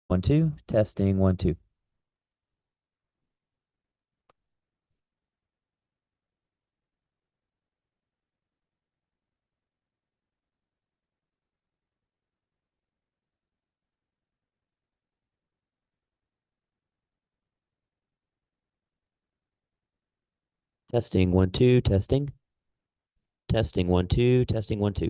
1, 2, testing 1, 2. Testing 1, 2, testing. Testing 1, 2, testing 1, 2.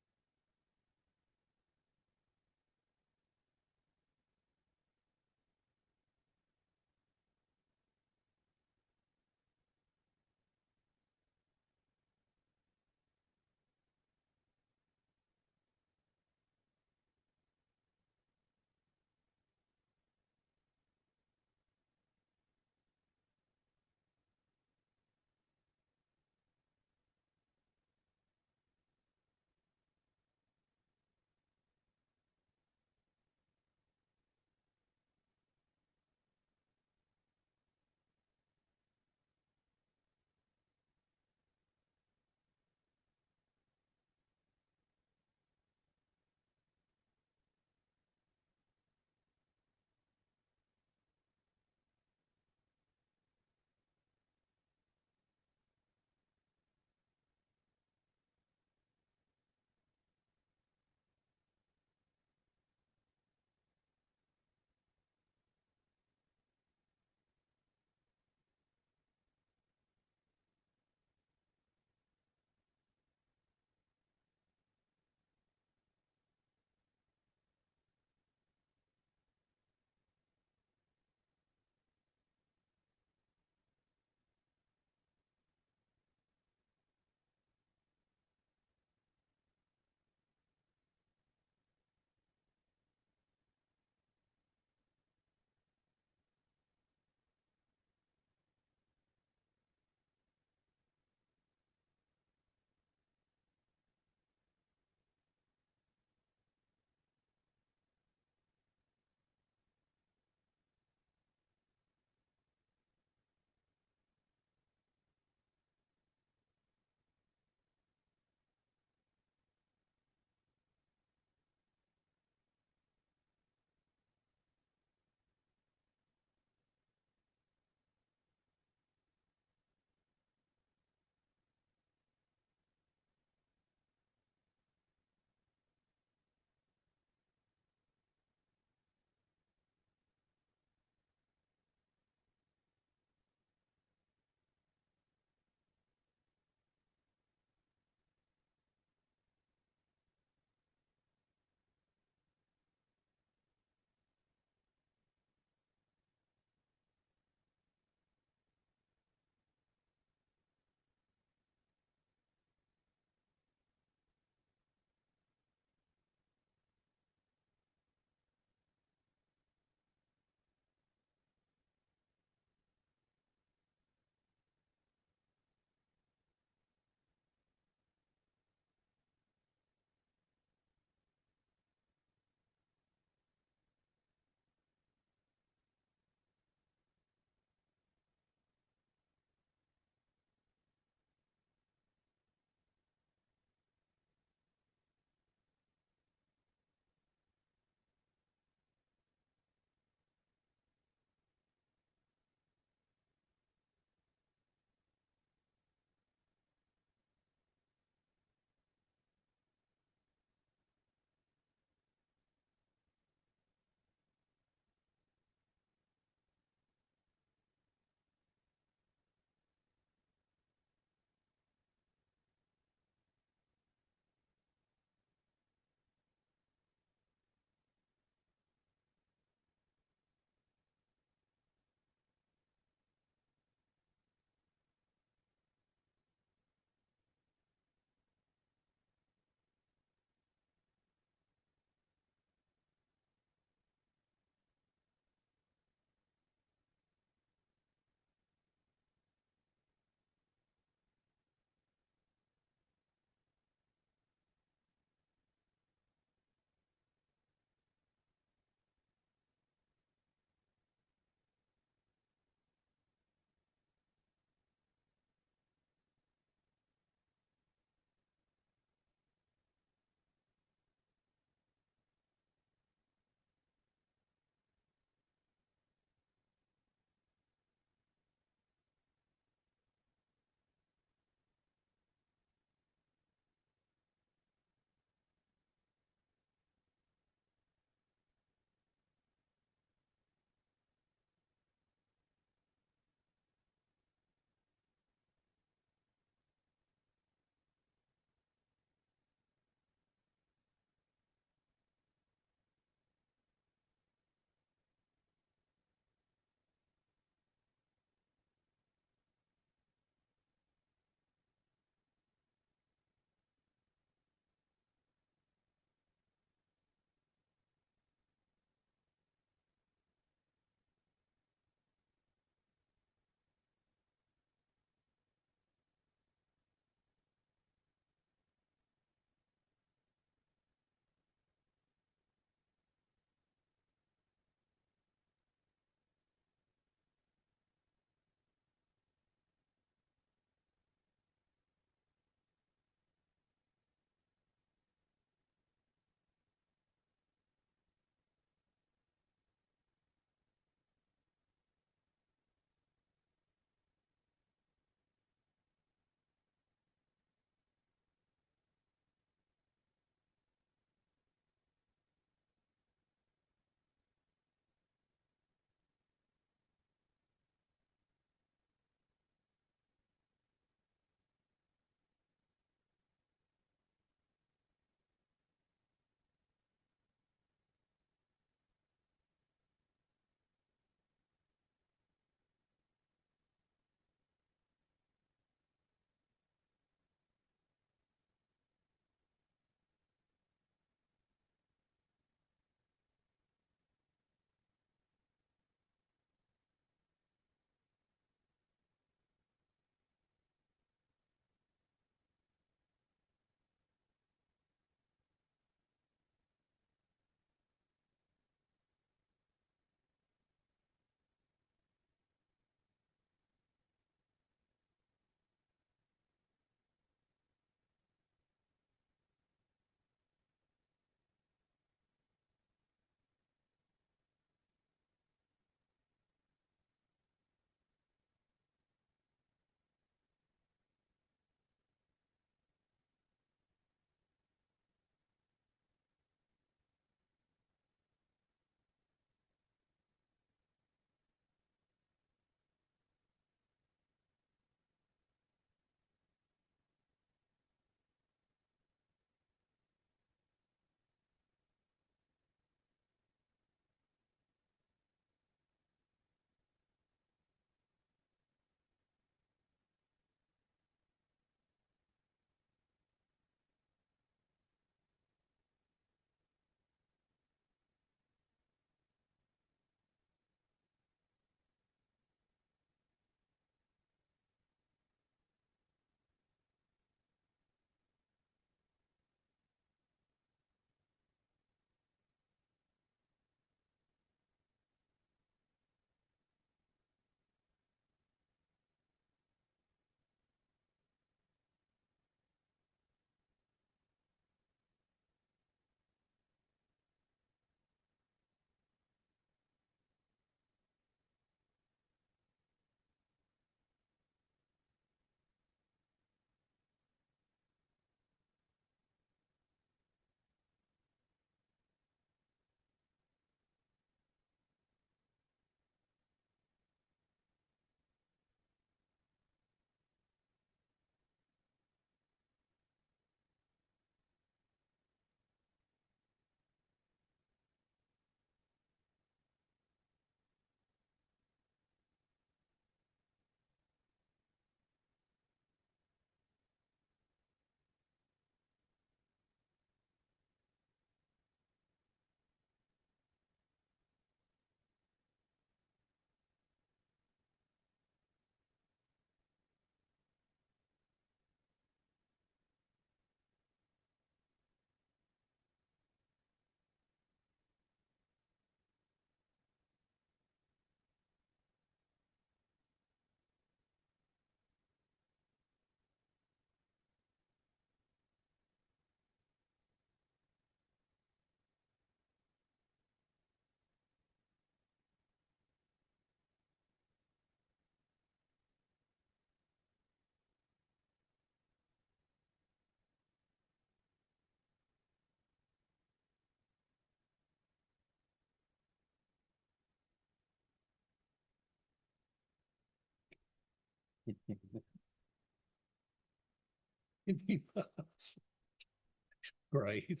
Great.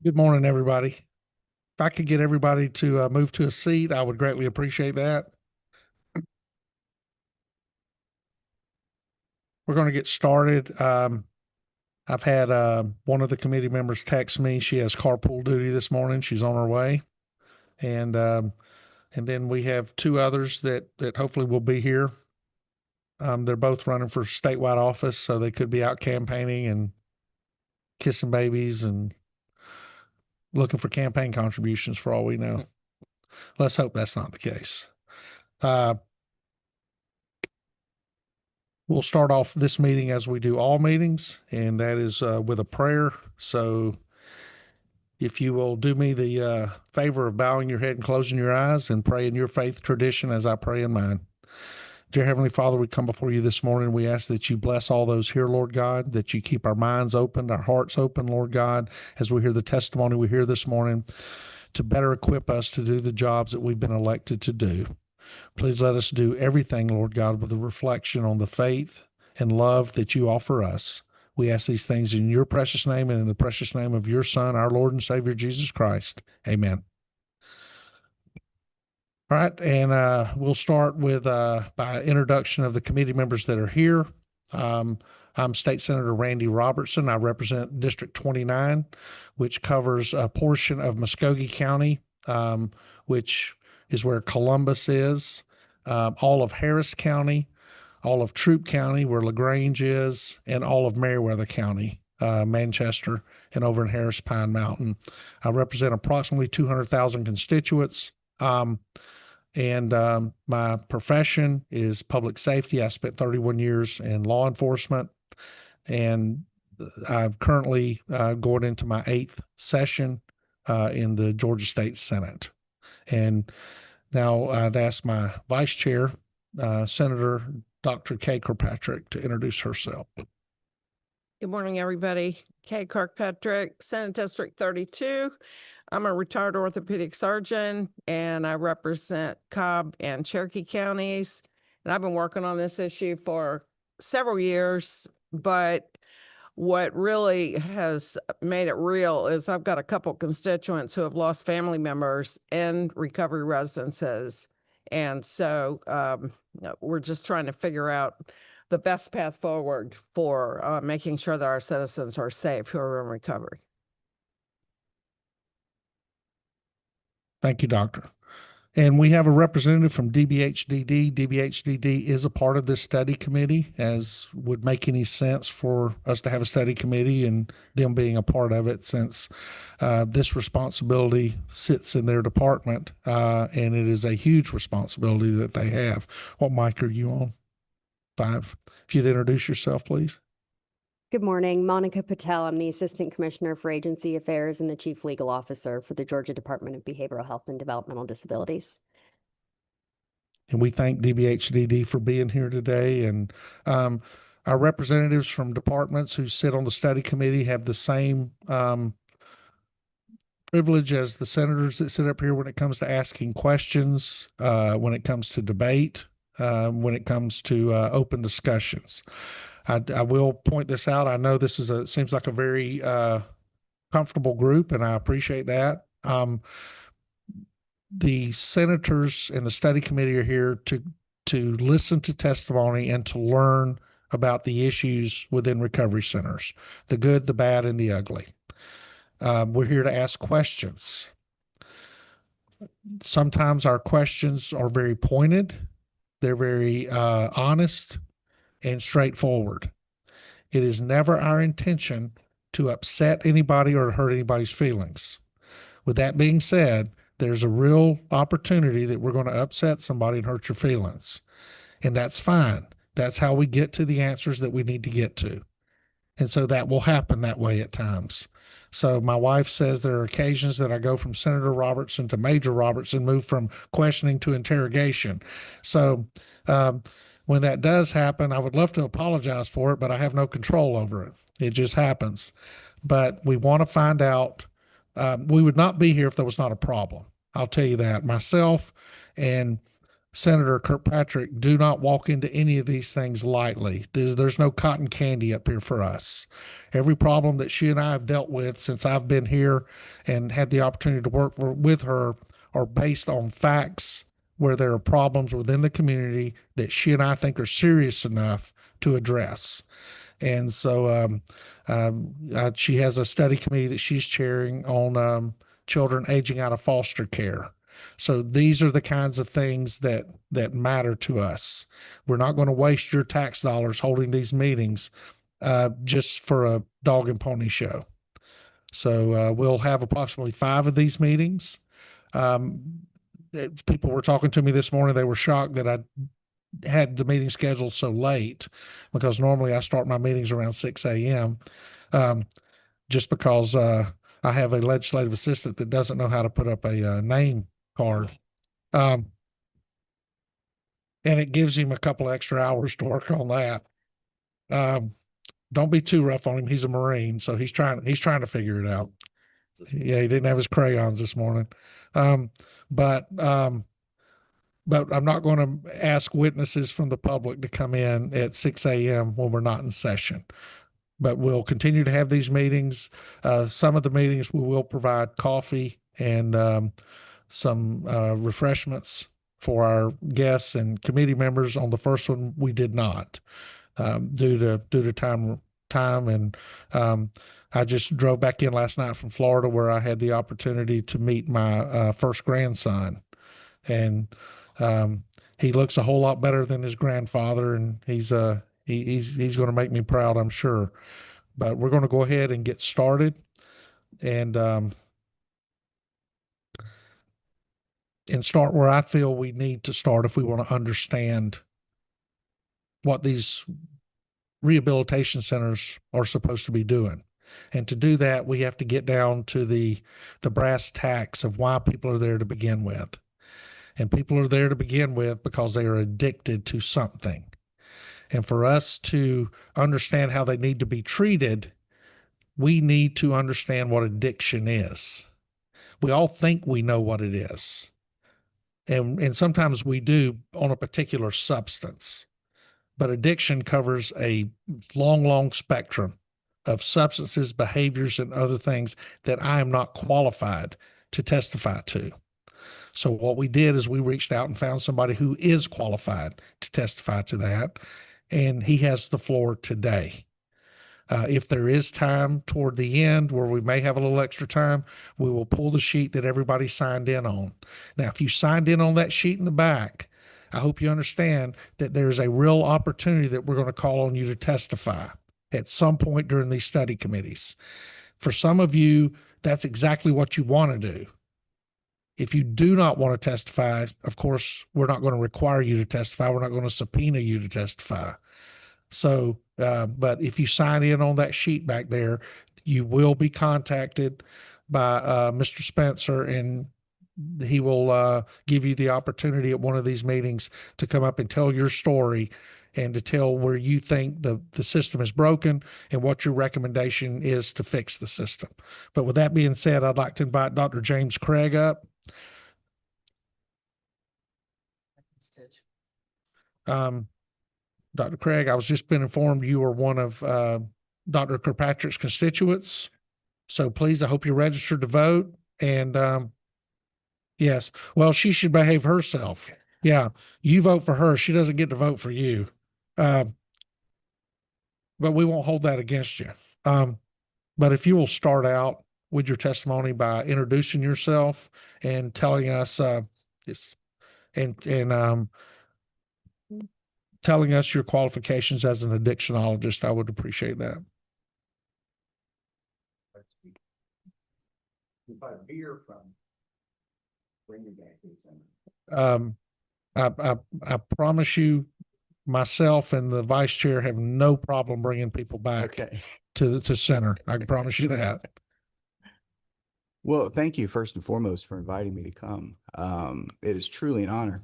Good morning, everybody. If I could get everybody to move to a seat, I would greatly appreciate that. We're going to get started. I've had one of the committee members text me. She has carpool duty this morning. She's on her way. And then we have two others that hopefully will be here. They're both running for statewide office, so they could be out campaigning and kissing babies and looking for campaign contributions for all we know. Let's hope that's not the case. We'll start off this meeting as we do all meetings, and that is with a prayer. So if you will do me the favor of bowing your head and closing your eyes and pray in your faith tradition as I pray in mine. Dear Heavenly Father, we come before you this morning. We ask that you bless all those here, Lord God, that you keep our minds open, our hearts open, Lord God, as we hear the testimony we hear this morning, to better equip us to do the jobs that we've been elected to do. Please let us do everything, Lord God, with a reflection on the faith and love that you offer us. We ask these things in your precious name and in the precious name of your Son, our Lord and Savior, Jesus Christ. Amen. All right, and we'll start with by introduction of the committee members that are here. I'm State Senator Randy Robertson. I represent District 29, which covers a portion of Muskogee County, which is where Columbus is, all of Harris County, all of Troup County, where LaGrange is, and all of Meriwether County, Manchester, and over in Harris Pine Mountain. I represent approximately 200,000 constituents. My profession is public safety. I spent 31 years in law enforcement, and I'm currently going into my 8th session in the Georgia State Senate. And now I'd ask my vice chair, Senator Dr. Kay Kirkpatrick, to introduce herself. Good morning, everybody. Kay Kirkpatrick, Senate District 32. I'm a retired orthopedic surgeon, and I represent Cobb and Cherokee counties. And I've been working on this issue for several years, but what really has made it real is I've got a couple constituents who have lost family members in recovery residences. And so we're just trying to figure out the best path forward for making sure that our citizens are safe who are in recovery. Thank you, Doctor. And we have a representative from DBHDD. DBHDD is a part of this study committee, as would make any sense for us to have a study committee and them being a part of it, since this responsibility sits in their department, and it is a huge responsibility that they have. What mic are you on? 5. If you'd introduce yourself, please. Good morning, Monica Patel. I'm the Assistant Commissioner for Agency Affairs and the Chief Legal Officer for the Georgia Department of Behavioral Health and Developmental Disabilities. And we thank DBHDD for being here today. And our representatives from departments who sit on the study committee have the same privilege as the senators that sit up here when it comes to asking questions, when it comes to debate, when it comes to open discussions. I will point this out. I know this seems like a very comfortable group, and I appreciate that. The senators and the study committee are here to listen to testimony and to learn about the issues within recovery centers, the good, the bad, and the ugly. We're here to ask questions. Sometimes our questions are very pointed. They're very honest and straightforward. It is never our intention to upset anybody or hurt anybody's feelings. With that being said, there's a real opportunity that we're going to upset somebody and hurt your feelings. And that's fine. That's how we get to the answers that we need to get to. And so that will happen that way at times. So my wife says there are occasions that I go from Senator Robertson to Major Robertson, move from questioning to interrogation. So when that does happen, I would love to apologize for it, but I have no control over it. It just happens. But we want to find out. We would not be here if there was not a problem. I'll tell you that. Myself and Senator Kirkpatrick, do not walk into any of these things lightly. There's no cotton candy up here for us. Every problem that she and I have dealt with since I've been here and had the opportunity to work with her are based on facts where there are problems within the community that she and I think are serious enough to address. And so she has a study committee that she's chairing on children aging out of foster care. So these are the kinds of things that matter to us. We're not going to waste your tax dollars holding these meetings just for a dog and pony show. So we'll have approximately 5 of these meetings. People were talking to me this morning. They were shocked that I had the meeting scheduled so late, because normally I start my meetings around 6 a.m. Just because I have a legislative assistant that doesn't know how to put up a name card. And it gives him a couple extra hours to work on that. Don't be too rough on him. He's a Marine, so he's trying to figure it out. Yeah, he didn't have his crayons this morning. But I'm not going to ask witnesses from the public to come in at 6 a.m. when we're not in session. But we'll continue to have these meetings. Some of the meetings we will provide coffee and some refreshments for our guests and committee members. On the first one, we did not due to time. And I just drove back in last night from Florida, where I had the opportunity to meet my first grandson, and he looks a whole lot better than his grandfather, and he's going to make me proud, I'm sure. But we're going to go ahead and get started, and start where I feel we need to start if we want to understand what these rehabilitation centers are supposed to be doing. And to do that, we have to get down to the brass tacks of why people are there to begin with. And people are there to begin with because they are addicted to something. And for us to understand how they need to be treated, we need to understand what addiction is. We all think we know what it is. And sometimes we do on a particular substance. But addiction covers a long, long spectrum of substances, behaviors, and other things that I am not qualified to testify to. So what we did is we reached out and found somebody who is qualified to testify to that, and he has the floor today. If there is time toward the end where we may have a little extra time, we will pull the sheet that everybody signed in on. Now, if you signed in on that sheet in the back, I hope you understand that there's a real opportunity that we're going to call on you to testify at some point during these study committees. For some of you, that's exactly what you want to do. If you do not want to testify, of course, we're not going to require you to testify. We're not going to subpoena you to testify. So, but if you sign in on that sheet back there, you will be contacted by Mr. Spencer, and he will give you the opportunity at one of these meetings to come up and tell your story and to tell where you think the system is broken and what your recommendation is to fix the system. But with that being said, I'd like to invite Dr. James Craig up. Dr. Craig, I was just been informed you are one of Dr. Kirkpatrick's constituents. So please, I hope you're registered to vote. And yes, well, she should behave herself. Yeah, you vote for her. She doesn't get to vote for you. But we won't hold that against you. But if you will start out with your testimony by introducing yourself and telling us telling us your qualifications as an addictionologist, I would appreciate that. If I veer from bring me back to the center. I promise you, myself and the vice chair have no problem bringing people back Okay. to center. I can promise you that. Well, thank you first and foremost for inviting me to come. It is truly an honor.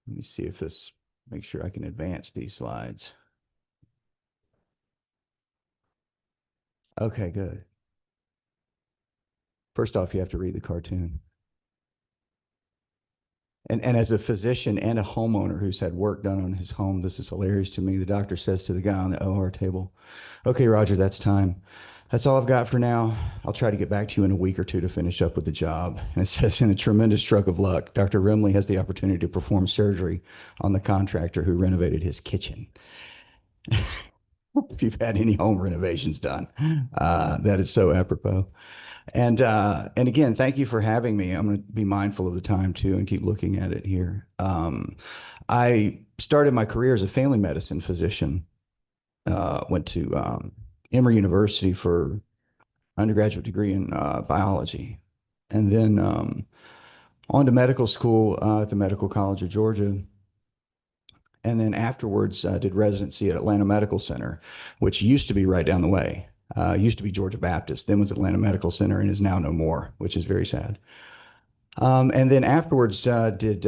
Let me see if make sure I can advance these slides. Okay, good. First off, you have to read the cartoon. And as a physician and a homeowner who's had work done on his home, this is hilarious to me. The doctor says to the guy on the OR table, "Okay, Roger, that's time. That's all I've got for now. I'll try to get back to you in a week or two to finish up with the job." And it says, "In a tremendous stroke of luck, Dr. Rimley has the opportunity to perform surgery on the contractor who renovated his kitchen." If you've had any home renovations done, that is so apropos. And again, thank you for having me. I'm going to be mindful of the time too and keep looking at it here. I started my career as a family medicine physician. Went to Emory University for undergraduate degree in biology, and then on to medical school at the Medical College of Georgia. And then afterwards, did residency at Atlanta Medical Center, which used to be right down the way. Used to be Georgia Baptist, then was Atlanta Medical Center, and is now no more, which is very sad. And then afterwards, did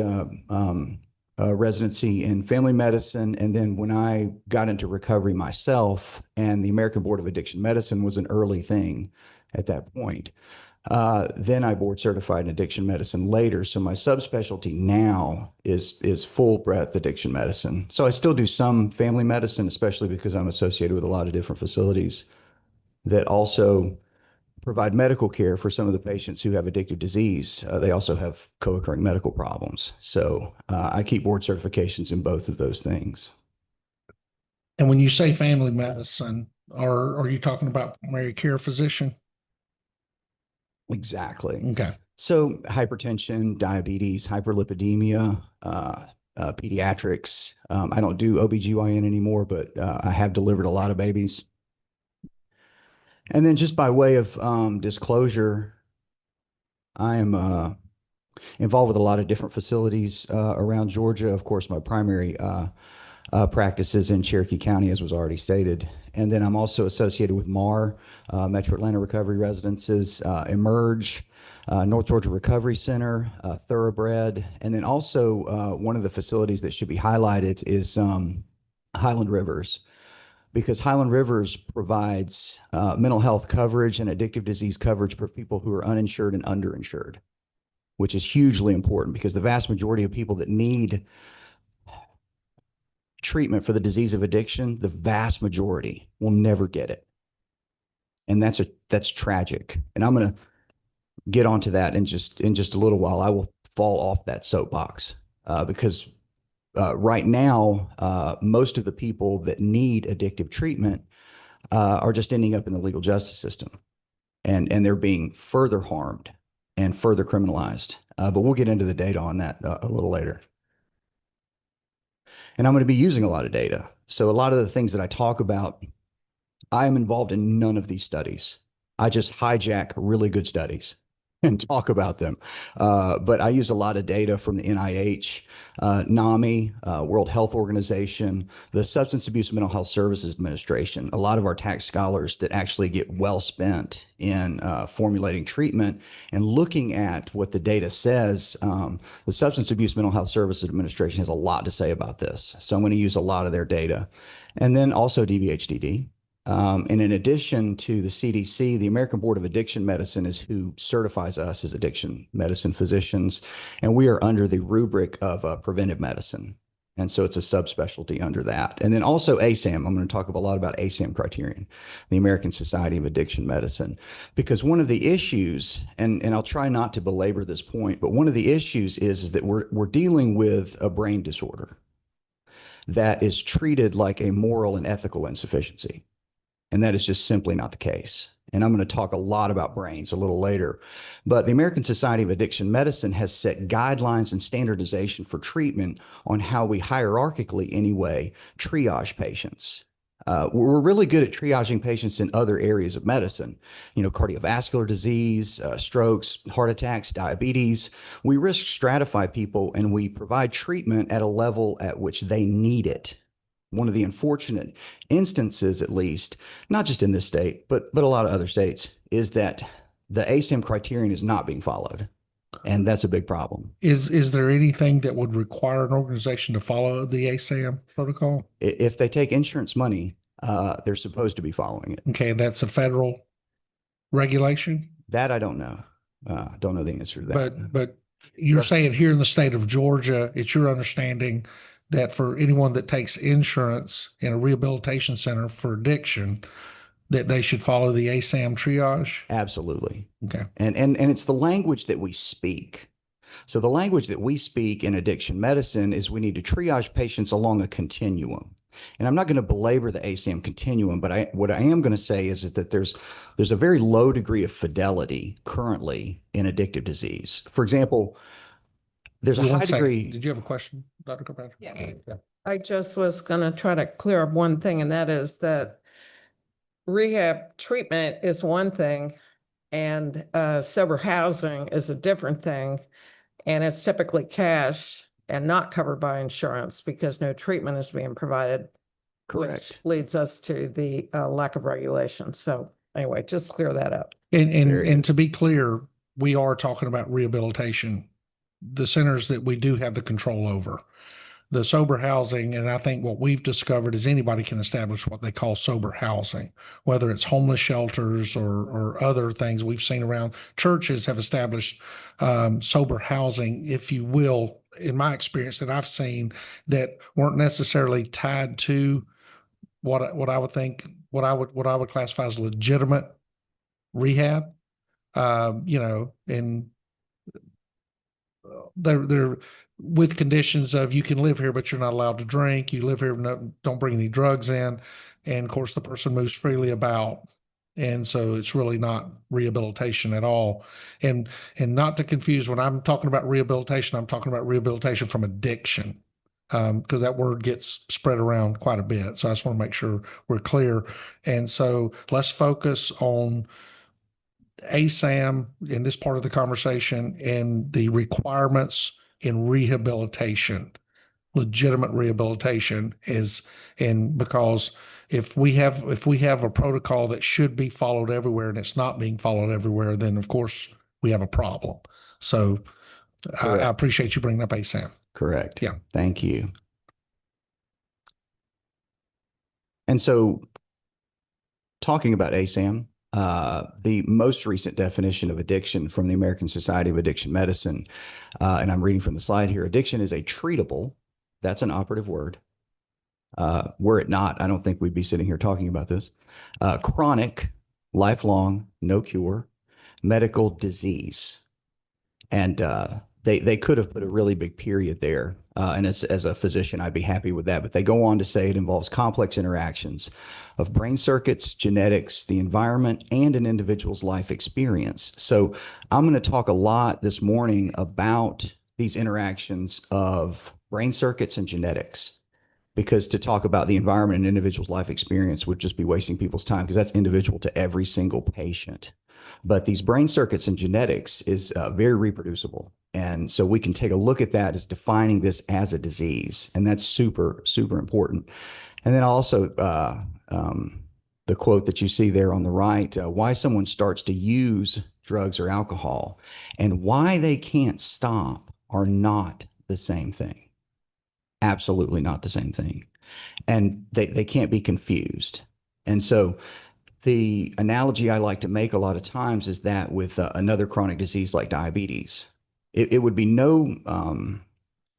residency in family medicine. And then when I got into recovery myself, and the American Board of Addiction Medicine was an early thing at that point, then I board certified in addiction medicine later. So my subspecialty now is full breadth addiction medicine. So I still do some family medicine, especially because I'm associated with a lot of different facilities that also provide medical care for some of the patients who have addictive disease. They also have co-occurring medical problems. So I keep board certifications in both of those things. And when you say family medicine, are you talking about primary care physician? Exactly. Okay. So hypertension, diabetes, hyperlipidemia, pediatrics. I don't do OBGYN anymore, but I have delivered a lot of babies. And then just by way of disclosure, I am involved with a lot of different facilities around Georgia. Of course, my primary practice is in Cherokee County, as was already stated. And then I'm also associated with MAR, Metro Atlanta Recovery Residences, Emerge, North Georgia Recovery Center, Thoroughbred. And then also one of the facilities that should be highlighted is Highland Rivers, because Highland Rivers provides mental health coverage and addictive disease coverage for people who are uninsured and underinsured, which is hugely important because the vast majority of people that need treatment for the disease of addiction, the vast majority will never get it. And that's tragic. And I'm going to get onto that in just a little while. I will fall off that soapbox because right now, most of the people that need addictive treatment are just ending up in the legal justice system, and they're being further harmed and further criminalized. But we'll get into the data on that a little later. And I'm going to be using a lot of data. So a lot of the things that I talk about, I am involved in none of these studies. I just hijack really good studies and talk about them. But I use a lot of data from the NIH, NAMI, World Health Organization, the Substance Abuse and Mental Health Services Administration, a lot of our tax scholars that actually get well spent in formulating treatment and looking at what the data says. The Substance Abuse Mental Health Services Administration has a lot to say about this. So I'm going to use a lot of their data. And then also DVHDD. And in addition to the CDC, the American Board of Addiction Medicine is who certifies us as addiction medicine physicians. And we are under the rubric of preventive medicine. And so it's a subspecialty under that. And then also ASAM. I'm going to talk a lot about ASAM criterion, the American Society of Addiction Medicine, because one of the issues, and I'll try not to belabor this point, but one of the issues is that we're dealing with a brain disorder that is treated like a moral and ethical insufficiency. And that is just simply not the case. And I'm going to talk a lot about brains a little later. But the American Society of Addiction Medicine has set guidelines and standardization for treatment on how we hierarchically, anyway, triage patients. We're really good at triaging patients in other areas of medicine, cardiovascular disease, strokes, heart attacks, diabetes. We risk stratify people and we provide treatment at a level at which they need it. One of the unfortunate instances, at least, not just in this state, but a lot of other states, is that the ASAM criterion is not being followed. And that's a big problem. Is there anything that would require an organization to follow the ASAM protocol? If they take insurance money, they're supposed to be following it. Okay, that's a federal regulation. That I don't know. Don't know the answer to that. But You're Yes. saying here in the state of Georgia, it's your understanding that for anyone that takes insurance in a rehabilitation center for addiction, that they should follow the ASAM triage? Absolutely. Okay. And it's the language that we speak. So the language that we speak in addiction medicine is we need to triage patients along a continuum. And I'm not going to belabor the ASAM continuum, but what I am going to say is that there's a very low degree of fidelity currently in addictive disease. For example, there's a One high second. degree. Did you have a question, Dr. Kirkpatrick? Yeah. I just was gonna try to clear up one thing, and that is that rehab treatment is one thing and sober housing is a different thing. And it's typically cash and not covered by insurance because no treatment is being provided. Correct. Which leads us to the lack of regulation. So anyway, just clear that up. And Very and good. to be clear, we are talking about rehabilitation, the centers that we do have the control over. The sober housing, and I think what we've discovered is anybody can establish what they call sober housing, whether it's homeless shelters or other things we've seen around. Churches have established sober housing, if you will, in my experience that I've seen, that weren't necessarily tied to what I would think what I would classify as legitimate rehab. And they're with conditions of you can live here, but you're not allowed to drink. You live here, don't bring any drugs in. And of course, the person moves freely about. And so it's really not rehabilitation at all. And not to confuse, when I'm talking about rehabilitation, I'm talking about rehabilitation from addiction, because that word gets spread around quite a bit. So I just want to make sure we're clear. And so let's focus on ASAM in this part of the conversation and the requirements in rehabilitation, legitimate rehabilitation because if we have a protocol that should be followed everywhere and it's not being followed everywhere, then of course we have a problem. So I appreciate you bringing up ASAM. Correct. Yeah. Thank you. And so talking about ASAM, the most recent definition of addiction from the American Society of Addiction Medicine, and I'm reading from the slide here, addiction is a treatable, that's an operative word. Were it not, I don't think we'd be sitting here talking about this, chronic, lifelong, no cure, medical disease. And they could have put a really big period there. And as a physician, I'd be happy with that. But they go on to say it involves complex interactions of brain circuits, genetics, the environment, and an individual's life experience. So I'm going to talk a lot this morning about these interactions of brain circuits and genetics, because to talk about the environment and individual's life experience would just be wasting people's time, because that's individual to every single patient. But these brain circuits and genetics is very reproducible. And so we can take a look at that as defining this as a disease. And that's super, super important. And then also the quote that you see there on the right, why someone starts to use drugs or alcohol and why they can't stop are not the same thing. Absolutely not the same thing. And they can't be confused. And so the analogy I like to make a lot of times is that with another chronic disease like diabetes, it would be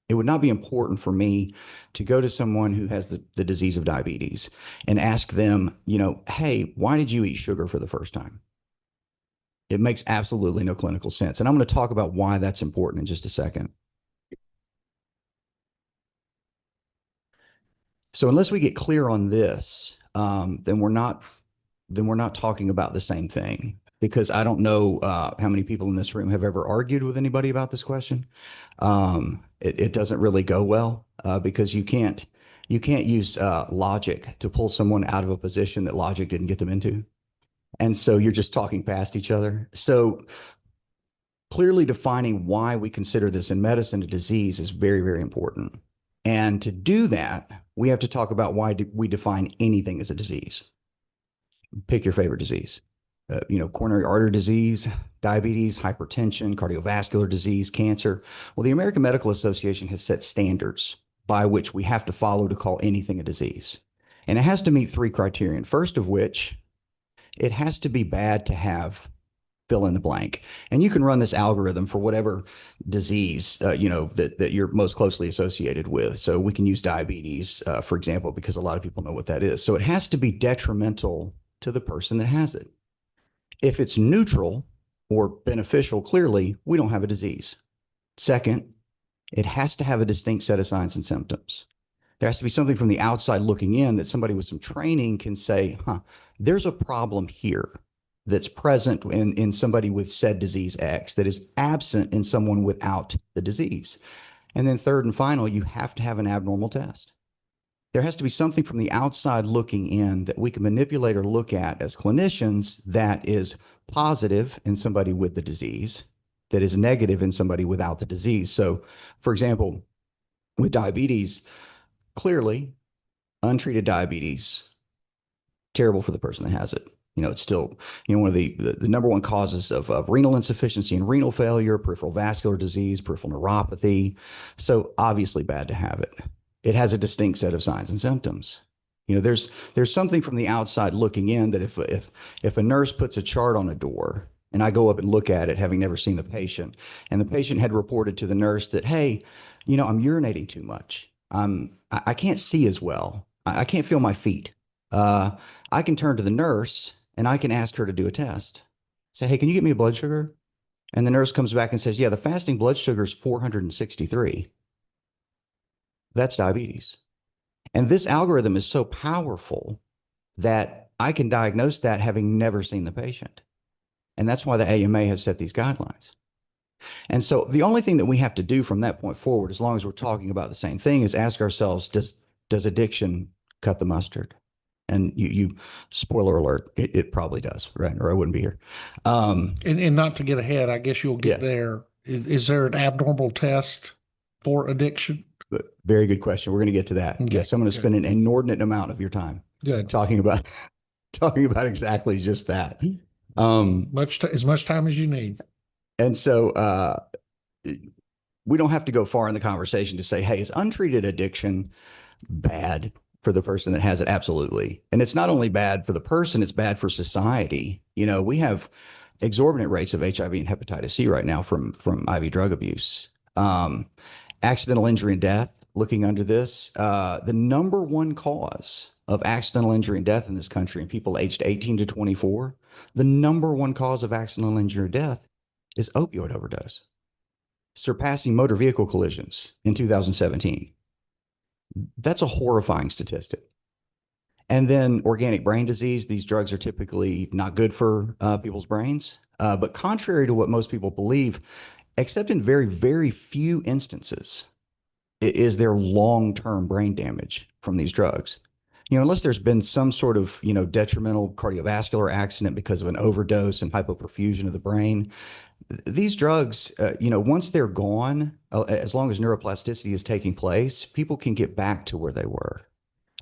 it would not be important for me to go to someone who has the disease of diabetes and ask them, hey, why did you eat sugar for the first time? It makes absolutely no clinical sense. And I'm going to talk about why that's important in just a second. So unless we get clear on this, then we're not talking about the same thing, because I don't know how many people in this room have ever argued with anybody about this question. It doesn't really go well because you can't use logic to pull someone out of a position that logic didn't get them into. And so you're just talking past each other. So clearly defining why we consider this in medicine a disease is very, very important. And to do that, we have to talk about why we define anything as a disease. Pick your favorite disease. Coronary artery disease, diabetes, hypertension, cardiovascular disease, cancer. Well, the American Medical Association has set standards by which we have to follow to call anything a disease. And it has to meet 3 criteria. First of which, it has to be bad to have fill in the blank. And you can run this algorithm for whatever disease, that you're most closely associated with. So we can use diabetes, for example, because a lot of people know what that is. So it has to be detrimental to the person that has it. If it's neutral or beneficial, clearly, we don't have a disease. Second, it has to have a distinct set of signs and symptoms. There has to be something from the outside looking in that somebody with some training can say, there's a problem here that's present in somebody with said disease X that is absent in someone without the disease. And then third and final, you have to have an abnormal test. There has to be something from the outside looking in that we can manipulate or look at as clinicians that is positive in somebody with the disease, that is negative in somebody without the disease. So, for example, with diabetes, clearly untreated diabetes, terrible for the person that has it. It's still, one of the number one causes of renal insufficiency and renal failure, peripheral vascular disease, peripheral neuropathy. So obviously bad to have it. It has a distinct set of signs and symptoms. There's something from the outside looking in that if a nurse puts a chart on a door and I go up and look at it, having never seen the patient, and the patient had reported to the nurse that, hey, I'm urinating too much. I can't see as well. I can't feel my feet. I can turn to the nurse and I can ask her to do a test. Say, hey, can you get me a blood sugar? And the nurse comes back and says, yeah, the fasting blood sugar is 463. That's diabetes. And this algorithm is so powerful that I can diagnose that having never seen the patient. And that's why the AMA has set these guidelines. And so the only thing that we have to do from that point forward, as long as we're talking about the same thing, is ask ourselves, does addiction cut the mustard? And you spoiler alert, it probably does, right? Or I wouldn't be here. And not to get ahead, I guess you'll get there. Is there an abnormal test for addiction? But very good question. We're going to get to that. Okay, Yes, I'm going to good. spend an inordinate amount of your time Good. talking about exactly just that. As much time as you need. And so we don't have to go far in the conversation to say, hey, is untreated addiction bad for the person that has it? Absolutely. And it's not only bad for the person, it's bad for society. We have exorbitant rates of HIV and hepatitis C right now from IV drug abuse. Accidental injury and death, looking under this, the number one cause of accidental injury and death in this country in people aged 18 to 24, the number one cause of accidental injury or death is opioid overdose, surpassing motor vehicle collisions in 2017. That's a horrifying statistic. And then organic brain disease, these drugs are typically not good for people's brains. But contrary to what most people believe, except in very, very few instances, is there long-term brain damage from these drugs. Unless there's been some sort of, detrimental cardiovascular accident because of an overdose and hypoperfusion of the brain, these drugs, once they're gone, as long as neuroplasticity is taking place, people can get back to where they were.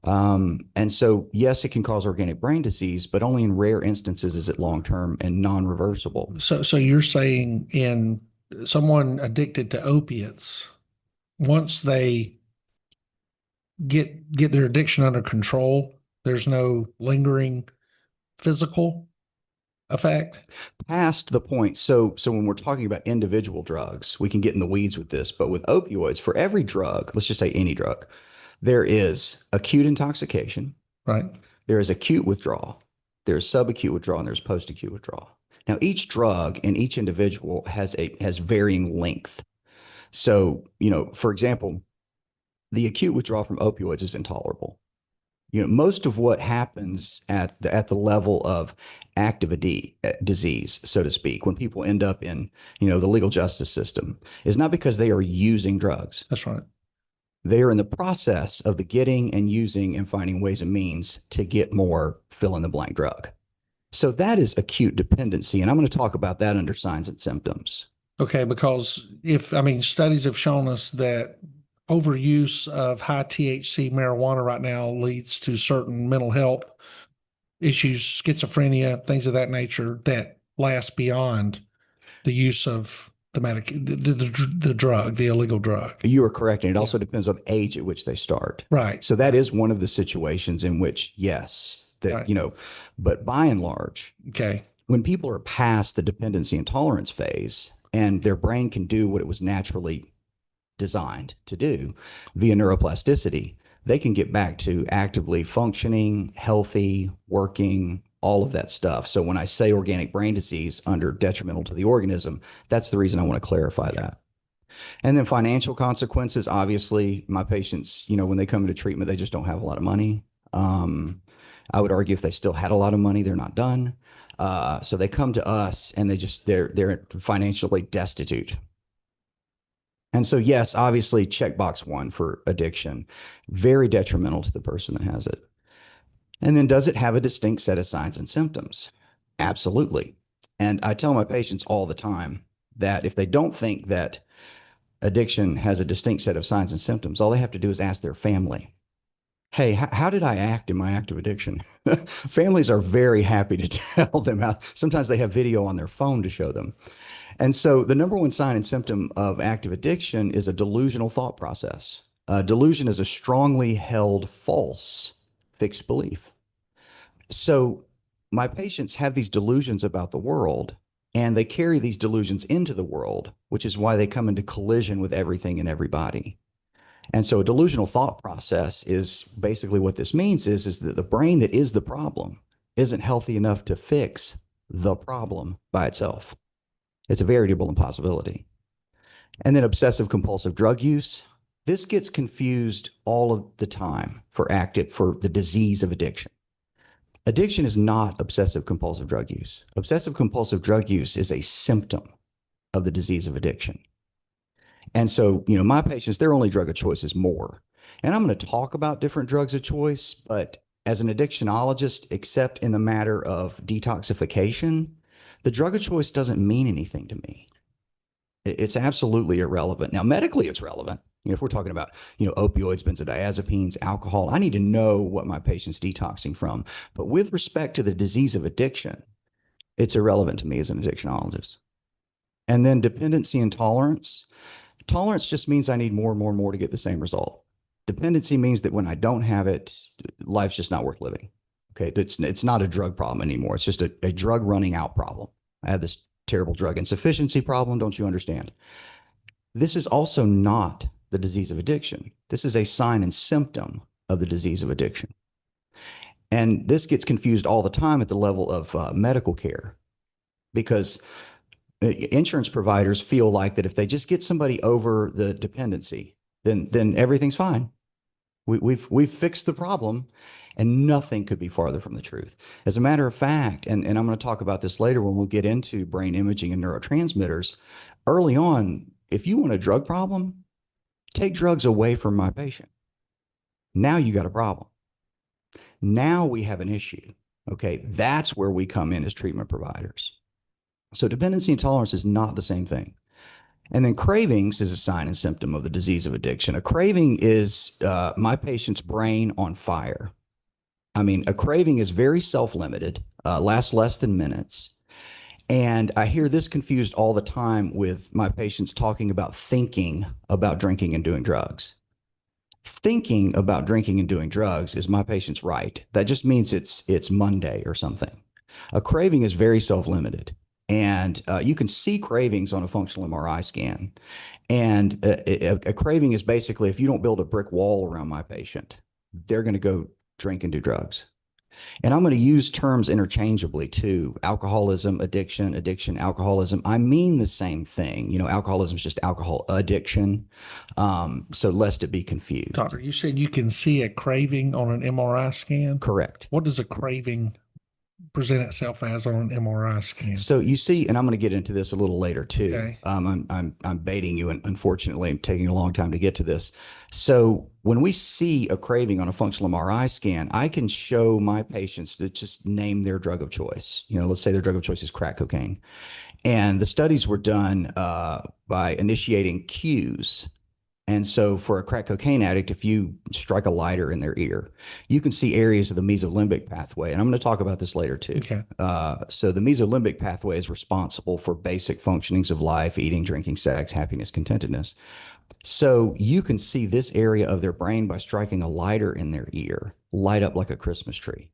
And so, yes, it can cause organic brain disease, but only in rare instances is it long-term and non-reversible. So you're saying in someone addicted to opiates, once they get their addiction under control, there's no lingering physical effect? Past the point. So when we're talking about individual drugs, we can get in the weeds with this, but with opioids, for every drug, let's just say any drug, there is acute intoxication, Right. there is acute withdrawal, there's subacute withdrawal, and there's post-acute withdrawal. Now, each drug and each individual has varying length. So, for example, the acute withdrawal from opioids is intolerable. Most of what happens at the level of active disease, so to speak, when people end up in, the legal justice system, is not because they are using drugs. That's right. They are in the process of the getting and using and finding ways and means to get more fill in the blank drug. So that is acute dependency. And I'm going to talk about that under signs and symptoms. Okay, because studies have shown us that overuse of high THC marijuana right now leads to certain mental health issues, schizophrenia, things of that nature that last beyond the use of the drug, the illegal drug. You are correct. And it also depends on the age at which they start. Right. So that is one of the situations in which, yes, that, Right. but by and large, Okay. when people are past the dependency and tolerance phase and their brain can do what it was naturally designed to do via neuroplasticity, they can get back to actively functioning, healthy, working, all of that stuff. So when I say organic brain disease under detrimental to the organism, that's the reason I want to clarify that. And then financial consequences, obviously, my patients, you know, when they come into treatment, they just don't have a lot of money. I would argue if they still had a lot of money, they're not done. So they come to us and they're financially destitute. And so, yes, obviously, checkbox 1 for addiction, very detrimental to the person that has it. And then, does it have a distinct set of signs and symptoms? Absolutely. And I tell my patients all the time that if they don't think that addiction has a distinct set of signs and symptoms, all they have to do is ask their family, hey, how did I act in my active addiction? Families are very happy to tell them how. Sometimes they have video on their phone to show them. And so the number one sign and symptom of active addiction is a delusional thought process. Delusion is a strongly held false fixed belief. So my patients have these delusions about the world, and they carry these delusions into the world, which is why they come into collision with everything and everybody. And so a delusional thought process is basically what this means is that the brain that is the problem isn't healthy enough to fix the problem by itself. It's a veritable impossibility. And then obsessive compulsive drug use. This gets confused all of the time for the disease of addiction. Addiction is not obsessive compulsive drug use. Obsessive compulsive drug use is a symptom of the disease of addiction. And so, you know, my patients, their only drug of choice is more. And I'm going to talk about different drugs of choice, but as an addictionologist, except in the matter of detoxification, the drug of choice doesn't mean anything to me. It's absolutely irrelevant. Now, medically, it's relevant. You know, if we're talking about, you know, opioids, benzodiazepines, alcohol, I need to know what my patient's detoxing from. But with respect to the disease of addiction, it's irrelevant to me as an addictionologist. And then dependency and tolerance. Tolerance just means I need more and more and more to get the same result. Dependency means that when I don't have it, life's just not worth living. Okay, it's not a drug problem anymore. It's just a drug running out problem. I have this terrible drug insufficiency problem. Don't you understand? This is also not the disease of addiction. This is a sign and symptom of the disease of addiction. And this gets confused all the time at the level of medical care, because insurance providers feel like that if they just get somebody over the dependency, then everything's fine. We've fixed the problem, and nothing could be farther from the truth. As a matter of fact, and I'm going to talk about this later when we'll get into brain imaging and neurotransmitters, early on, if you want a drug problem, take drugs away from my patient. Now you got a problem. Now we have an issue. Okay, that's where we come in as treatment providers. So dependency and tolerance is not the same thing. And then cravings is a sign and symptom of the disease of addiction. A craving is my patient's brain on fire. I mean, a craving is very self-limited, lasts less than minutes. And I hear this confused all the time with my patients talking about thinking about drinking and doing drugs. Thinking about drinking and doing drugs is my patient's right. That just means it's Monday or something. A craving is very self-limited. And you can see cravings on a functional MRI scan. And a craving is basically, if you don't build a brick wall around my patient, they're going to go drink and do drugs. And I'm going to use terms interchangeably too. Alcoholism, addiction, alcoholism. I mean the same thing. You know, alcoholism is just alcohol addiction. So lest it be confused. Doctor, you said you can see a craving on an MRI scan. Correct. What does a craving present itself as on an MRI scan? So you see, and I'm going to get into this a little later too. Okay. I'm baiting you, and unfortunately, I'm taking a long time to get to this. So when we see a craving on a functional MRI scan, I can show my patients to just name their drug of choice. You know, let's say their drug of choice is crack cocaine, and the studies were done by initiating cues. And so for a crack cocaine addict, if you strike a lighter in their ear, you can see areas of the mesolimbic pathway. And I'm going to talk about this later too. Okay. So the mesolimbic pathway is responsible for basic functionings of life, eating, drinking, sex, happiness, contentedness. So you can see this area of their brain by striking a lighter in their ear, light up like a Christmas tree.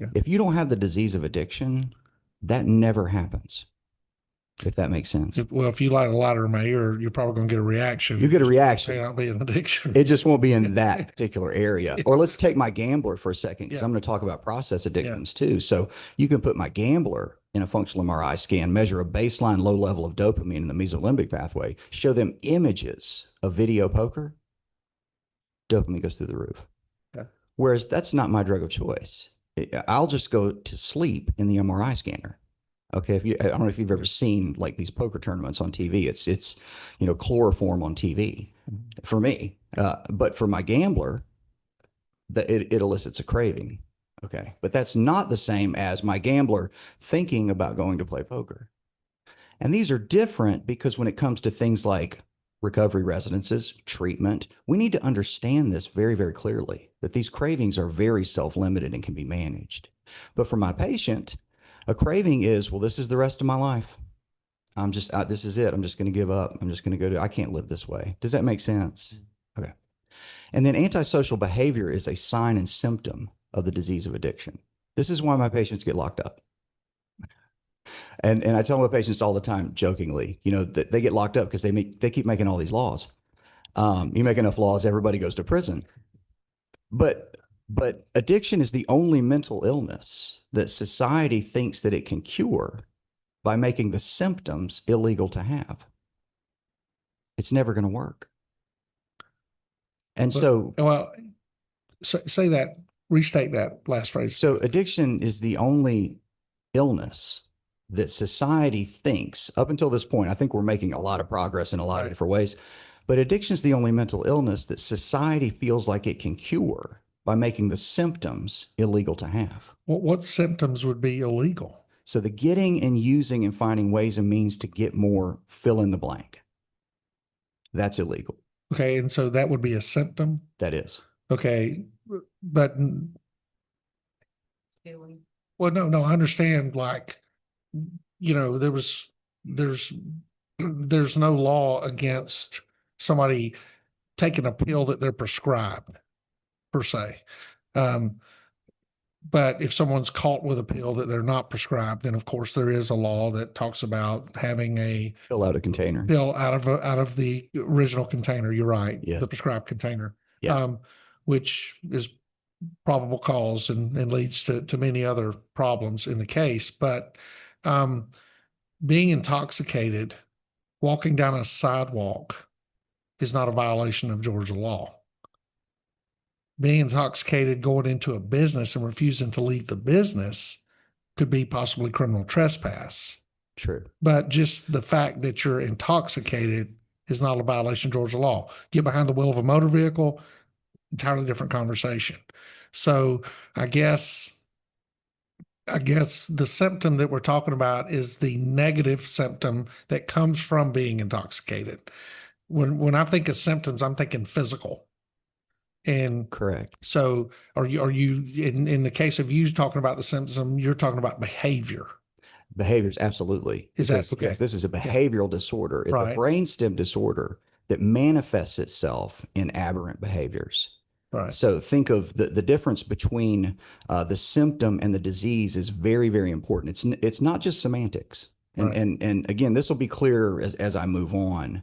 Yeah. If you don't have the disease of addiction, That never happens, if that makes sense. Well, if you light a lighter in my ear, you're probably going to get a reaction. You get a It reaction. may not be an addiction. It just won't be in that particular area. Or let's take my gambler for a second, because Yeah. I'm going to talk about process addictions too. So you can put my gambler in a functional MRI scan, measure a baseline low level of dopamine in the mesolimbic pathway, show them images of video poker, dopamine goes through the roof. Okay. Whereas that's not my drug of choice. I'll just go to sleep in the MRI scanner. Okay, I don't know if you've ever seen like these poker tournaments on TV. It's chloroform on TV for me, but for my gambler, it elicits a craving. Okay, but that's not the same as my gambler thinking about going to play poker. And these are different because when it comes to things like recovery residences, treatment, we need to understand this very, very clearly, that these cravings are very self-limited and can be managed. But for my patient, a craving is, well, this is the rest of my life. This is it. I'm just going to give up. I'm just going to I can't live this way. Does that make sense? Okay. And then antisocial behavior is a sign and symptom of the disease of addiction. This is why my patients get locked up. And I tell my patients all the time, jokingly, that they get locked up because they keep making all these laws. You make enough laws, everybody goes to prison. But addiction is the only mental illness that society thinks that it can cure by making the symptoms illegal to have. It's never going to work. And Say that, restate that last phrase. So addiction is the only illness that society thinks, up until this point, I think we're making a lot of progress in a lot of different ways, but addiction is the only mental illness that society feels like it can cure by making the symptoms illegal to have. What symptoms would be illegal? So the getting and using and finding ways and means to get more, fill in the blank. That's illegal. Okay, and so that would be a symptom? That is. Okay, but well, no, I understand. Like, there's no law against somebody taking a pill that they're prescribed, per se. But if someone's caught with a pill that they're not prescribed, then of course there is a law that talks about having a Fill out a container. pill out of the original container. You're right. Yes. The prescribed container. Yeah. Which is probable cause and leads to many other problems in the case. But being intoxicated, walking down a sidewalk is not a violation of Georgia law. Being intoxicated, going into a business and refusing to leave the business could be possibly criminal trespass. True. But just the fact that you're intoxicated is not a violation of Georgia law. Get behind the wheel of a motor vehicle, entirely different conversation. So I guess the symptom that we're talking about is the negative symptom that comes from being intoxicated. When I think of symptoms, I'm thinking physical. And Correct. so are you in the case of you talking about the symptom, you're talking about behavior. Behaviors, absolutely. Is that Because, okay? yes, this is a behavioral disorder. It's a Right. brainstem disorder that manifests itself in aberrant behaviors. Right. So think of the difference between the symptom and the disease is very, very important. It's not just semantics. And, Right. and again, this will be clear as I move on.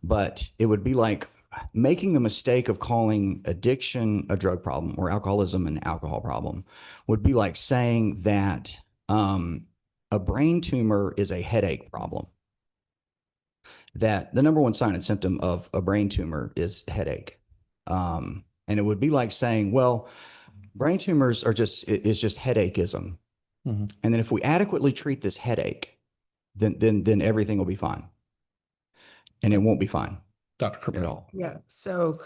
But it would be like making the mistake of calling addiction a drug problem or alcoholism an alcohol problem would be like saying that a brain tumor is a headache problem. That the number one sign and symptom of a brain tumor is headache. And it would be like saying, well, brain tumors is just headacheism. Mhm. And then if we adequately treat this headache, then everything will be fine. And it won't be fine Dr. at Criminal. all. Yeah, so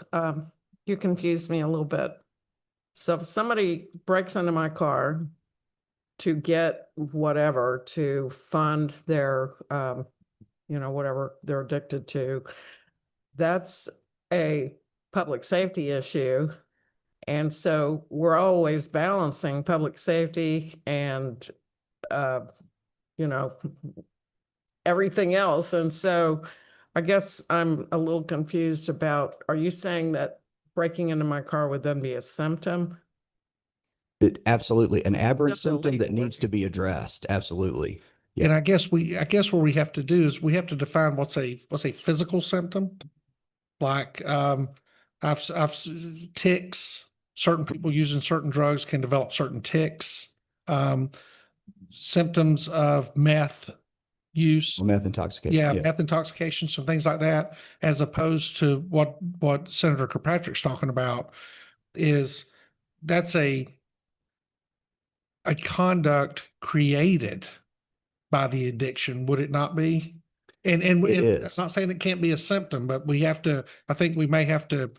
you confused me a little bit. So if somebody breaks into my car to get whatever to fund their, whatever they're addicted to, that's a public safety issue. And so we're always balancing public safety and, everything else. And so I guess I'm a little confused about, are you saying that breaking into my car would then be a symptom? Absolutely. An aberrant Except for symptom that legal needs to be addressed. Absolutely. Yeah. And I guess what we have to do is we have to define what's a physical symptom. Like, ticks, certain people using certain drugs can develop certain ticks. Symptoms of meth use. Meth intoxication. Yeah, meth intoxication, some things like that, as opposed to what Senator Kirkpatrick's talking about is that's a conduct created by the addiction, would it not be? And It I'm is. not saying it can't be a symptom, but I think we may have to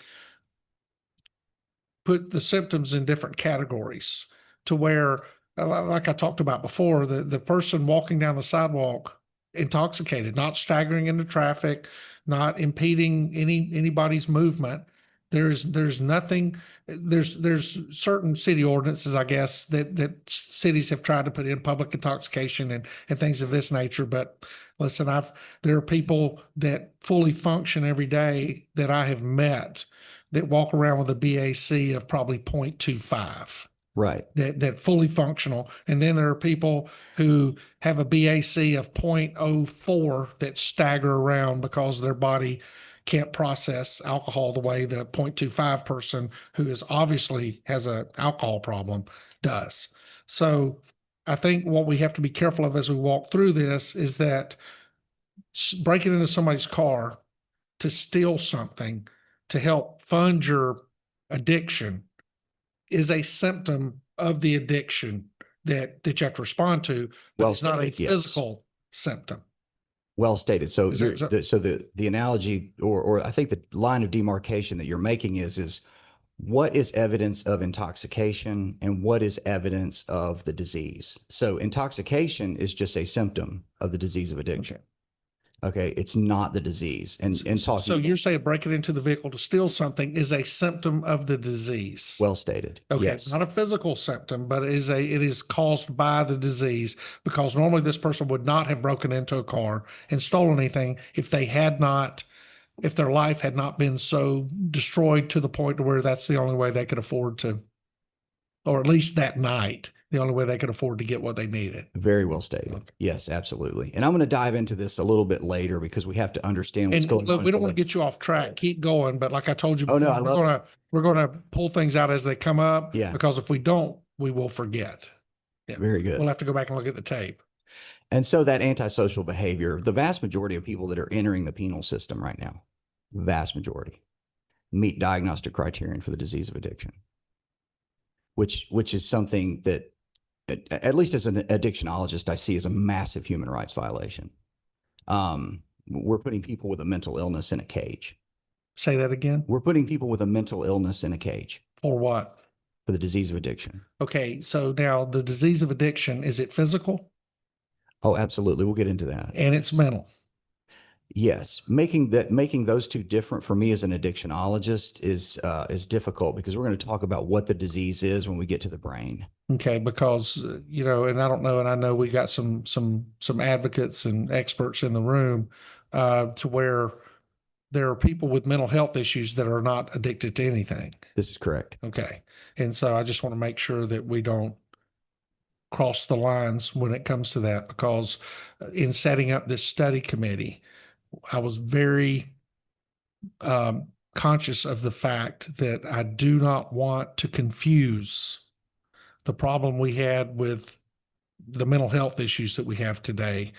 put the symptoms in different categories to where, like I talked about before, the person walking down the sidewalk intoxicated, not staggering into traffic, not impeding anybody's movement. There's nothing, there's certain city ordinances, I guess, that cities have tried to put in public intoxication and things of this nature. But listen, there are people that fully function every day that I have met that walk around with a BAC of probably 0.25. Right. That fully functional. And then there are people who have a BAC of 0.04 that stagger around because their body can't process alcohol the way the 0.25 person who is obviously has an alcohol problem does. So I think what we have to be careful of as we walk through this is that breaking into somebody's car to steal something to help fund your addiction is a symptom of the addiction that you have to respond to, but Well it's not a stated, yes. physical symptom. Well stated. So, Is there- the analogy, or I think the line of demarcation that you're making is what is evidence of intoxication and what is evidence of the disease? So, intoxication is just a symptom of the disease of addiction. Okay, it's not the disease. And talking. So you're saying breaking into the vehicle to steal something is a symptom of the disease? Well stated. Okay, Yes. not a physical symptom, but it is caused by the disease, because normally this person would not have broken into a car and stolen anything if their life had not been so destroyed to the point to where that's the only way they could afford to, or at least that night, the only way they could afford to get what they needed. Very well stated. Okay. Yes, absolutely. And I'm going to dive into this a little bit later because we have to understand what's And going look, on. we don't want to get you off track. Keep going. But like I told you Oh, before, no, we're gonna pull things out as they come up. Yeah. Because if we don't, we will forget. Very good. We'll have to go back and look at the tape. And so that antisocial behavior, the vast majority of people that are entering the penal system right now, vast majority, meet diagnostic criterion for the disease of addiction, which is something that, at least as an addictionologist, I see as a massive human rights violation. We're putting people with a mental illness in a cage. Say that again. We're putting people with a mental illness in a cage For what? for the disease of addiction. Okay. So now the disease of addiction, is it physical? Oh, absolutely. We'll get into that. And it's mental. Yes, making those two different for me as an addictionologist is difficult because we're going to talk about what the disease is when we get to the brain. Okay, because and I don't know, and I know we got some advocates and experts in the room to where there are people with mental health issues that are not addicted to anything. This is correct. Okay, and so I just want to make sure that we don't cross the lines when it comes to that, because in setting up this study committee, I was very conscious of the fact that I do not want to confuse the problem we had with the mental health issues that we have today,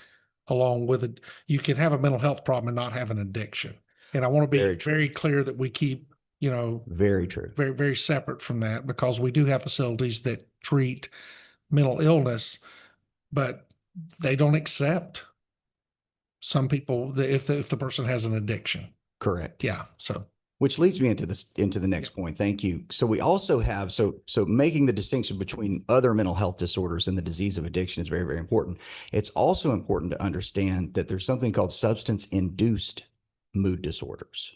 along with it. You can have a mental health problem and not have an addiction. And I want to be Very true. very clear that we keep, Very true. very, very separate from that, because we do have facilities that treat mental illness, but they don't accept some people if the person has an addiction. Correct. Yeah. So Which leads me into the next point. Thank you. So we also have, so making the distinction between other mental health disorders and the disease of addiction is very, very important. It's also important to understand that there's something called substance-induced mood disorders.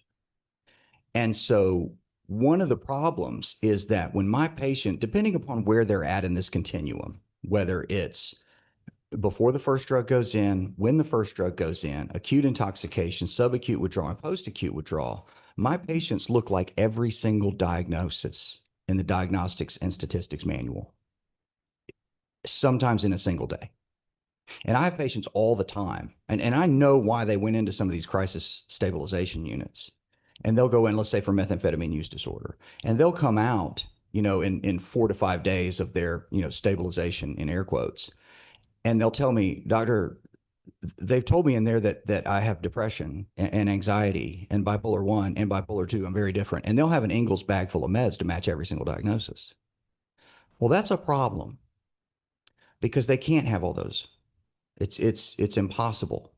And so one of the problems is that when my patient, depending upon where they're at in this continuum, whether it's before the first drug goes in, when the first drug goes in, acute intoxication, subacute withdrawal, and post-acute withdrawal, my patients look like every single diagnosis in the Diagnostics and Statistics Manual. sometimes in a single day. And I have patients all the time, and I know why they went into some of these crisis stabilization units. And they'll go in, let's say, for methamphetamine use disorder, and they'll come out, in 4 to 5 days of their, stabilization in air quotes. And they'll tell me, doctor, they've told me in there that I have depression and anxiety and bipolar 1 and bipolar 2. I'm very different. And they'll have an Ingalls bag full of meds to match every single diagnosis. Well, that's a problem because they can't have all those. It's impossible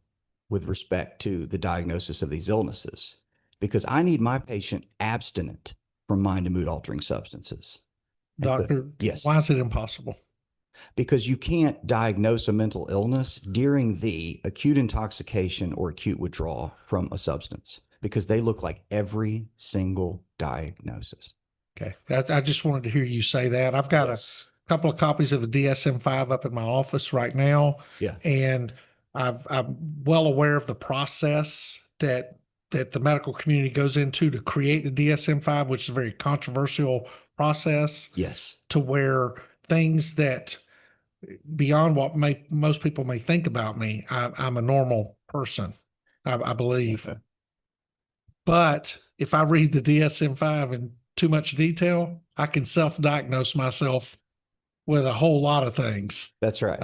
with respect to the diagnosis of these illnesses, because I need my patient abstinent from mind and mood altering substances. And so- Doctor, yes. why is it impossible? Because you can't diagnose a mental illness during the acute intoxication or acute withdrawal from a substance, because they look like every single diagnosis. Okay. I just wanted to hear you say that. I've got a couple of copies of the DSM-5 up in my office right now. Yeah. And I'm well aware of the process that the medical community goes into to create the DSM-5, which is a very controversial process, Yes. to where things that beyond what most people may think about me, I'm a normal person, I believe. Okay. But if I read the DSM-5 in too much detail, I can self-diagnose myself with a whole lot of things. That's right.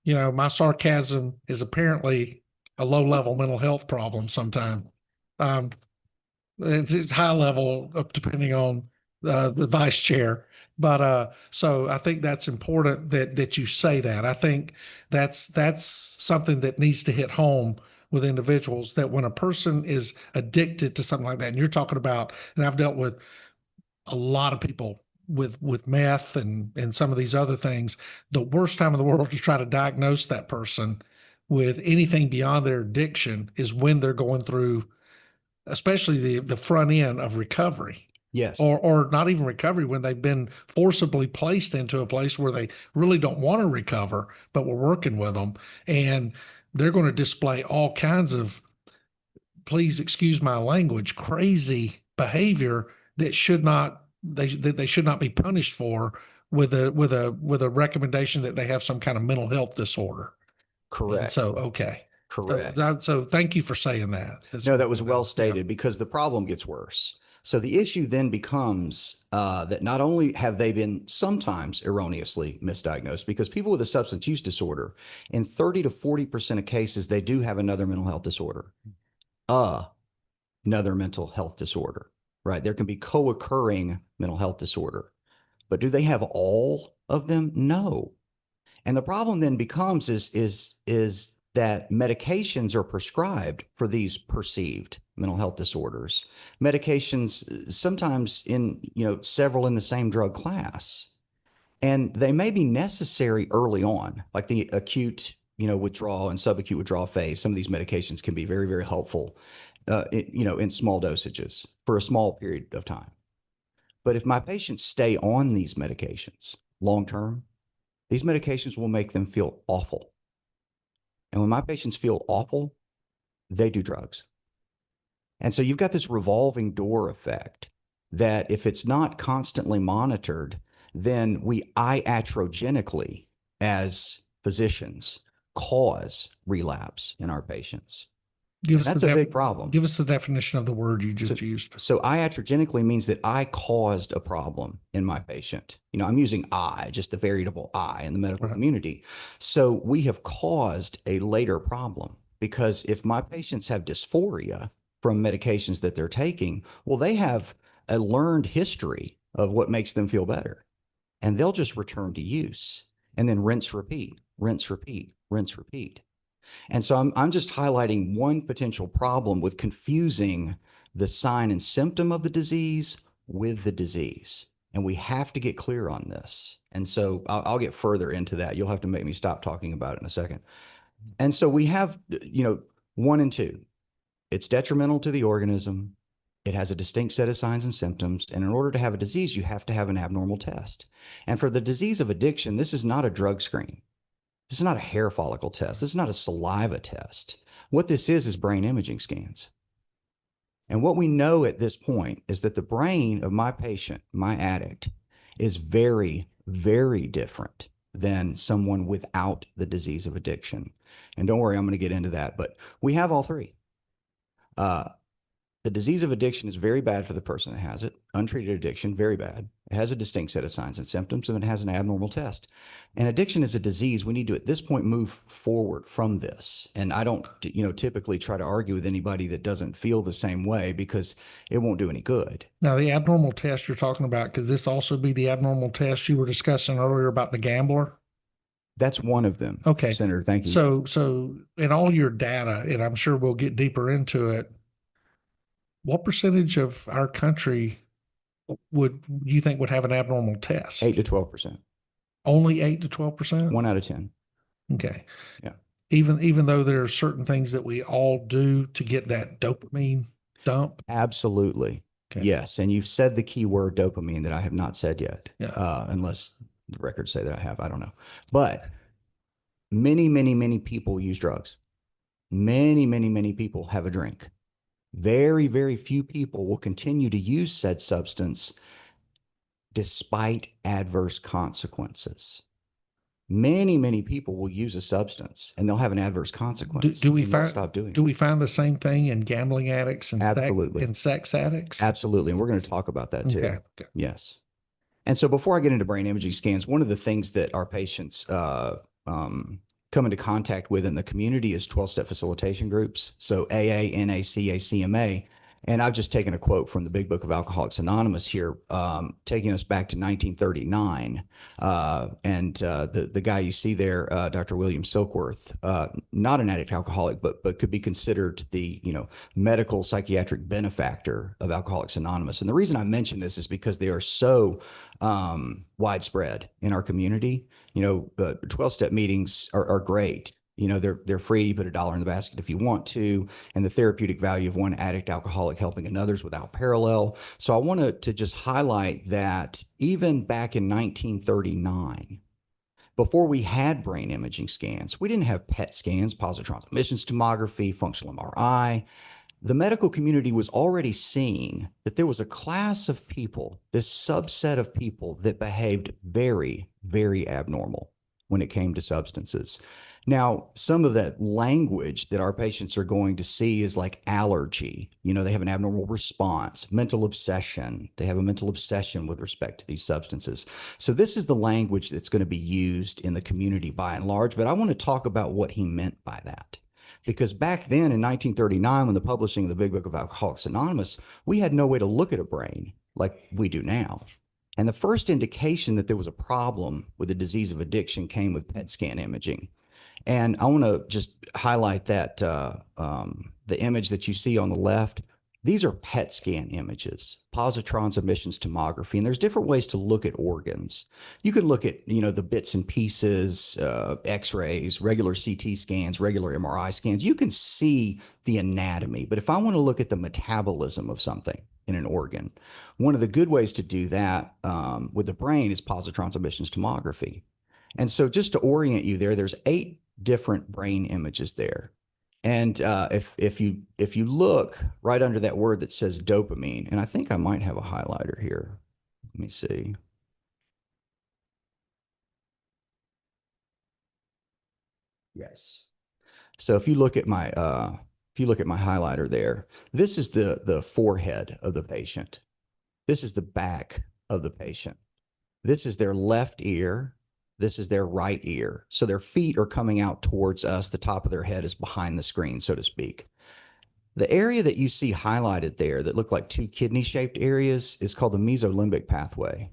My sarcasm is apparently a low-level mental health problem sometimes. It's high level, depending on the vice chair. But so I think that's important that you say that. I think that's something that needs to hit home with individuals, that when a person is addicted to something like that, and you're talking about, and I've dealt with a lot of people with meth and some of these other things, the worst time in the world to try to diagnose that person with anything beyond their addiction is when they're going through, especially the front end of recovery. Yes. Or not even recovery, when they've been forcibly placed into a place where they really don't want to recover, but we're working with them, and they're going to display all kinds of, please excuse my language, crazy behavior that they should not be punished for, with a recommendation that they have some kind of mental health disorder. Correct. And so, okay. Correct. So thank you for saying that. No, that was well Yeah. stated, because the problem gets worse. So the issue then becomes that not only have they been sometimes erroneously misdiagnosed, because people with a substance use disorder, in 30 to 40% of cases, they do have another mental health disorder, another mental health disorder, right? There can be co-occurring mental health disorder, but do they have all of them? No. And the problem then becomes is that medications are prescribed for these perceived mental health disorders. Medications sometimes in, several in the same drug class. And they may be necessary early on, like the acute, withdrawal and subacute withdrawal phase. Some of these medications can be very, very helpful, in small dosages for a small period of time. But if my patients stay on these medications long-term, these medications will make them feel awful. And when my patients feel awful, they do drugs. And so you've got this revolving door effect that if it's not constantly monitored, then we iatrogenically, as physicians, cause relapse in our patients. That's a big problem. Give us the definition of the word you just used. So iatrogenically means that I caused a problem in my patient. I'm using I, just the variable I in the medical Right. community. So we have caused a later problem, because if my patients have dysphoria from medications that they're taking, well, they have a learned history of what makes them feel better, and they'll just return to use and then rinse, repeat, rinse, repeat, rinse, repeat. And so I'm just highlighting one potential problem with confusing the sign and symptom of the disease with the disease. And we have to get clear on this. And so I'll get further into that. You'll have to make me stop talking about it in a second. And so we have, 1 and 2. It's detrimental to the organism. It has a distinct set of signs and symptoms. And in order to have a disease, you have to have an abnormal test. And for the disease of addiction, this is not a drug screen. This is not a hair follicle test. This is not a saliva test. What this is brain imaging scans. And what we know at this point is that the brain of my patient, my addict, is very, very different than someone without the disease of addiction. And don't worry, I'm going to get into that, but we have all three. The disease of addiction is very bad for the person that has it. Untreated addiction, very bad. It has a distinct set of signs and symptoms, and it has an abnormal test. And addiction is a disease. We need to, at this point, move forward from this. And I don't, typically try to argue with anybody that doesn't feel the same way, because it won't do any good. Now, the abnormal test you're talking about, could this also be the abnormal test you were discussing earlier about the gambler? That's one of them. Okay. Senator, thank you. So in all your data, and I'm sure we'll get deeper into it, what percentage of our country would you think would have an abnormal test? 8 to 12%. Only 8 to 12%? 1 out of 10. Okay. Yeah. Even though there are certain things that we all do to get that dopamine dump. Absolutely. Okay. Yes. And you've said the key word dopamine that I have not said yet. Yeah. Unless the records say that I have, I don't know. But many, many, many people use drugs. Many, many, many people have a drink. Very, very few people will continue to use said substance despite adverse consequences. Many, many people will use a substance and they'll have an adverse consequence. Do we and they'll find stop doing it. do we find the same thing in gambling addicts and Absolutely. and sex addicts? Absolutely. And we're going to talk about that too. Okay. Yes. And so before I get into brain imaging scans, one of the things that our patients come into contact with in the community is 12-step facilitation groups. So AA, NAC, ACMA. And I've just taken a quote from the Big Book of Alcoholics Anonymous here, taking us back to 1939. The guy you see there, Dr. William Silkworth, not an addict alcoholic, but could be considered the medical psychiatric benefactor of Alcoholics Anonymous. And the reason I mention this is because they are so widespread in our community. 12-step meetings are great. They're free. You put $1 in the basket if you want to, and the therapeutic value of one addict alcoholic helping another's without parallel. So I wanted to just highlight that even back in 1939, before we had brain imaging scans, we didn't have PET scans, positron emissions tomography, functional MRI. The medical community was already seeing that there was a class of people, this subset of people that behaved very, very abnormal when it came to substances. Now, some of that language that our patients are going to see is like allergy. They have an abnormal response, mental obsession. They have a mental obsession with respect to these substances. So this is the language that's going to be used in the community by and large. But I want to talk about what he meant by that. Because back then in 1939, when the publishing of the Big Book of Alcoholics Anonymous, we had no way to look at a brain like we do now. And the first indication that there was a problem with the disease of addiction came with PET scan imaging. And I want to just highlight that the image that you see on the left, these are PET scan images, positron emissions tomography, and there's different ways to look at organs. You can look at, the bits and pieces, x-rays, regular CT scans, regular MRI scans. You can see the anatomy, but if I want to look at the metabolism of something in an organ, one of the good ways to do that with the brain is positron emissions tomography. And so just to orient you there's 8 different brain images there. And if you look right under that word that says dopamine, and I think I might have a highlighter here. Let me see. Yes. So if you look at my highlighter there, this is the forehead of the patient. This is the back of the patient. This is their left ear. This is their right ear. So their feet are coming out towards us. The top of their head is behind the screen, so to speak. The area that you see highlighted there that look like 2 kidney-shaped areas is called the mesolimbic pathway.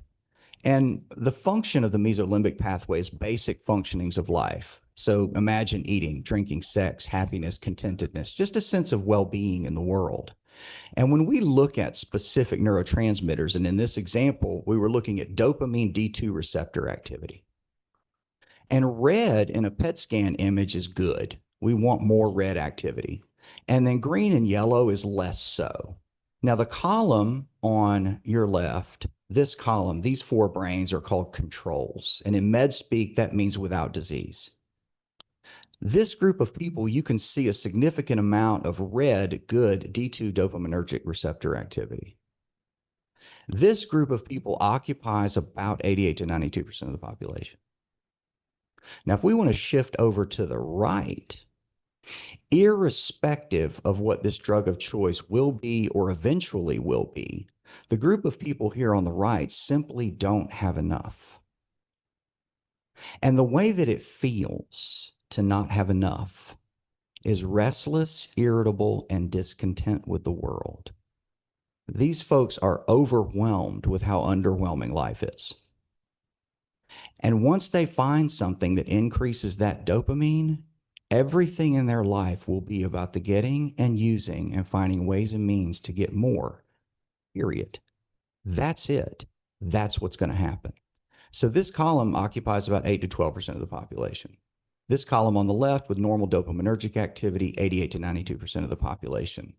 And the function of the mesolimbic pathway is basic functionings of life. So imagine eating, drinking, sex, happiness, contentedness, just a sense of well-being in the world. And when we look at specific neurotransmitters, and in this example, we were looking at dopamine D2 receptor activity. And red in a PET scan image is good. We want more red activity. And then green and yellow is less so. Now the column on your left, this column, these 4 brains are called controls. And in med speak, that means without disease. This group of people, you can see a significant amount of red, good D2 dopaminergic receptor activity. This group of people occupies about 88 to 92% of the population. Now, if we want to shift over to the right, irrespective of what this drug of choice will be or eventually will be, the group of people here on the right simply don't have enough. And the way that it feels to not have enough is restless, irritable, and discontent with the world. These folks are overwhelmed with how underwhelming life is. And once they find something that increases that dopamine, everything in their life will be about the getting and using and finding ways and means to get more, period. That's it. That's what's going to happen. So this column occupies about 8 to 12% of the population. This column on the left with normal dopaminergic activity, 88 to 92% of the population.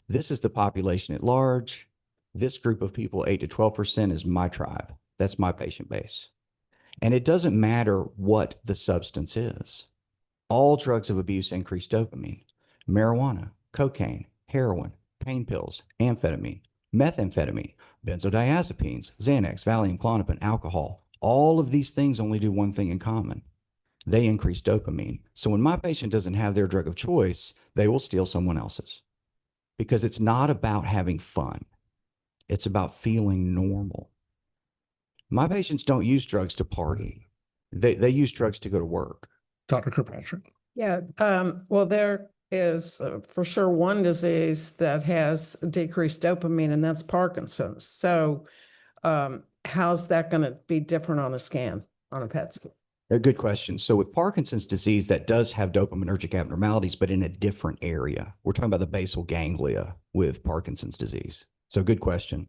This is the population at large. This group of people, 8 to 12%, is my tribe. That's my patient base. And it doesn't matter what the substance is. All drugs of abuse increase dopamine. Marijuana, cocaine, heroin, pain pills, amphetamine, methamphetamine, benzodiazepines, Xanax, Valium, Klonopin, alcohol. All of these things only do one thing in common. They increase dopamine. So when my patient doesn't have their drug of choice, they will steal someone else's. Because it's not about having fun. It's about feeling normal. My patients don't use drugs to party. They use drugs to go to work. Dr. Kirkpatrick. Yeah, well, there is for sure one disease that has decreased dopamine, and that's Parkinson's. So how's that going to be different on a scan, on a PET scan? A good question. So with Parkinson's disease, that does have dopaminergic abnormalities, but in a different area. We're talking about the basal ganglia with Parkinson's disease. So good question.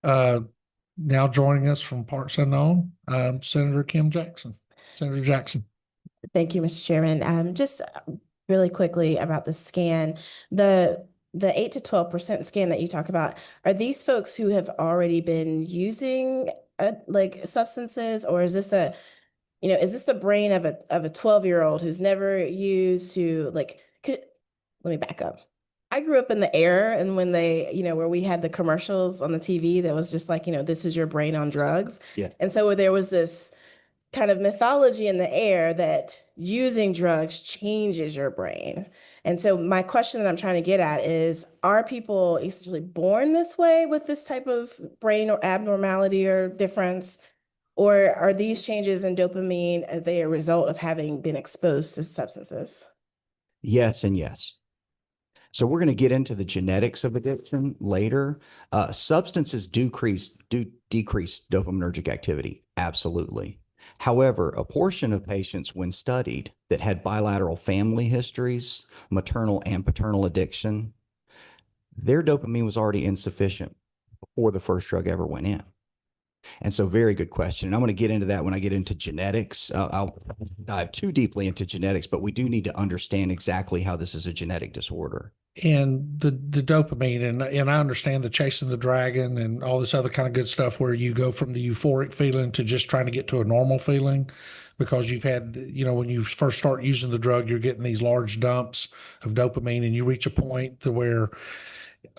Now joining us from Parts Unknown, Senator Kim Jackson. Senator Jackson. Thank you, Mr. Chairman. Just really quickly about the scan, the 8 to 12% scan that you talk about, are these folks who have already been using like substances, or is this is this the brain of a 12-year-old who's never used, let me back up. I grew up in the era and when they, where we had the commercials on the TV that was just like, this is your brain on drugs. Yeah. And so there was this kind of mythology in the air that using drugs changes your brain. And so my question that I'm trying to get at is, are people essentially born this way with this type of brain or abnormality or difference? Or are these changes in dopamine, are they a result of having been exposed to substances? Yes and yes. So we're going to get into the genetics of addiction later. Substances decrease dopaminergic activity, absolutely. However, a portion of patients when studied that had bilateral family histories, maternal and paternal addiction, their dopamine was already insufficient before the first drug ever went in. And so very good question. And I'm going to get into that when I get into genetics. I'll dive too deeply into genetics, but we do need to understand exactly how this is a genetic disorder. And the dopamine, and I understand the chasing the dragon and all this other kind of good stuff where you go from the euphoric feeling to just trying to get to a normal feeling because you've had, when you first start using the drug, you're getting these large dumps of dopamine and you reach a point to where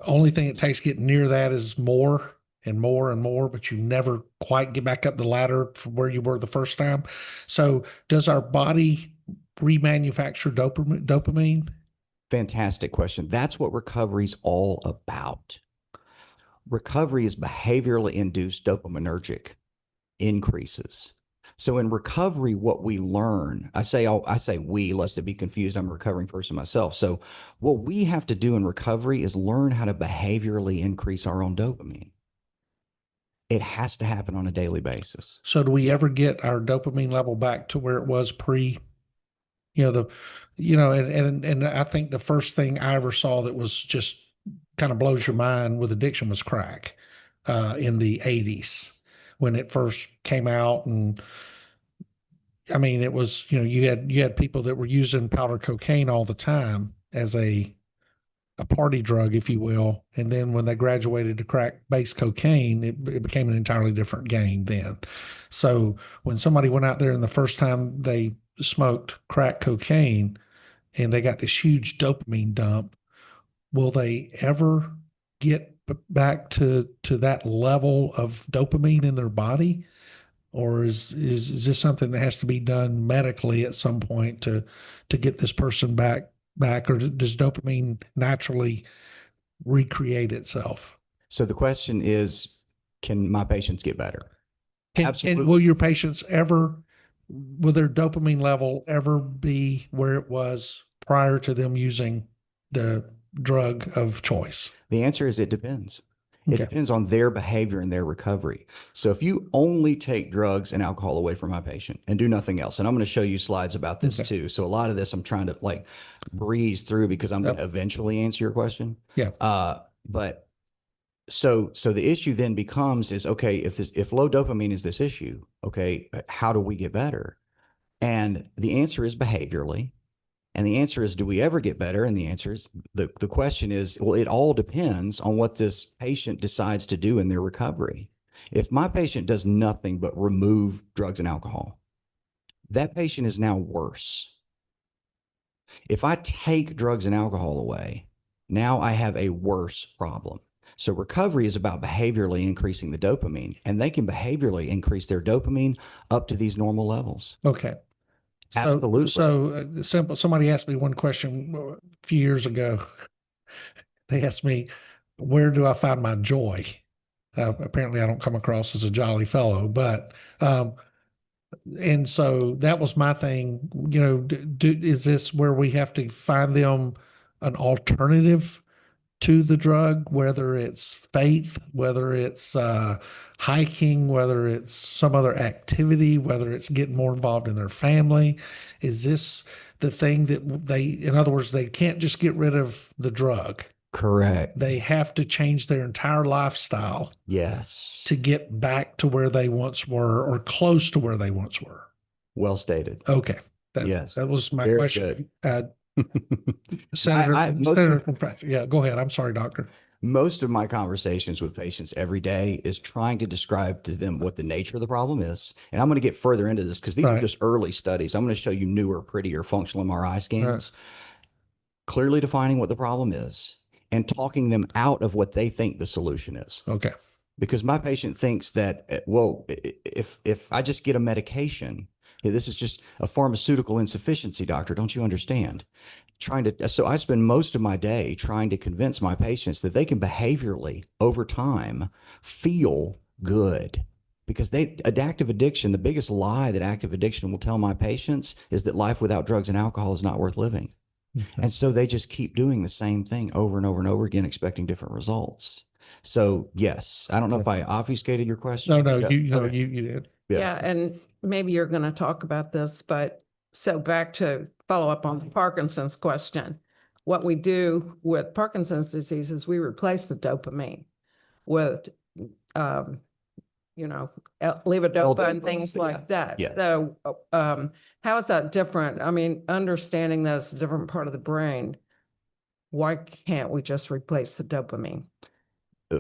only thing it takes getting near that is more and more and more, but you never quite get back up the ladder from where you were the first time. So does our body remanufacture dopamine? Fantastic question. That's what recovery is all about. Recovery is behaviorally induced dopaminergic increases. So in recovery, what we learn, I say we, lest it be confused, I'm a recovering person myself. So what we have to do in recovery is learn how to behaviorally increase our own dopamine. It has to happen on a daily basis. So do we ever get our dopamine level back to where it was pre, and I think the first thing I ever saw that was just kind of blows your mind with addiction was crack in the 80s when it first came out. And I mean, it was, you had people that were using powder cocaine all the time as a party drug, if you will. And then when they graduated to crack-based cocaine, it became an entirely different game then. So when somebody went out there and the first time they smoked crack cocaine and they got this huge dopamine dump, will they ever get back to that level of dopamine in their body? or is this something that has to be done medically at some point to get this person back, or does dopamine naturally recreate itself? So the question is, can my patients get better? And Absolutely. will your patients ever, will their dopamine level ever be where it was prior to them using the drug of choice? The answer is it depends. It Okay. depends on their behavior and their recovery. So if you only take drugs and alcohol away from my patient and do nothing else, and I'm going to show you slides about this Okay. too. So a lot of this I'm trying to like breeze through because I'm going to Yep. eventually answer your question. Yeah. But so the issue then becomes is, okay, if low dopamine is this issue, okay, how do we get better? And the answer is behaviorally. And the answer is, do we ever get better? And the answer is, the question is, well, it all depends on what this patient decides to do in their recovery. If my patient does nothing but remove drugs and alcohol, that patient is now worse. If I take drugs and alcohol away, now I have a worse problem. So recovery is about behaviorally increasing the dopamine, and they can behaviorally increase their dopamine up to these normal levels. Okay. Absolutely. So simple. Somebody asked me one question a few years ago. They asked me, where do I find my joy? Apparently I don't come across as a jolly fellow, but, and so that was my thing, you know, is this where we have to find them an alternative to the drug, whether it's faith, whether it's hiking, whether it's some other activity, whether it's getting more involved in their family? Is this the thing that they, in other words, they can't just get rid of the drug. Correct. They have to change their entire lifestyle Yes. to get back to where they once were or close to where they once were. Well stated. Okay. Yes. That was my Very question. Senator, yeah, go ahead. I'm sorry, doctor. Most of my conversations with patients every day is trying to describe to them what the nature of the problem is. And I'm going to get further into this because these are Right. just early studies. I'm going to show you newer, prettier functional MRI scans, clearly defining what the problem is and talking them out of what they think the solution is. Okay. Because my patient thinks that, well, if I just get a medication, this is just a pharmaceutical insufficiency, doctor, don't you understand? So I spend most of my day trying to convince my patients that they can behaviorally over time feel good. Because active addiction, the biggest lie that active addiction will tell my patients is that life without drugs and alcohol is not worth living. Okay. And so they just keep doing the same thing over and over and over again, expecting different results. So yes, I don't know if I obfuscated your question. No, Yeah. Okay. you did. Yeah, and maybe you're going to talk about this, but so back to follow up on the Parkinson's question. What we do with Parkinson's disease is we replace the dopamine with, levodopa and L-dopa, things yeah. like that. Yeah. So, how is that different? I mean, understanding that it's a different part of the brain, why can't we just replace the dopamine?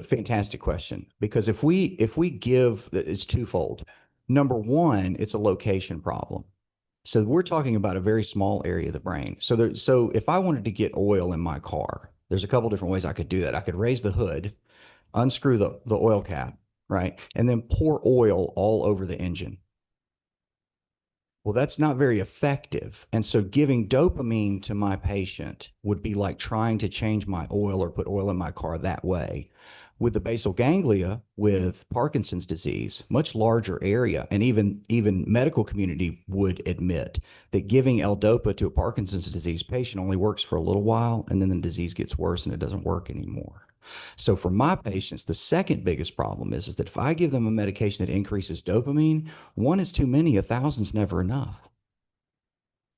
Fantastic question. Because if we give, it's twofold. Number one, it's a location problem. So we're talking about a very small area of the brain. So if I wanted to get oil in my car, there's a couple different ways I could do that. I could raise the hood, unscrew the oil cap, right? And then pour oil all over the engine. Well, that's not very effective. And so giving dopamine to my patient would be like trying to change my oil or put oil in my car that way. With the basal ganglia, with Parkinson's disease, much larger area, and even medical community would admit that giving L-dopa to a Parkinson's disease patient only works for a little while, and then the disease gets worse and it doesn't work anymore. So for my patients, the second biggest problem is that if I give them a medication that increases dopamine, 1 is too many, 1,000's never enough.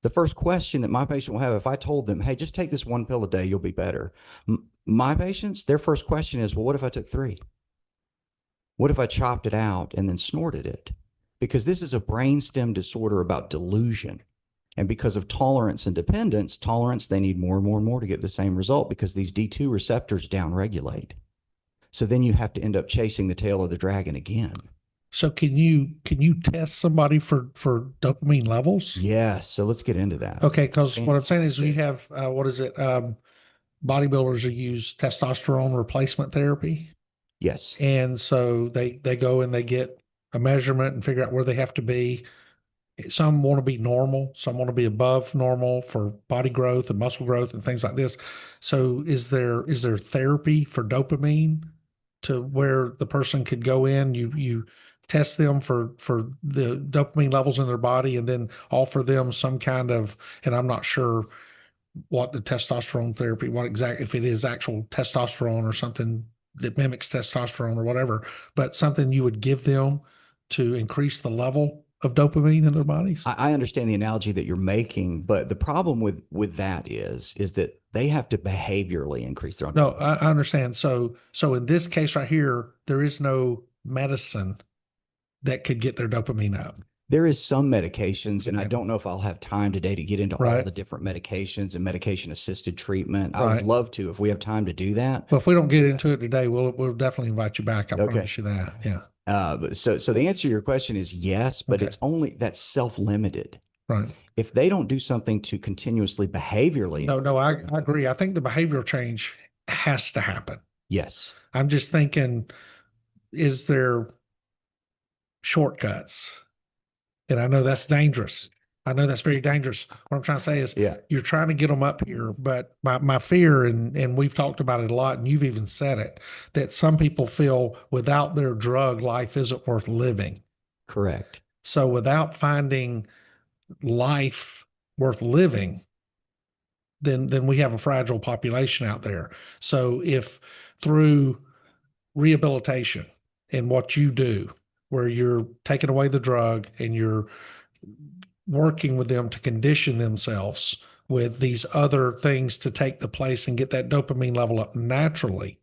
The first question that my patient will have, if I told them, hey, just take this 1 pill a day, you'll be better. My patients, their first question is, well, what if I took 3? What if I chopped it out and then snorted it? Because this is a brainstem disorder about delusion. And because of tolerance and dependence, they need more and more and more to get the same result because these D2 receptors downregulate. So then you have to end up chasing the tail of the dragon again. So can you test somebody for dopamine levels? Yes. So let's get into that. Okay, because what I'm saying is we have bodybuilders who use testosterone replacement therapy, Yes. and so they go and they get a measurement and figure out where they have to be. Some want to be normal, some want to be above normal for body growth and muscle growth and things like this. So is there therapy for dopamine to where the person could go in, you test them for the dopamine levels in their body and then offer them some kind of, and I'm not sure what the testosterone therapy, what exactly, if it is actual testosterone or something that mimics testosterone or whatever, but something you would give them to increase the level of dopamine in their bodies? I understand the analogy that you're making, but the problem with that is that they have to behaviorally increase their own. No, I understand. So in this case right here, there is no medicine that could get their dopamine up. There is some medications, and I Okay. don't know if I'll have time today to get into all Right. the different medications and medication assisted treatment. I Right. would love to if we have time to do that. Well, if we don't get into it today, we'll definitely invite you back. I Okay. promise you that. Yeah. But so the answer to your question is yes, but Okay. it's only that's self-limited. Right. If they don't do something to continuously behaviorally, No, I agree. I think the behavioral change has to happen. yes, I'm just thinking, is there shortcuts? And I know that's dangerous. I know that's very dangerous. What I'm trying to say is yeah, you're trying to get them up here, but my fear, and we've talked about it a lot, and you've even said it, that some people feel without their drug, life isn't worth living. correct. So without finding life worth living, then we have a fragile population out there. So if through rehabilitation and what you do, where you're taking away the drug and you're working with them to condition themselves with these other things to take the place and get that dopamine level up naturally,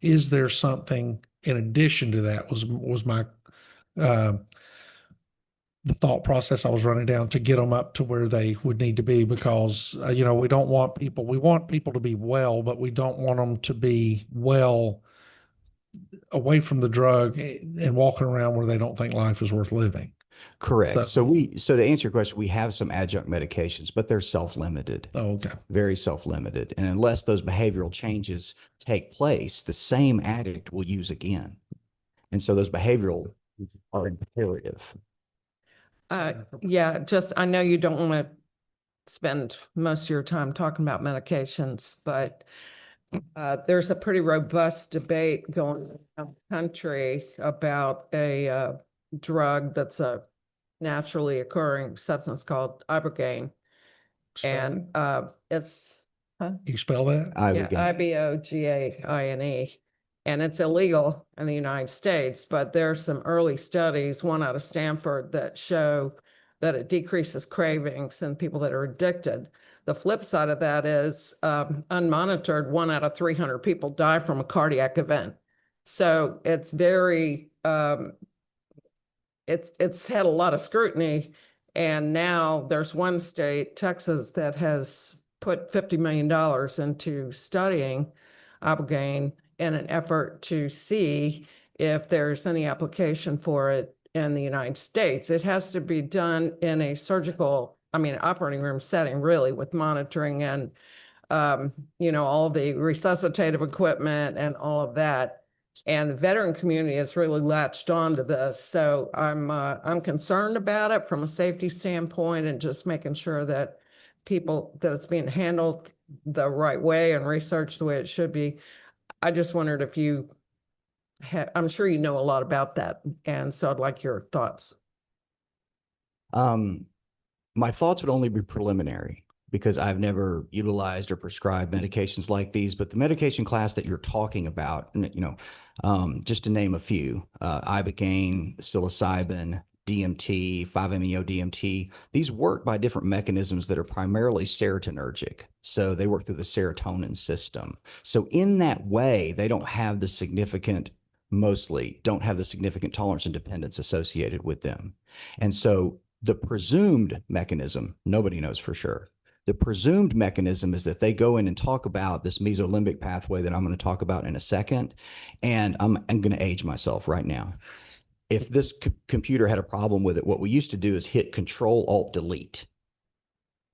is there something in addition to that was my the thought process I was running down to get them up to where they would need to be, because we want people to be well, but we don't want them to be well away from the drug and walking around where they don't think life is worth living. Correct. So- So to answer your question, we have some adjunct medications, but they're self-limited, Oh, okay. very self-limited. And unless those behavioral changes take place, the same addict will use again. And so those behavioral are imperative. Yeah, just, I know you don't want to spend most of your time talking about medications, but there's a pretty robust debate going around the country about a drug that's a naturally occurring substance called ibogaine. And it's, You spell that? Ibogaine. And it's illegal in the United States, but there's some early studies, one out of Stanford, that show that it decreases cravings in people that are addicted. The flip side of that is unmonitored, 1 out of 300 people die from a cardiac event. So it's very, it's had a lot of scrutiny. And now there's one state, Texas, that has put $50 million into studying ibogaine in an effort to see if there's any application for it in the United States. It has to be done in a operating room setting, really, with monitoring and, all the resuscitative equipment and all of that. And the veteran community has really latched on to this. So I'm concerned about it from a safety standpoint and just making sure that it's being handled the right way and researched the way it should be. I just wondered if I'm sure you know a lot about that. And so I'd like your thoughts. My thoughts would only be preliminary because I've never utilized or prescribed medications like these, but the medication class that you're talking about, just to name a few, ibogaine, psilocybin, DMT, 5-MeO-DMT, these work by different mechanisms that are primarily serotonergic. So they work through the serotonin system. So in that way, they mostly don't have the significant tolerance and dependence associated with them. And so the presumed mechanism, nobody knows for sure. The presumed mechanism is that they go in and talk about this mesolimbic pathway that I'm going to talk about in a second. And I'm going to age myself right now. If this computer had a problem with it, what we used to do is hit Control-Alt-Delete.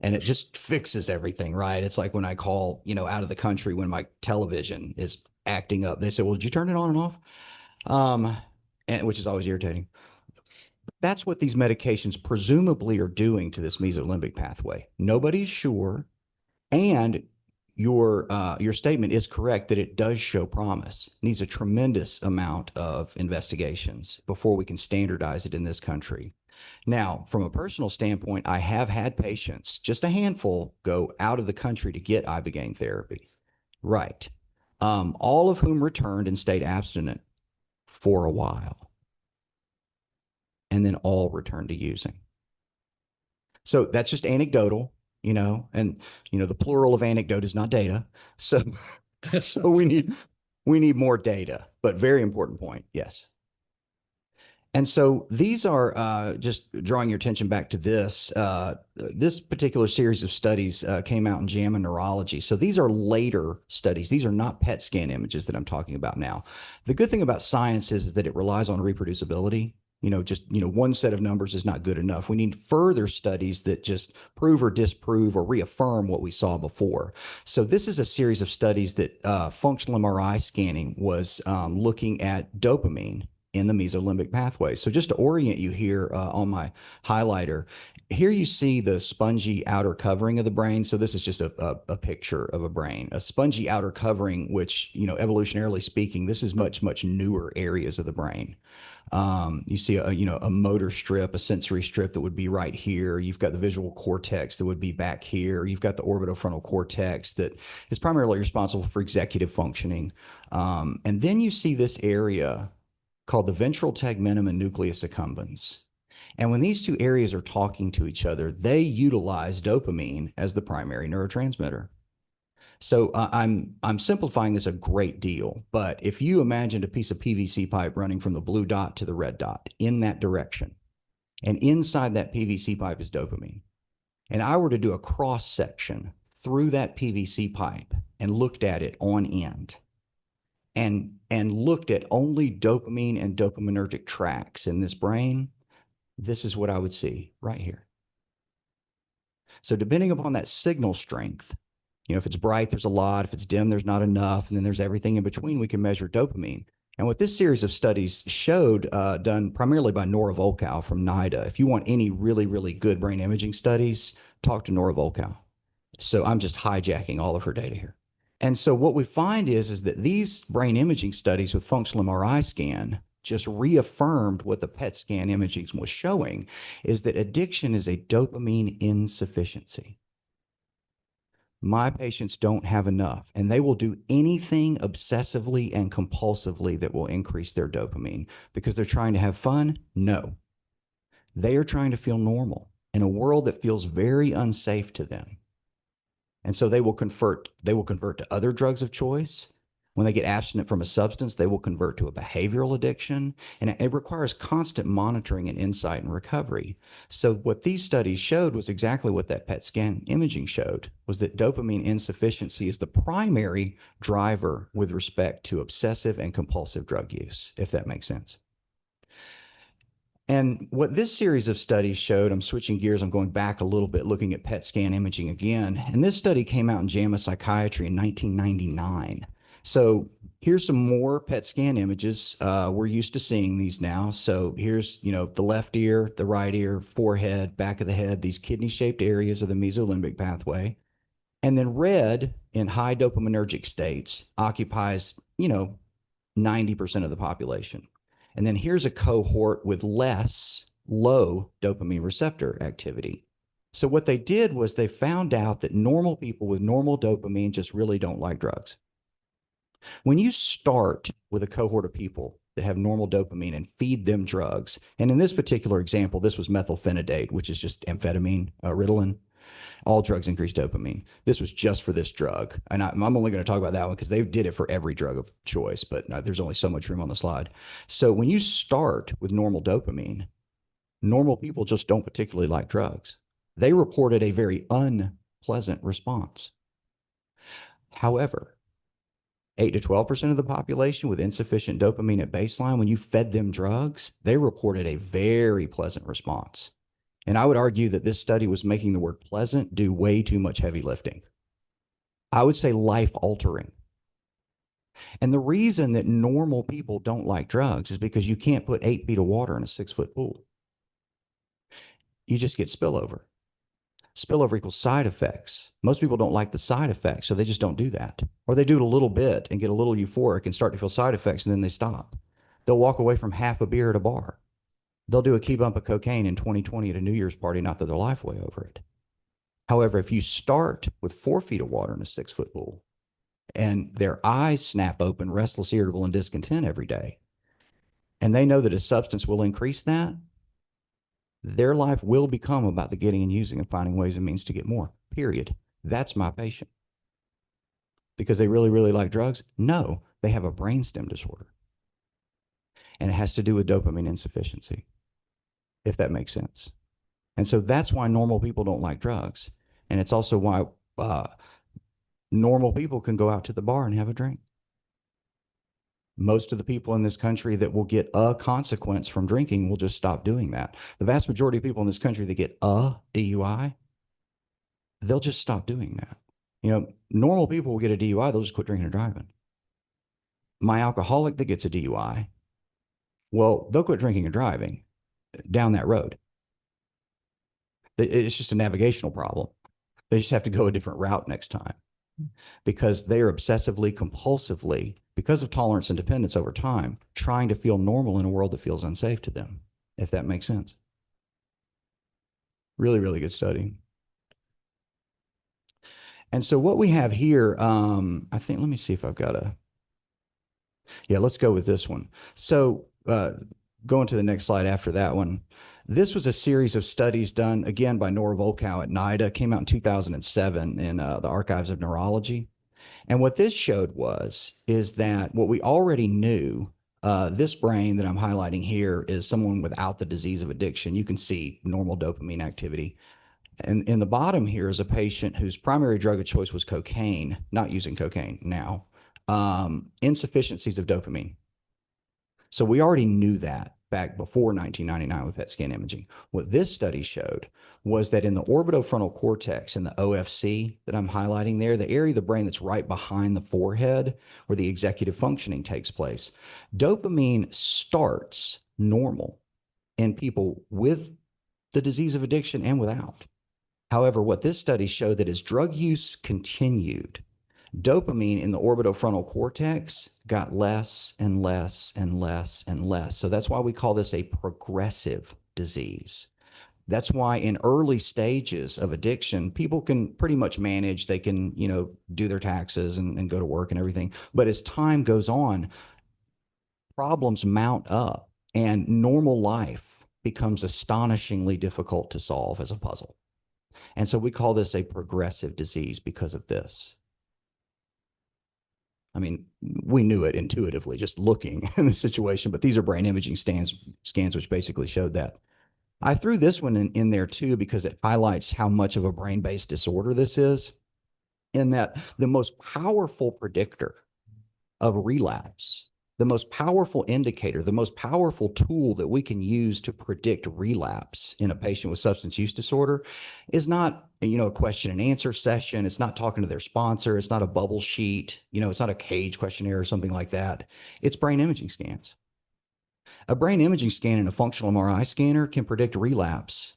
And it just fixes everything, right? It's like when I call, out of the country when my television is acting up. They say, well, did you turn it on and off? And which is always irritating. That's what these medications presumably are doing to this mesolimbic pathway. Nobody's sure. And your statement is correct that it does show promise. It needs a tremendous amount of investigations before we can standardize it in this country. Now, from a personal standpoint, I have had patients, just a handful, go out of the country to get ibogaine therapy. Right. All of whom returned and stayed abstinent for a while. And then all returned to using. So that's just anecdotal, and the plural of anecdote is not data. So we need more data, but very important point. Yes. And so these are just drawing your attention back to this. This particular series of studies came out in JAMA Neurology. So these are later studies. These are not PET scan images that I'm talking about now. The good thing about science is that it relies on reproducibility. One set of numbers is not good enough. We need further studies that just prove or disprove or reaffirm what we saw before. So this is a series of studies that functional MRI scanning was looking at dopamine in the mesolimbic pathway. So just to orient you here on my highlighter, here you see the spongy outer covering of the brain. So this is just a picture of a brain, a spongy outer covering, which, evolutionarily speaking, this is much, much newer areas of the brain. You see a motor strip, a sensory strip that would be right here. You've got the visual cortex that would be back here. You've got the orbitofrontal cortex that is primarily responsible for executive functioning. And then you see this area called the ventral tegmentum and nucleus accumbens. And when these two areas are talking to each other, they utilize dopamine as the primary neurotransmitter. So I'm simplifying this a great deal, but if you imagined a piece of PVC pipe running from the blue dot to the red dot in that direction, and inside that PVC pipe is dopamine, and I were to do a cross section through that PVC pipe and looked at it on end, and looked at only dopamine and dopaminergic tracks in this brain, this is what I would see right here. So depending upon that signal strength, if it's bright, there's a lot. If it's dim, there's not enough. And then there's everything in between. We can measure dopamine. And what this series of studies showed, done primarily by Nora Volkow from NIDA, if you want any really, really good brain imaging studies, talk to Nora Volkow. So I'm just hijacking all of her data here. And so what we find is that these brain imaging studies with functional MRI scan just reaffirmed what the PET scan imaging was showing, is that addiction is a dopamine insufficiency. My patients don't have enough, and they will do anything obsessively and compulsively that will increase their dopamine because they're trying to have fun. No, they are trying to feel normal in a world that feels very unsafe to them. And so they will convert to other drugs of choice. When they get abstinent from a substance, they will convert to a behavioral addiction, and it requires constant monitoring and insight and recovery. So what these studies showed was exactly what that PET scan imaging showed, was that dopamine insufficiency is the primary driver with respect to obsessive and compulsive drug use, if that makes sense. And what this series of studies showed, I'm switching gears, I'm going back a little bit, looking at PET scan imaging again. And this study came out in JAMA Psychiatry in 1999. So here's some more PET scan images. We're used to seeing these now. So here's, the left ear, the right ear, forehead, back of the head, these kidney-shaped areas of the mesolimbic pathway. And then red in high dopaminergic states occupies, 90% of the population. And then here's a cohort with less low dopamine receptor activity. So what they did was they found out that normal people with normal dopamine just really don't like drugs. When you start with a cohort of people that have normal dopamine and feed them drugs, and in this particular example, this was methylphenidate, which is just amphetamine, Ritalin. All drugs increase dopamine. This was just for this drug. And I'm only going to talk about that one because they did it for every drug of choice, but there's only so much room on the slide. So when you start with normal dopamine, normal people just don't particularly like drugs. They reported a very unpleasant response. However, 8 to 12% of the population with insufficient dopamine at baseline, when you fed them drugs, they reported a very pleasant response. And I would argue that this study was making the word pleasant do way too much heavy lifting. I would say life-altering. And the reason that normal people don't like drugs is because you can't put 8 feet of water in a 6-foot pool. you just get spillover. Spillover equals side effects. Most people don't like the side effects, so they just don't do that. Or they do it a little bit and get a little euphoric and start to feel side effects, and then they stop. They'll walk away from half a beer at a bar. They'll do a key bump of cocaine in 2020 at a New Year's party, not throw their life away over it. However, if you start with 4 feet of water in a 6-foot pool and their eyes snap open, restless, irritable, and discontent every day, and they know that a substance will increase that, their life will become about the getting and using and finding ways and means to get more, period. That's my patient. Because they really, really like drugs? No, they have a brainstem disorder. And it has to do with dopamine insufficiency, if that makes sense. And so that's why normal people don't like drugs. And it's also why normal people can go out to the bar and have a drink. Most of the people in this country that will get a consequence from drinking will just stop doing that. The vast majority of people in this country that get a DUI, they'll just stop doing that. You know, normal people will get a DUI, they'll just quit drinking and driving. My alcoholic that gets a DUI, well, they'll quit drinking and driving down that road. It's just a navigational problem. They just have to go a different route next time because they are obsessively, compulsively, because of tolerance and dependence over time, trying to feel normal in a world that feels unsafe to them, if that makes sense. Really, really good study. And so what we have here, I think, let me see if I've got yeah, let's go with this one. So going to the next slide after that one. This was a series of studies done, again, by Nora Volkow at NIDA, came out in 2007 in the Archives of Neurology. And what this showed is that what we already knew, this brain that I'm highlighting here is someone without the disease of addiction. You can see normal dopamine activity. And in the bottom here is a patient whose primary drug of choice was cocaine, not using cocaine now, insufficiencies of dopamine. So we already knew that back before 1999 with PET scan imaging. What this study showed was that in the orbitofrontal cortex and the OFC that I'm highlighting there, the area of the brain that's right behind the forehead where the executive functioning takes place, dopamine starts normal in people with the disease of addiction and without. However, what this study showed that as drug use continued, dopamine in the orbitofrontal cortex got less and less and less and less. So that's why we call this a progressive disease. That's why in early stages of addiction, people can pretty much manage. They can, you know, do their taxes and go to work and everything. But as time goes on, problems mount up and normal life becomes astonishingly difficult to solve as a puzzle. And so we call this a progressive disease because of this. I mean, we knew it intuitively just looking in the situation, but these are brain imaging scans which basically showed that. I threw this one in there too because it highlights how much of a brain-based disorder this is, in that the most powerful predictor of relapse, the most powerful indicator, the most powerful tool that we can use to predict relapse in a patient with substance use disorder is not, you know, a question and answer session. It's not talking to their sponsor. It's not a bubble sheet. You know, it's not a cage questionnaire or something like that. It's brain imaging scans. A brain imaging scan and a functional MRI scanner can predict relapse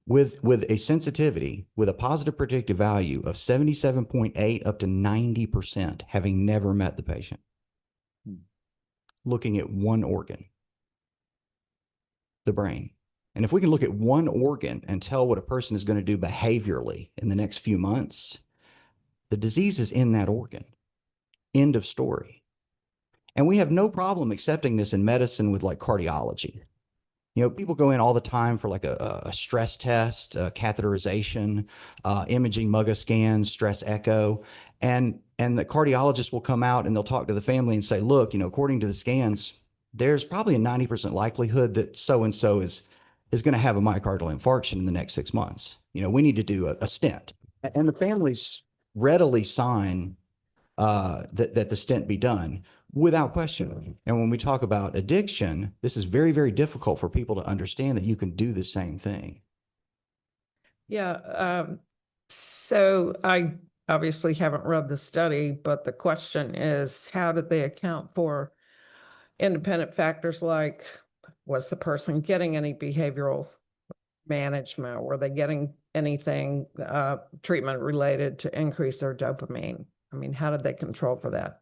with a sensitivity, with a positive predictive value of 77.8 up to 90%, having never met the patient. Looking at one organ, the brain. And if we can look at one organ and tell what a person is going to do behaviorally in the next few months, the disease is in that organ. End of story. And we have no problem accepting this in medicine with like cardiology. You know, people go in all the time for like a stress test, catheterization, imaging, MUGA scans, stress echo, and the cardiologist will come out and they'll talk to the family and say, look, you know, according to the scans, there's probably a 90% likelihood that so-and-so is going to have a myocardial infarction in the next 6 months. You know, we need to do a stent. And the families readily sign that the stent be done without question. And when we talk about addiction, this is very, very difficult for people to understand that you can do the same thing. Yeah. So I obviously haven't read the study, but the question is, how did they account for independent factors like, was the person getting any behavioral management? Were they getting anything, treatment related to increase their dopamine? I mean, how did they control for that?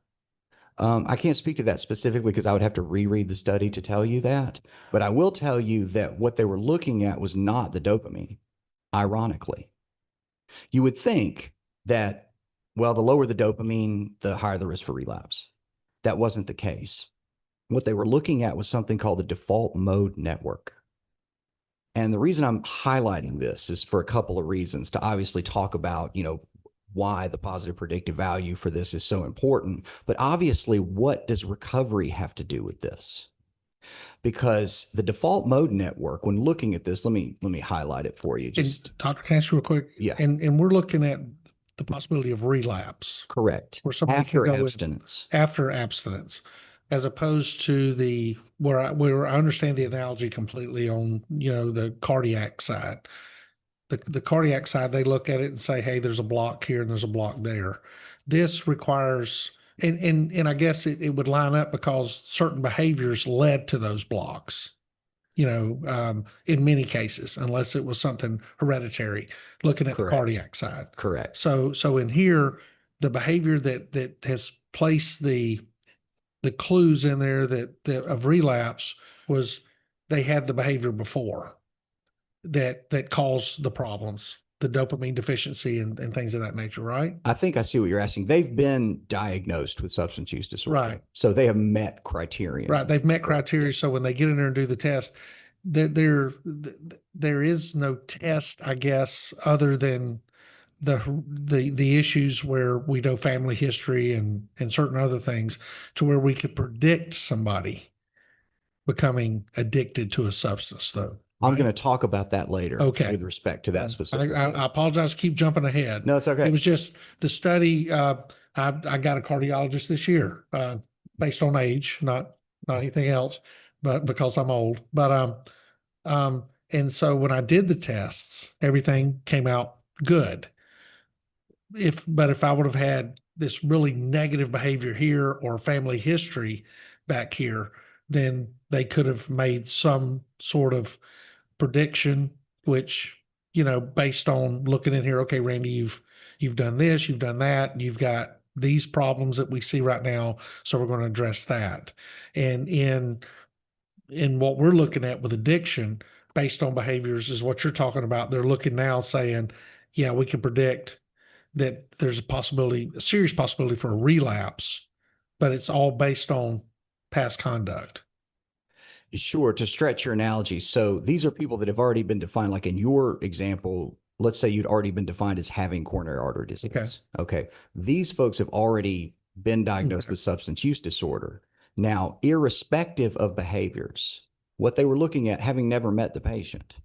I can't speak to that specifically because I would have to reread the study to tell you that. But I will tell you that what they were looking at was not the dopamine, ironically. You would think that, well, the lower the dopamine, the higher the risk for relapse. That wasn't the case. What they were looking at was something called the default mode network. And the reason I'm highlighting this is for a couple of reasons, to obviously talk about, why the positive predictive value for this is so important. But obviously, what does recovery have to do with this? Because the default mode network, when looking at this, let me highlight it for you. Just And Dr. can I ask you real quick? Yeah. And we're looking at the possibility of relapse correct. where somebody After can go abstinence. after abstinence, as opposed to where I understand the analogy completely on, the cardiac side. The cardiac side, they look at it and say, hey, there's a block here and there's a block there. This requires, and I guess it would line up because certain behaviors led to those blocks, in many cases, unless it was something hereditary, looking at the Correct. cardiac side. Correct. So in here, the behavior that has placed the clues in there that of relapse was they had the behavior before that caused the problems, the dopamine deficiency and things of that nature, right? I think I see what you're asking. They've been diagnosed with substance use disorder. Right. So they have met criteria. Right. They've met criteria. So when they get in there and do the test, there is no test, I guess, other than the issues where we know family history and certain other things to where we could predict somebody becoming addicted to a substance, though. I'm right? going to talk about that later. Okay. With respect to that specific. I apologize to keep jumping ahead. No, it's okay. It was just the study. I got a cardiologist this year, based on age, not anything else, but because I'm old. But and so when I did the tests, everything came out good. But if I would have had this really negative behavior here or family history back here, then they could have made some sort of prediction, which, based on looking in here, okay, Randy, you've done this, you've done that, and you've got these problems that we see right now. So we're going to address that. And in what we're looking at with addiction based on behaviors is what you're talking about. They're looking now saying, yeah, we can predict that there's a serious possibility for a relapse, but it's all based on past conduct. Sure. To stretch your analogy. So these are people that have already been defined, like in your example, let's say you'd already been defined as having coronary artery disease. Okay. These folks have already been diagnosed with substance use disorder. Now, irrespective of behaviors, what they were looking at, having never met the patient,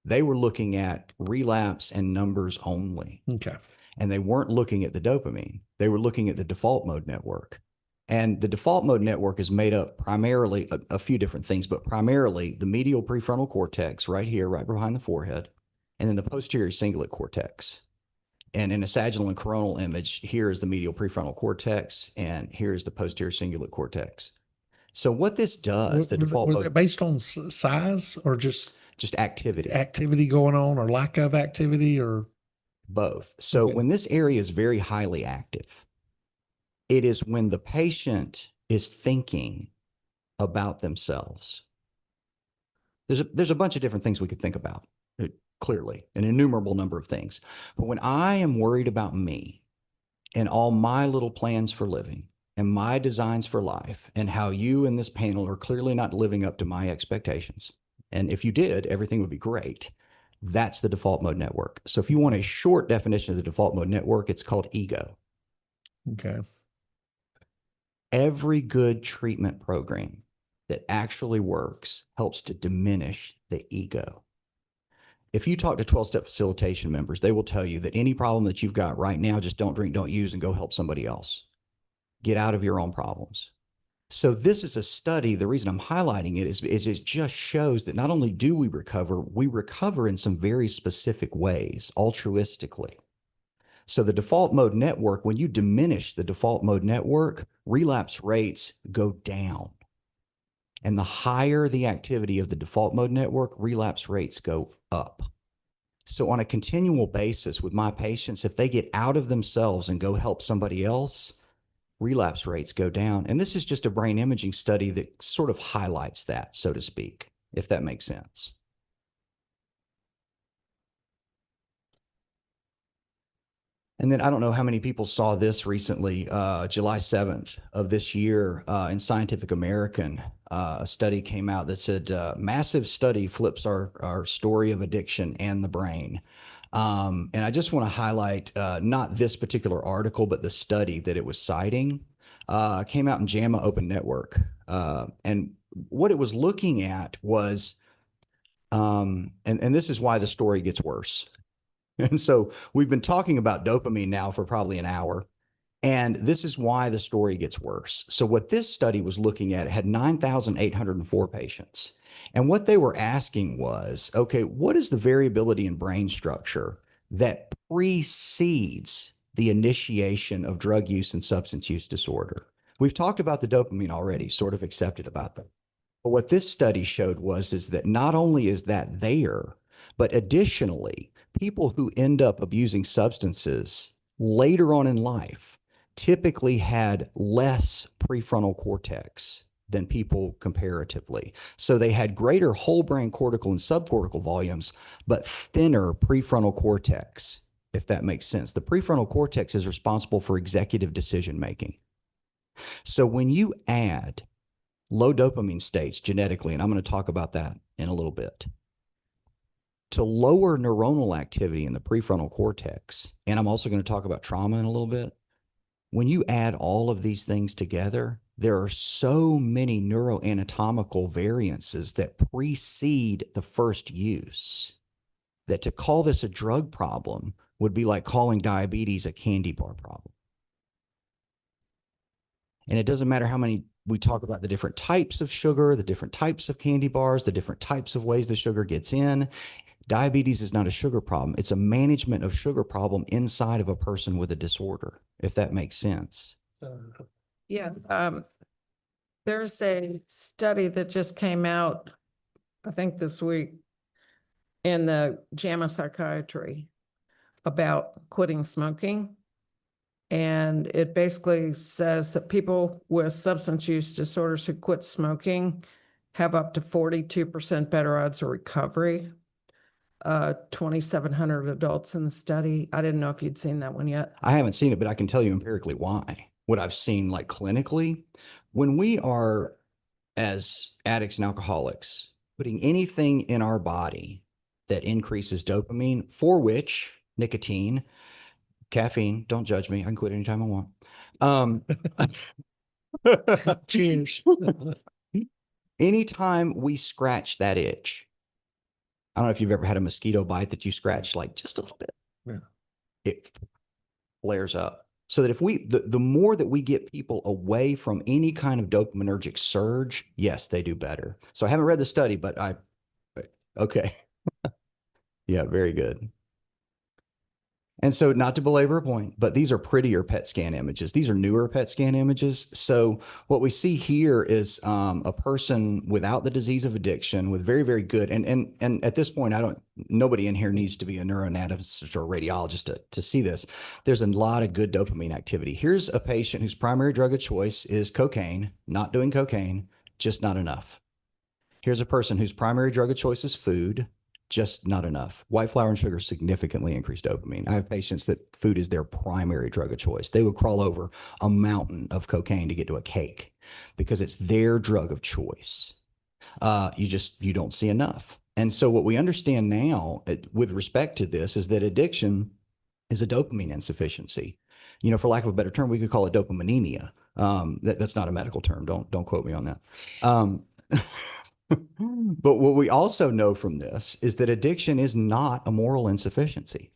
they were looking at relapse and numbers only. Okay. And they weren't looking at the dopamine. They were looking at the default mode network. And the default mode network is made up primarily a few different things, but primarily the medial prefrontal cortex right here, right behind the forehead, and then the posterior cingulate cortex. And in a sagittal and coronal image, here is the medial prefrontal cortex, and here's the posterior cingulate cortex. So what this does, the default Was mode, it based on size or just activity, going on or lack of activity or both. So Okay. when this area is very highly active, it is when the patient is thinking about themselves. There's a bunch of different things we could think about, clearly, an innumerable number of things. But when I am worried about me and all my little plans for living and my designs for life and how you in this panel are clearly not living up to my expectations, and if you did, everything would be great. That's the default mode network. So if you want a short definition of the default mode network, it's called ego. Okay. Every good treatment program that actually works helps to diminish the ego. If you talk to 12-step facilitation members, they will tell you that any problem that you've got right now, just don't drink, don't use, and go help somebody else. Get out of your own problems. So this is a study. The reason I'm highlighting it is it just shows that not only do we recover in some very specific ways, altruistically. So the default mode network, when you diminish the default mode network, relapse rates go down. And the higher the activity of the default mode network, relapse rates go up. So on a continual basis with my patients, if they get out of themselves and go help somebody else, relapse rates go down. And this is just a brain imaging study that sort of highlights that, so to speak, if that makes sense. And then I don't know how many people saw this recently, July 7th of this year in Scientific American, a study came out that said, massive study flips our story of addiction and the brain. And I just want to highlight not this particular article, but the study that it was citing came out in JAMA Open Network. And what it was looking at was, and this is why the story gets worse. And so we've been talking about dopamine now for probably an hour, and this is why the story gets worse. So what this study was looking at, it had 9,804 patients. And what they were asking was, okay, what is the variability in brain structure that precedes the initiation of drug use and substance use disorder? We've talked about the dopamine already, sort of accepted about that. But what this study showed is that not only is that there, but additionally, people who end up abusing substances later on in life typically had less prefrontal cortex than people comparatively. So they had greater whole brain cortical and subcortical volumes, but thinner prefrontal cortex, if that makes sense. The prefrontal cortex is responsible for executive decision making. So when you add low dopamine states genetically, and I'm going to talk about that in a little bit, to lower neuronal activity in the prefrontal cortex, and I'm also going to talk about trauma in a little bit. When you add all of these things together, there are so many neuroanatomical variances that precede the first use that to call this a drug problem would be like calling diabetes a candy bar problem. And it doesn't matter how many we talk about the different types of sugar, the different types of candy bars, the different types of ways the sugar gets in. Diabetes is not a sugar problem. It's a management of sugar problem inside of a person with a disorder, if that makes sense. Yeah, there's a study that just came out, I think this week, in the JAMA Psychiatry about quitting smoking. And it basically says that people with substance use disorders who quit smoking have up to 42% better odds of recovery. 2,700 adults in the study. I didn't know if you'd seen that one yet. I haven't seen it, but I can tell you empirically why. What I've seen, like clinically, when we are, as addicts and alcoholics, putting anything in our body that increases dopamine, for which nicotine, caffeine, don't judge me, I can quit anytime I want. Cheers. Anytime we scratch that itch, I don't know if you've ever had a mosquito bite that you scratch like just a little bit. Yeah. It flares up. So that if we, the more that we get people away from any kind of dopaminergic surge, yes, they do better. So I haven't read the study, but okay. Yeah, very good. And so not to belabor a point, but these are prettier PET scan images. These are newer PET scan images. So what we see here is a person without the disease of addiction with very, very good. And at this point, nobody in here needs to be a neuroanatomist or radiologist to see this. There's a lot of good dopamine activity. Here's a patient whose primary drug of choice is cocaine, not doing cocaine, just not enough. Here's a person whose primary drug of choice is food, just not enough. White flour and sugar significantly increase dopamine. I have patients that food is their primary drug of choice. They would crawl over a mountain of cocaine to get to a cake because it's their drug of choice. You don't see enough. And so what we understand now with respect to this is that addiction is a dopamine insufficiency. You know, for lack of a better term, we could call it dopaminemia. That's not a medical term. Don't quote me on that. But what we also know from this is that addiction is not a moral insufficiency.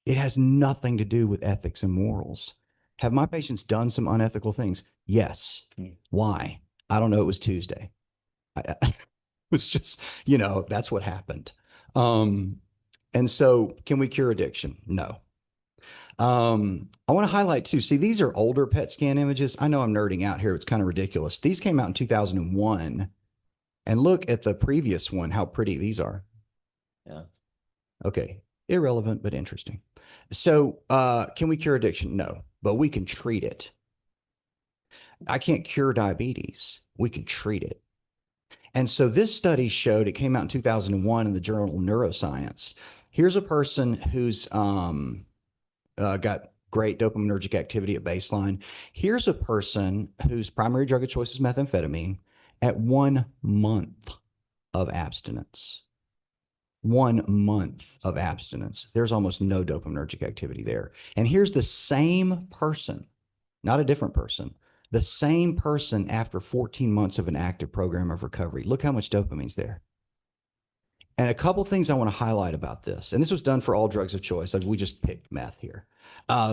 It has nothing to do with ethics and morals. Have my patients done some unethical things? Yes. Why? I don't know. It was Tuesday. It was just, that's what happened. And so can we cure addiction? No. I want to highlight too, see, these are older PET scan images. I know I'm nerding out here. It's kind of ridiculous. These came out in 2001. And look at the previous one, how pretty these are. Yeah. Okay. Irrelevant, but interesting. So, can we cure addiction? No, but we can treat it. I can't cure diabetes. We can treat it. And so this study showed, it came out in 2001 in the Journal of Neuroscience. Here's a person who's got great dopaminergic activity at baseline. Here's a person whose primary drug of choice is methamphetamine at 1 month of abstinence. 1 month of abstinence. There's almost no dopaminergic activity there. And here's the same person, not a different person, the same person after 14 months of an active program of recovery. Look how much dopamine's there. And a couple things I want to highlight about this, and this was done for all drugs of choice. We just picked meth here. I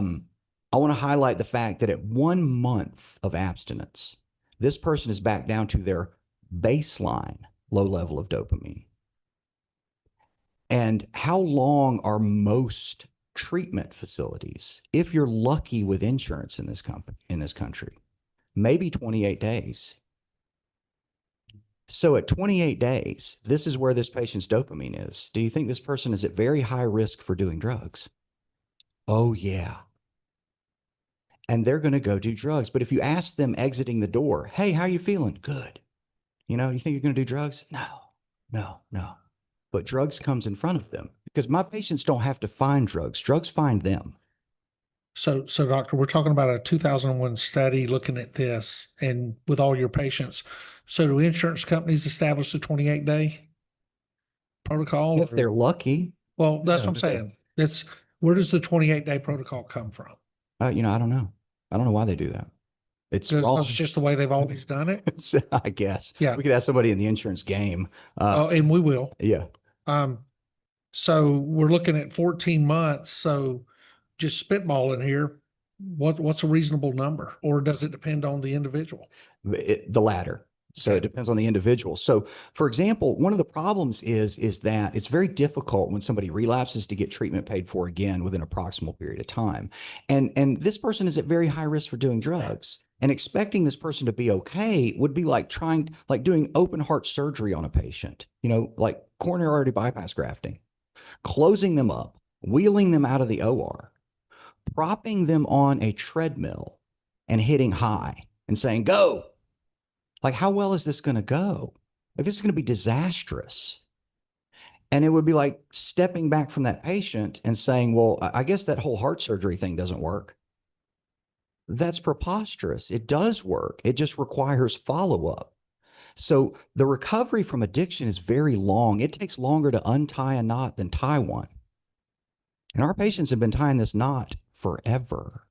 want to highlight the fact that at 1 month of abstinence, this person is back down to their baseline low level of dopamine. And how long are most treatment facilities, if you're lucky with insurance in this country? Maybe 28 days. So at 28 days, this is where this patient's dopamine is. Do you think this person is at very high risk for doing drugs? Oh, yeah. And they're going to go do drugs. But if you ask them exiting the door, hey, how are you feeling? Good. You know, you think you're going to do drugs? No. But drugs comes in front of them because my patients don't have to find drugs. Drugs find them. So doctor, we're talking about a 2001 study looking at this and with all your patients. So do insurance companies establish the 28-day protocol? If they're lucky, Well, that's Yeah, what I'm saying. That's, where does the 28-day protocol come from? I don't know. I don't know why they do that. It's wrong. Because it's just the way they've always done it. I guess. Yeah. We could ask somebody in the insurance game. Oh, and we will. Yeah. So we're looking at 14 months. So just spitballing here, what's a reasonable number, or does it depend on the individual? The latter. So it depends on the individual. So, for example, one of the problems is that it's very difficult when somebody relapses to get treatment paid for again within a proximal period of time. And this person is at very high risk for doing drugs. And expecting this person to be okay would be like doing open heart surgery on a patient, like coronary artery bypass grafting, closing them up, wheeling them out of the OR, propping them on a treadmill and hitting high and saying, go. Like, how well is this going to go? Like, this is going to be disastrous. And it would be like stepping back from that patient and saying, well, I guess that whole heart surgery thing doesn't work. That's preposterous. It does work. It just requires follow-up. So the recovery from addiction is very long. It takes longer to untie a knot than tie one. And our patients have been tying this knot forever.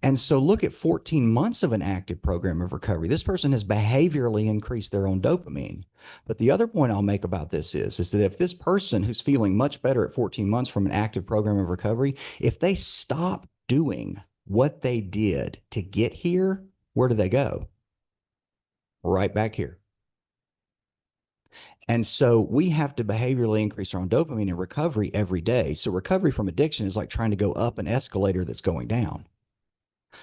And so look at 14 months of an active program of recovery. This person has behaviorally increased their own dopamine. But the other point I'll make about this is that if this person who's feeling much better at 14 months from an active program of recovery, if they stop doing what they did to get here, where do they go? Right back here. And so we have to behaviorally increase our own dopamine in recovery every day. So recovery from addiction is like trying to go up an escalator that's going down.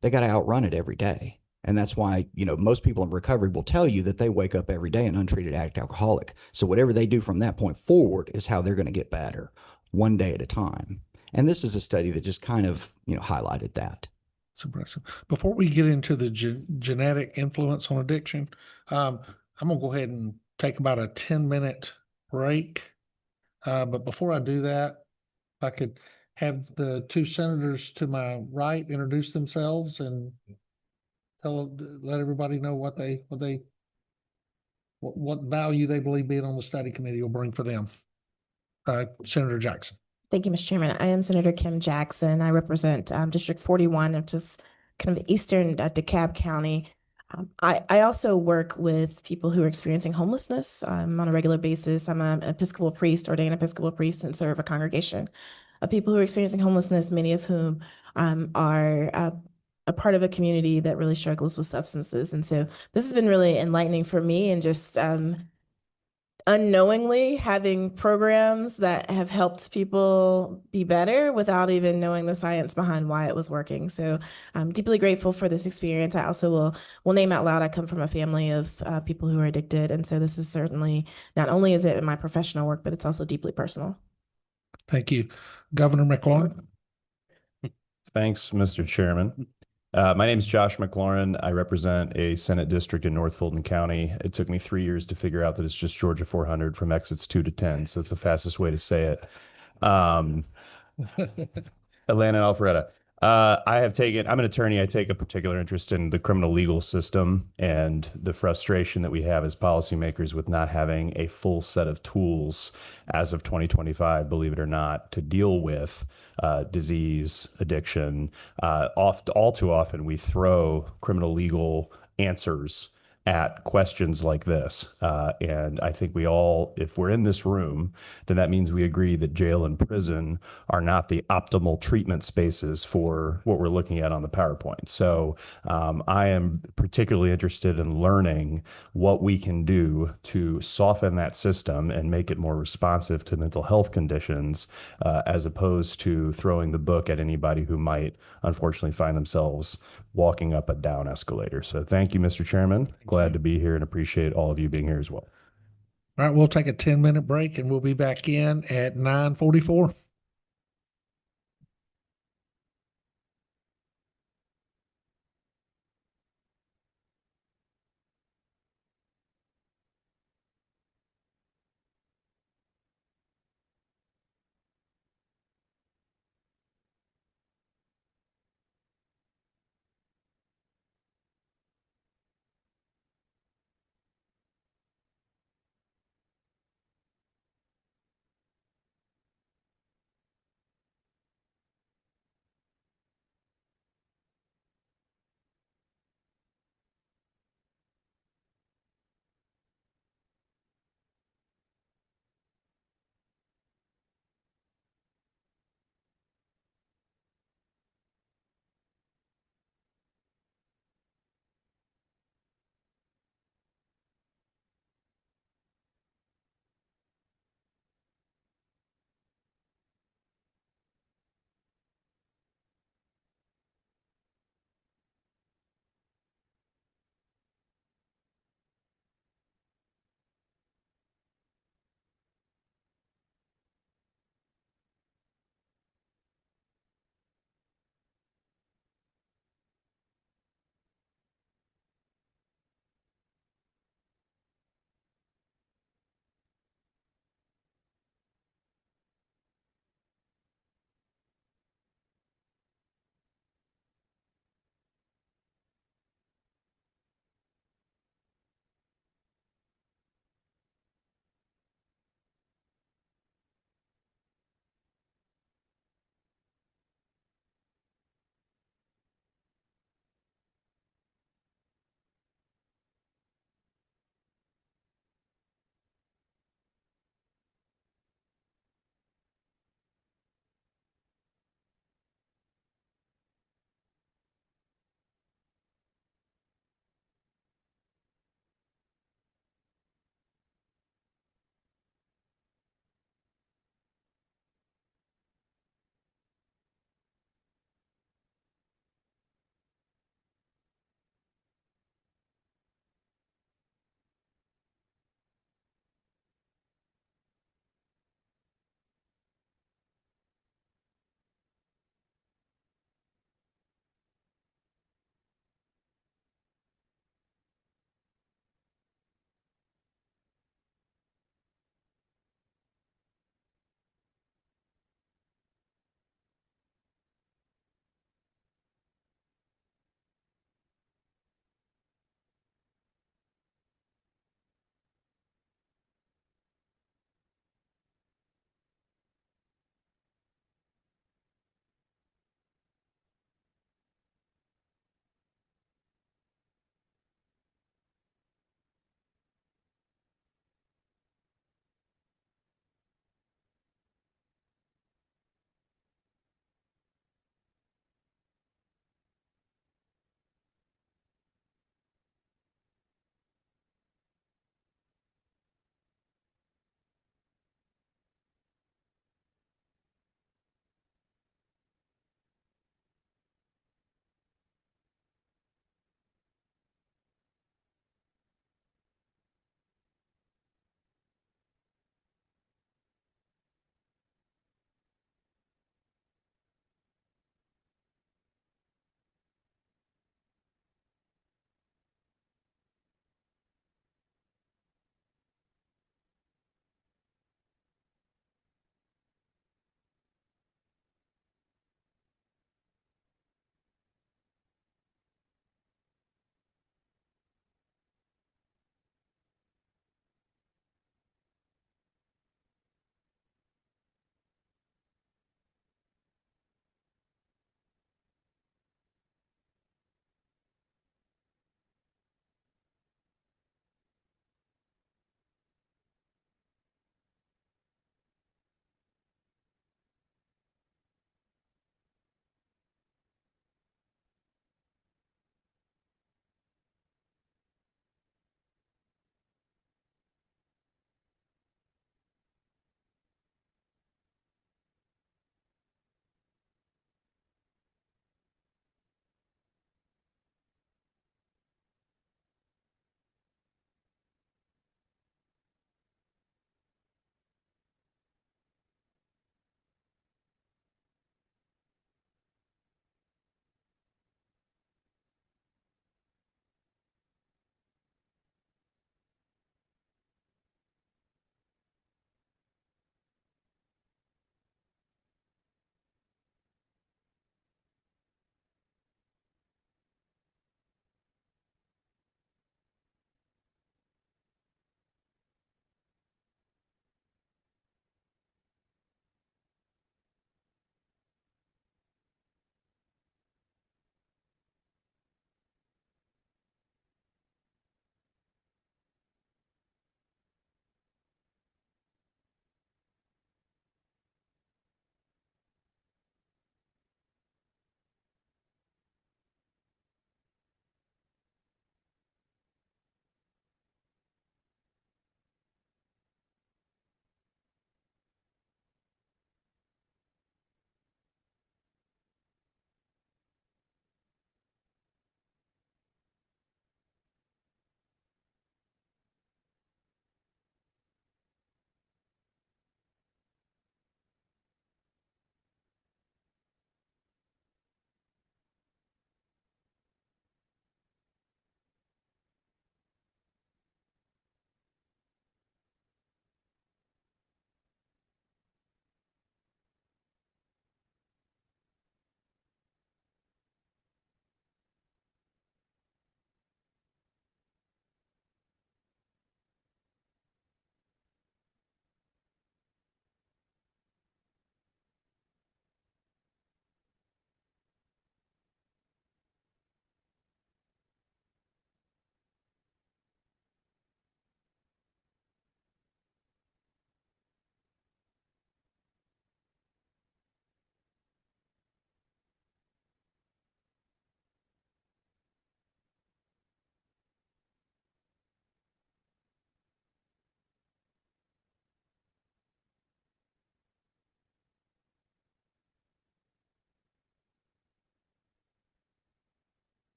They got to outrun it every day. And that's why, most people in recovery will tell you that they wake up every day an untreated addict alcoholic. So whatever they do from that point forward is how they're going to get better, one day at a time. And this is a study that just kind of, highlighted that. It's impressive. Before we get into the genetic influence on addiction, I'm going to go ahead and take about a 10-minute break. But before I do that, if I could have the two senators to my right introduce themselves and let everybody know what value they believe being on the study committee will bring for them. Senator Jackson. Thank you, Mr. Chairman. I am Senator Kim Jackson. I represent District 41, which is kind of eastern DeKalb County. I also work with people who are experiencing homelessness on a regular basis. I'm an Episcopal priest, ordained Episcopal priest, and serve a congregation of people who are experiencing homelessness, many of whom are a part of a community that really struggles with substances. And so this has been really enlightening for me and just unknowingly having programs that have helped people be better without even knowing the science behind why it was working. So I'm deeply grateful for this experience. I also will name out loud, I come from a family of people who are addicted. And so this is certainly, not only is it in my professional work, but it's also deeply personal. Thank you. Governor McLaurin. Thanks, Mr. Chairman. My name is Josh McLaurin. I represent a Senate district in North Fulton County. It took me 3 years to figure out that it's just Georgia 400 from exits 2 to 10. So it's the fastest way to say it. Atlanta and Alpharetta. I'm an attorney. I take a particular interest in the criminal legal system and the frustration that we have as policymakers with not having a full set of tools as of 2025, believe it or not, to deal with disease, addiction. All too often, we throw criminal legal answers at questions like this. And I think we all, if we're in this room, then that means we agree that jail and prison are not the optimal treatment spaces for what we're looking at on the PowerPoint. So I am particularly interested in learning what we can do to soften that system and make it more responsive to mental health conditions, as opposed to throwing the book at anybody who might unfortunately find themselves walking up a down escalator. So thank you, Mr. Chairman. Glad to be here and appreciate all of you being here as well. All right, we'll take a 10-minute break and we'll be back in at 9:44.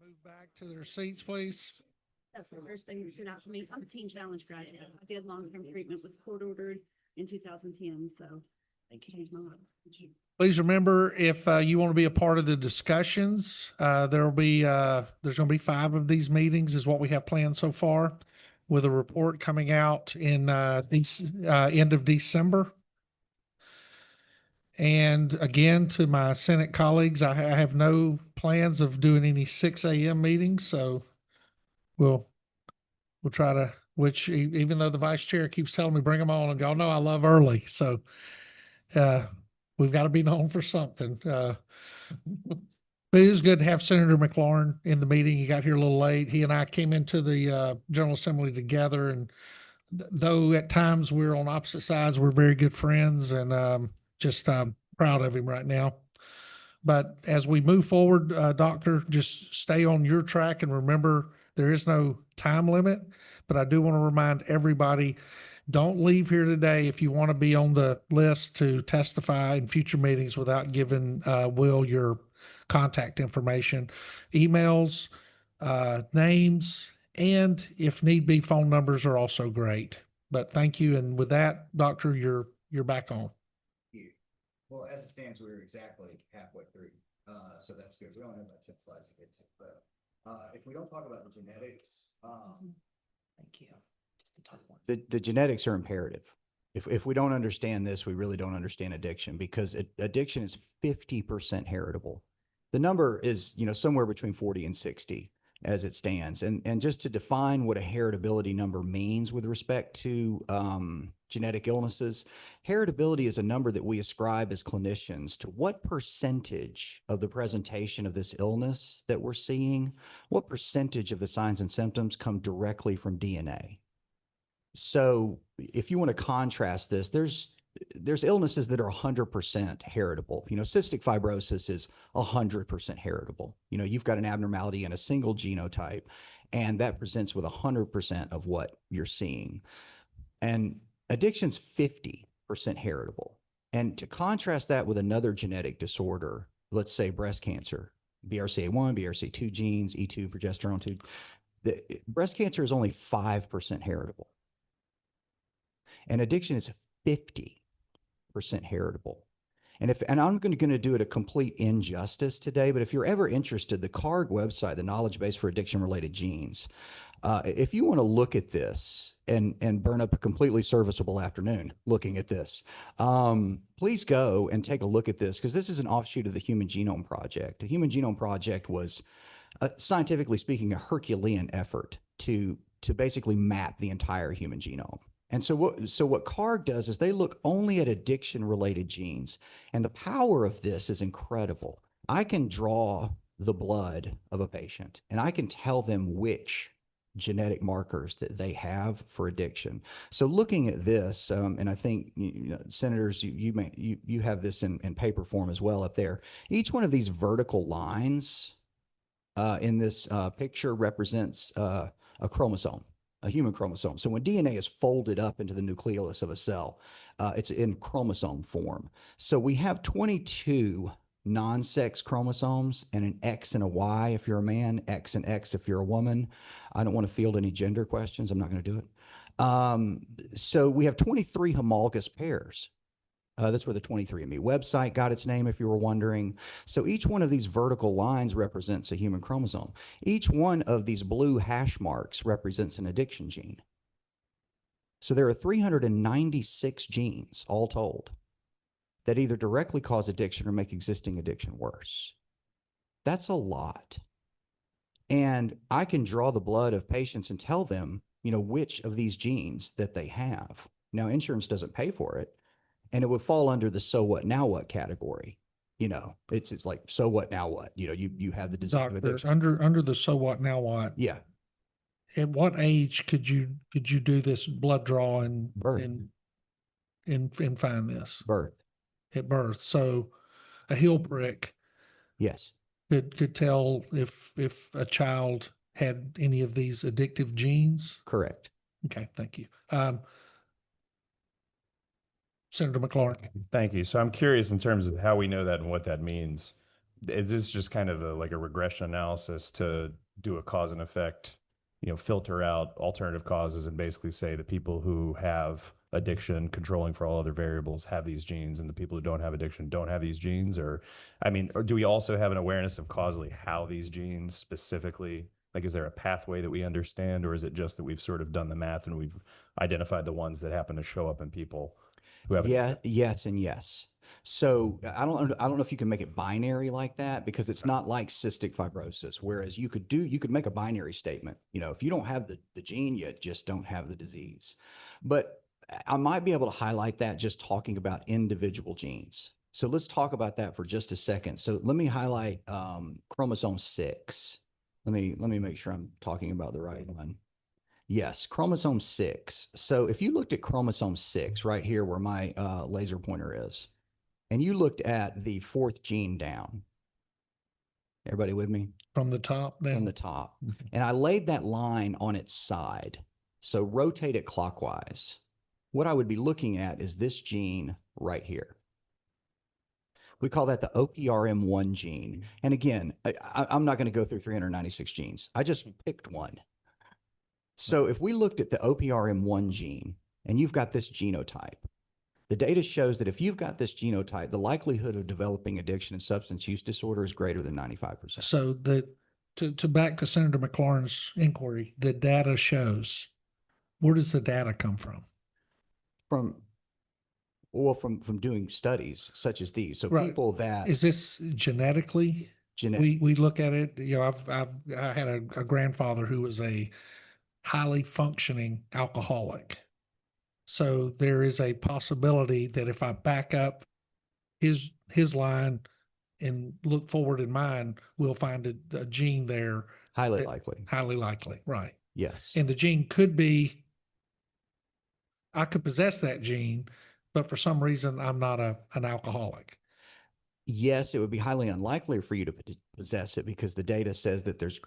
Move back to their seats, please. That's the first thing that stood out to me. I'm a teen challenge graduate. I did long-term treatment, was court ordered in 2010, so changed my life. Please remember, if you want to be a part of the discussions, there's going to be 5 of these meetings is what we have planned so far, with a report coming out in end of December. And again, to my Senate colleagues, I have no plans of doing any 6 a.m. meetings, so we'll try to, which even though the vice chair keeps telling me bring them on, and y'all know I love early, so we've got to be known for something. But it is good to have Senator McLaurin in the meeting. He got here a little late. He and I came into the General Assembly together, and though at times we're on opposite sides, we're very good friends, and just proud of him right now. But as we move forward, Doctor, just stay on your track and remember there is no time limit. But I do want to remind everybody, don't leave here today if you want to be on the list to testify in future meetings without giving Will your contact information, emails, names, and if need be, phone numbers are also great. But thank you. And with that, Doctor, you're back on. Well, as it stands, we're exactly halfway through. So that's good. We only have about 10 slides to get to. But if we don't talk about the genetics, Thank you. Just the top one. the genetics are imperative. If we don't understand this, we really don't understand addiction, because addiction is 50% heritable. The number is, somewhere between 40 and 60 as it stands. And just to define what a heritability number means with respect to genetic illnesses, heritability is a number that we ascribe as clinicians to what percentage of the presentation of this illness that we're seeing, what percentage of the signs and symptoms come directly from DNA. So if you want to contrast this, there's illnesses that are 100% heritable. Cystic fibrosis is 100% heritable. You've got an abnormality in a single genotype, and that presents with 100% of what you're seeing. And addiction's 50% heritable. And to contrast that with another genetic disorder, let's say breast cancer, BRCA1, BRCA2 genes, E2, progesterone 2, the breast cancer is only 5% heritable. And addiction is 50% heritable. And I'm going to do it a complete injustice today, but if you're ever interested, the CARG website, the knowledge base for addiction related genes, if you want to look at this and burn up a completely serviceable afternoon looking at this, please go and take a look at this, because this is an offshoot of the Human Genome Project. The Human Genome Project was, scientifically speaking, a Herculean effort to basically map the entire human genome. And so what CARG does is they look only at addiction-related genes, and the power of this is incredible. I can draw the blood of a patient, and I can tell them which genetic markers that they have for addiction. So looking at this, and I think senators, you have this in paper form as well up there. Each one of these vertical lines in this picture represents a chromosome, a human chromosome. So when DNA is folded up into the nucleolus of a cell, it's in chromosome form. So we have 22 non-sex chromosomes, and an X and a Y if you're a man, X and X if you're a woman. I don't want to field any gender questions. I'm not going to do it. So we have 23 homologous pairs. That's where the 23andMe website got its name, if you were wondering. So each one of these vertical lines represents a human chromosome. Each one of these blue hash marks represents an addiction gene. So there are 396 genes, all told, that either directly cause addiction or make existing addiction worse. That's a lot. And I can draw the blood of patients and tell them, which of these genes that they have. Now, insurance doesn't pay for it, and it would fall under the so what, now what category. It's like, so what, now what? You have the disease of Doctor, addiction. under the so what, now what? Yeah. At what age could you do this blood draw and Birth. and find this? Birth. At birth. So a heel prick Yes. could tell if a child had any of these addictive genes. Correct. Okay, thank you. Senator McLaurin. Thank you. So I'm curious in terms of how we know that and what that means. Is this just kind of like a regression analysis to do a cause and effect, filter out alternative causes and basically say the people who have addiction controlling for all other variables have these genes and the people who don't have addiction don't have these genes? Or do we also have an awareness of causally how these genes specifically, like, is there a pathway that we understand, or is it just that we've sort of done the math and we've identified the ones that happen to show up in people who have Yeah, yes, and yes. So I don't know if you can make it binary like that, because it's not like cystic fibrosis, whereas you could make a binary statement. If you don't have the gene, you just don't have the disease. But I might be able to highlight that just talking about individual genes. So let's talk about that for just a second. So let me highlight chromosome 6. Let me make sure I'm talking about the right one. Yes, chromosome 6. So if you looked at chromosome 6 right here where my laser pointer is, and you looked at the 4th gene down, everybody with me? From the top down. From the top. And I laid that line on its side. So rotate it clockwise. What I would be looking at is this gene right here. We call that the OPRM1 gene. And again, I'm not going to go through 396 genes. I just picked one. So if we looked at the OPRM1 gene and you've got this genotype, the data shows that if you've got this genotype, the likelihood of developing addiction and substance use disorder is greater than 95%. So to back to Senator McLaurin's inquiry, the data shows, where does the data come from? From doing studies such as these. So Right. people that Is this genetically? We look at it, I had a grandfather who was a highly functioning alcoholic. So there is a possibility that if I back up his line and look forward in mine, we'll find a gene there. highly that- likely. Highly likely, right. Yes. And the gene could be, I could possess that gene, but for some reason I'm not an alcoholic. Yes, it would be highly unlikely for you to possess it because the data says that there's,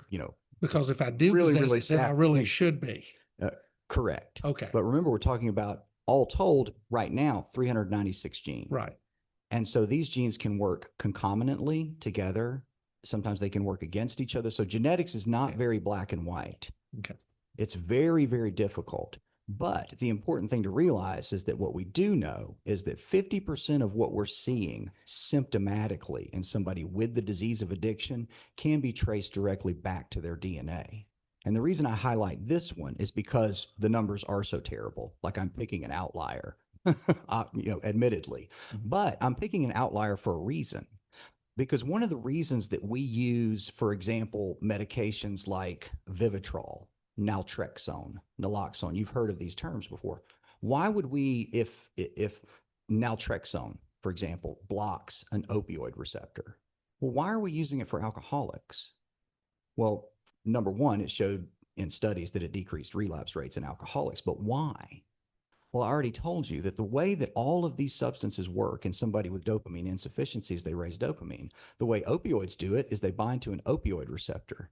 Because if I do Really, possess really it, then I stacked really things. should be. correct. Okay, But remember, we're talking about all told right now, 396 genes. right. And so these genes can work concomitantly together. Sometimes they can work against each other. So genetics is not very black and white. Okay. It's very, very difficult. But the important thing to realize is that what we do know is that 50% of what we're seeing symptomatically in somebody with the disease of addiction can be traced directly back to their DNA. And the reason I highlight this one is because the numbers are so terrible. Like I'm picking an outlier, admittedly, but I'm picking an outlier for a reason. Because one of the reasons that we use, for example, medications like Vivitrol, naltrexone, naloxone, you've heard of these terms before. Why would we, if naltrexone, for example, blocks an opioid receptor, well, why are we using it for alcoholics? Well, number one, it showed in studies that it decreased relapse rates in alcoholics, but why? Well, I already told you that the way that all of these substances work in somebody with dopamine insufficiency is they raise dopamine. The way opioids do it is they bind to an opioid receptor,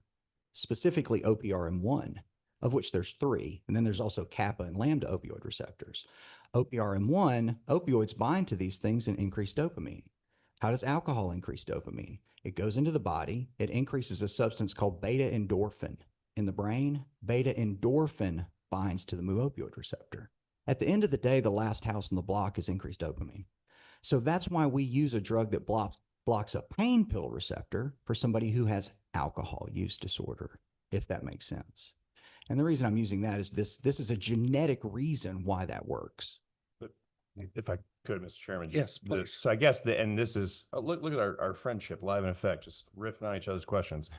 specifically OPRM1, of which there's 3. And then there's also kappa and lambda opioid receptors. OPRM1, opioids bind to these things and increase dopamine. How does alcohol increase dopamine? It goes into the body. It increases a substance called beta endorphin. In the brain, beta endorphin binds to the mu opioid receptor. At the end of the day, the last house on the block is increased dopamine. So that's why we use a drug that blocks a pain pill receptor for somebody who has alcohol use disorder, if that makes sense. And the reason I'm using that is this is a genetic reason why that works. But if I could, Mr. Chairman, Yes, please. so I guess and this is look at our friendship live in effect, just riffing on each other's questions.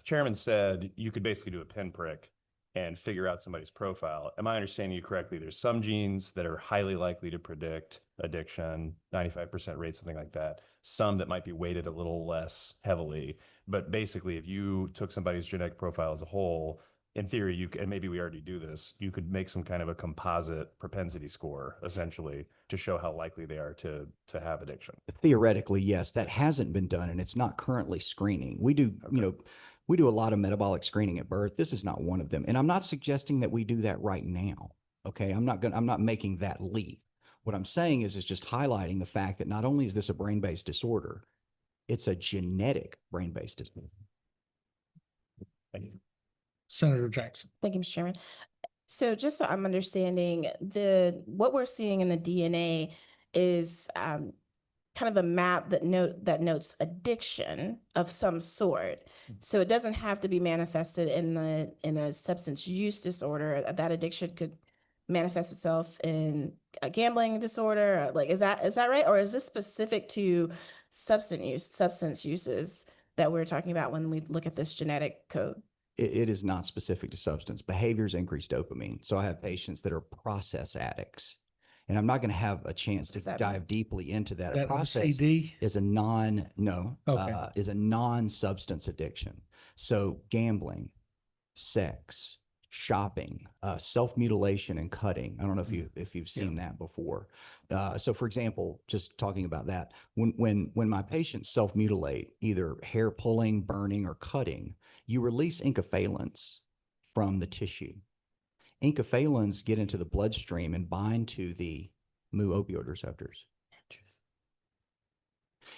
Chairman said you could basically do a pinprick and figure out somebody's profile. Am I understanding you correctly? There's some genes that are highly likely to predict addiction, 95% rate, something like that. Some that might be weighted a little less heavily. But basically, if you took somebody's genetic profile as a whole, in theory, you could, and maybe we already do this, you could make some kind of a composite propensity score, essentially, to show how likely they are to have addiction. Theoretically, yes, that hasn't been done, and it's not currently screening. We do, we do a lot of metabolic screening at birth. This is not one of them. And I'm not suggesting that we do that right now. Okay. I'm not making that leap. What I'm saying is just highlighting the fact that not only is this a brain-based disorder, It's a genetic brain-based disorder. Thank you. Senator Jackson. Thank you, Mr. Chairman. So just so I'm understanding, what we're seeing in the DNA is kind of a map that notes addiction of some sort. So it doesn't have to be manifested in a substance use disorder. That addiction could manifest itself in a gambling disorder. Like, is that right? Or is this specific to substance uses that we're talking about when we look at this genetic code? It is not specific to substance. Behaviors increase dopamine. So I have patients that are process addicts, and I'm not going to have a chance Does to that dive deeply into that. A That process OCD? is a is a non-substance addiction. So gambling, sex, shopping, self-mutilation and cutting. I don't know if you've seen that before. So for example, just talking about that, when my patients self-mutilate, either hair pulling, burning, or cutting, you release enkephalins from the tissue. Enkephalins get into the bloodstream and bind to the mu opioid receptors.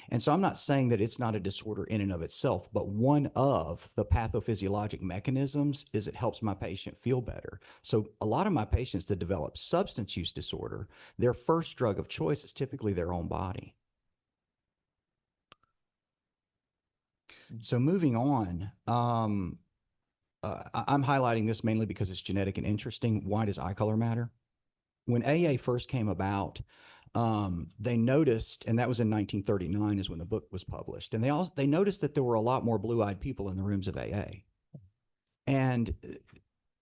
And so I'm not saying that it's not a disorder in and of itself, but one of the pathophysiologic mechanisms is it helps my patient feel better. So a lot of my patients that develop substance use disorder, their first drug of choice is typically their own body. So moving on, I'm highlighting this mainly because it's genetic and interesting. Why does eye color matter? When AA first came about, they noticed, and that was in 1939 is when the book was published. And they noticed that there were a lot more blue-eyed people in the rooms of AA.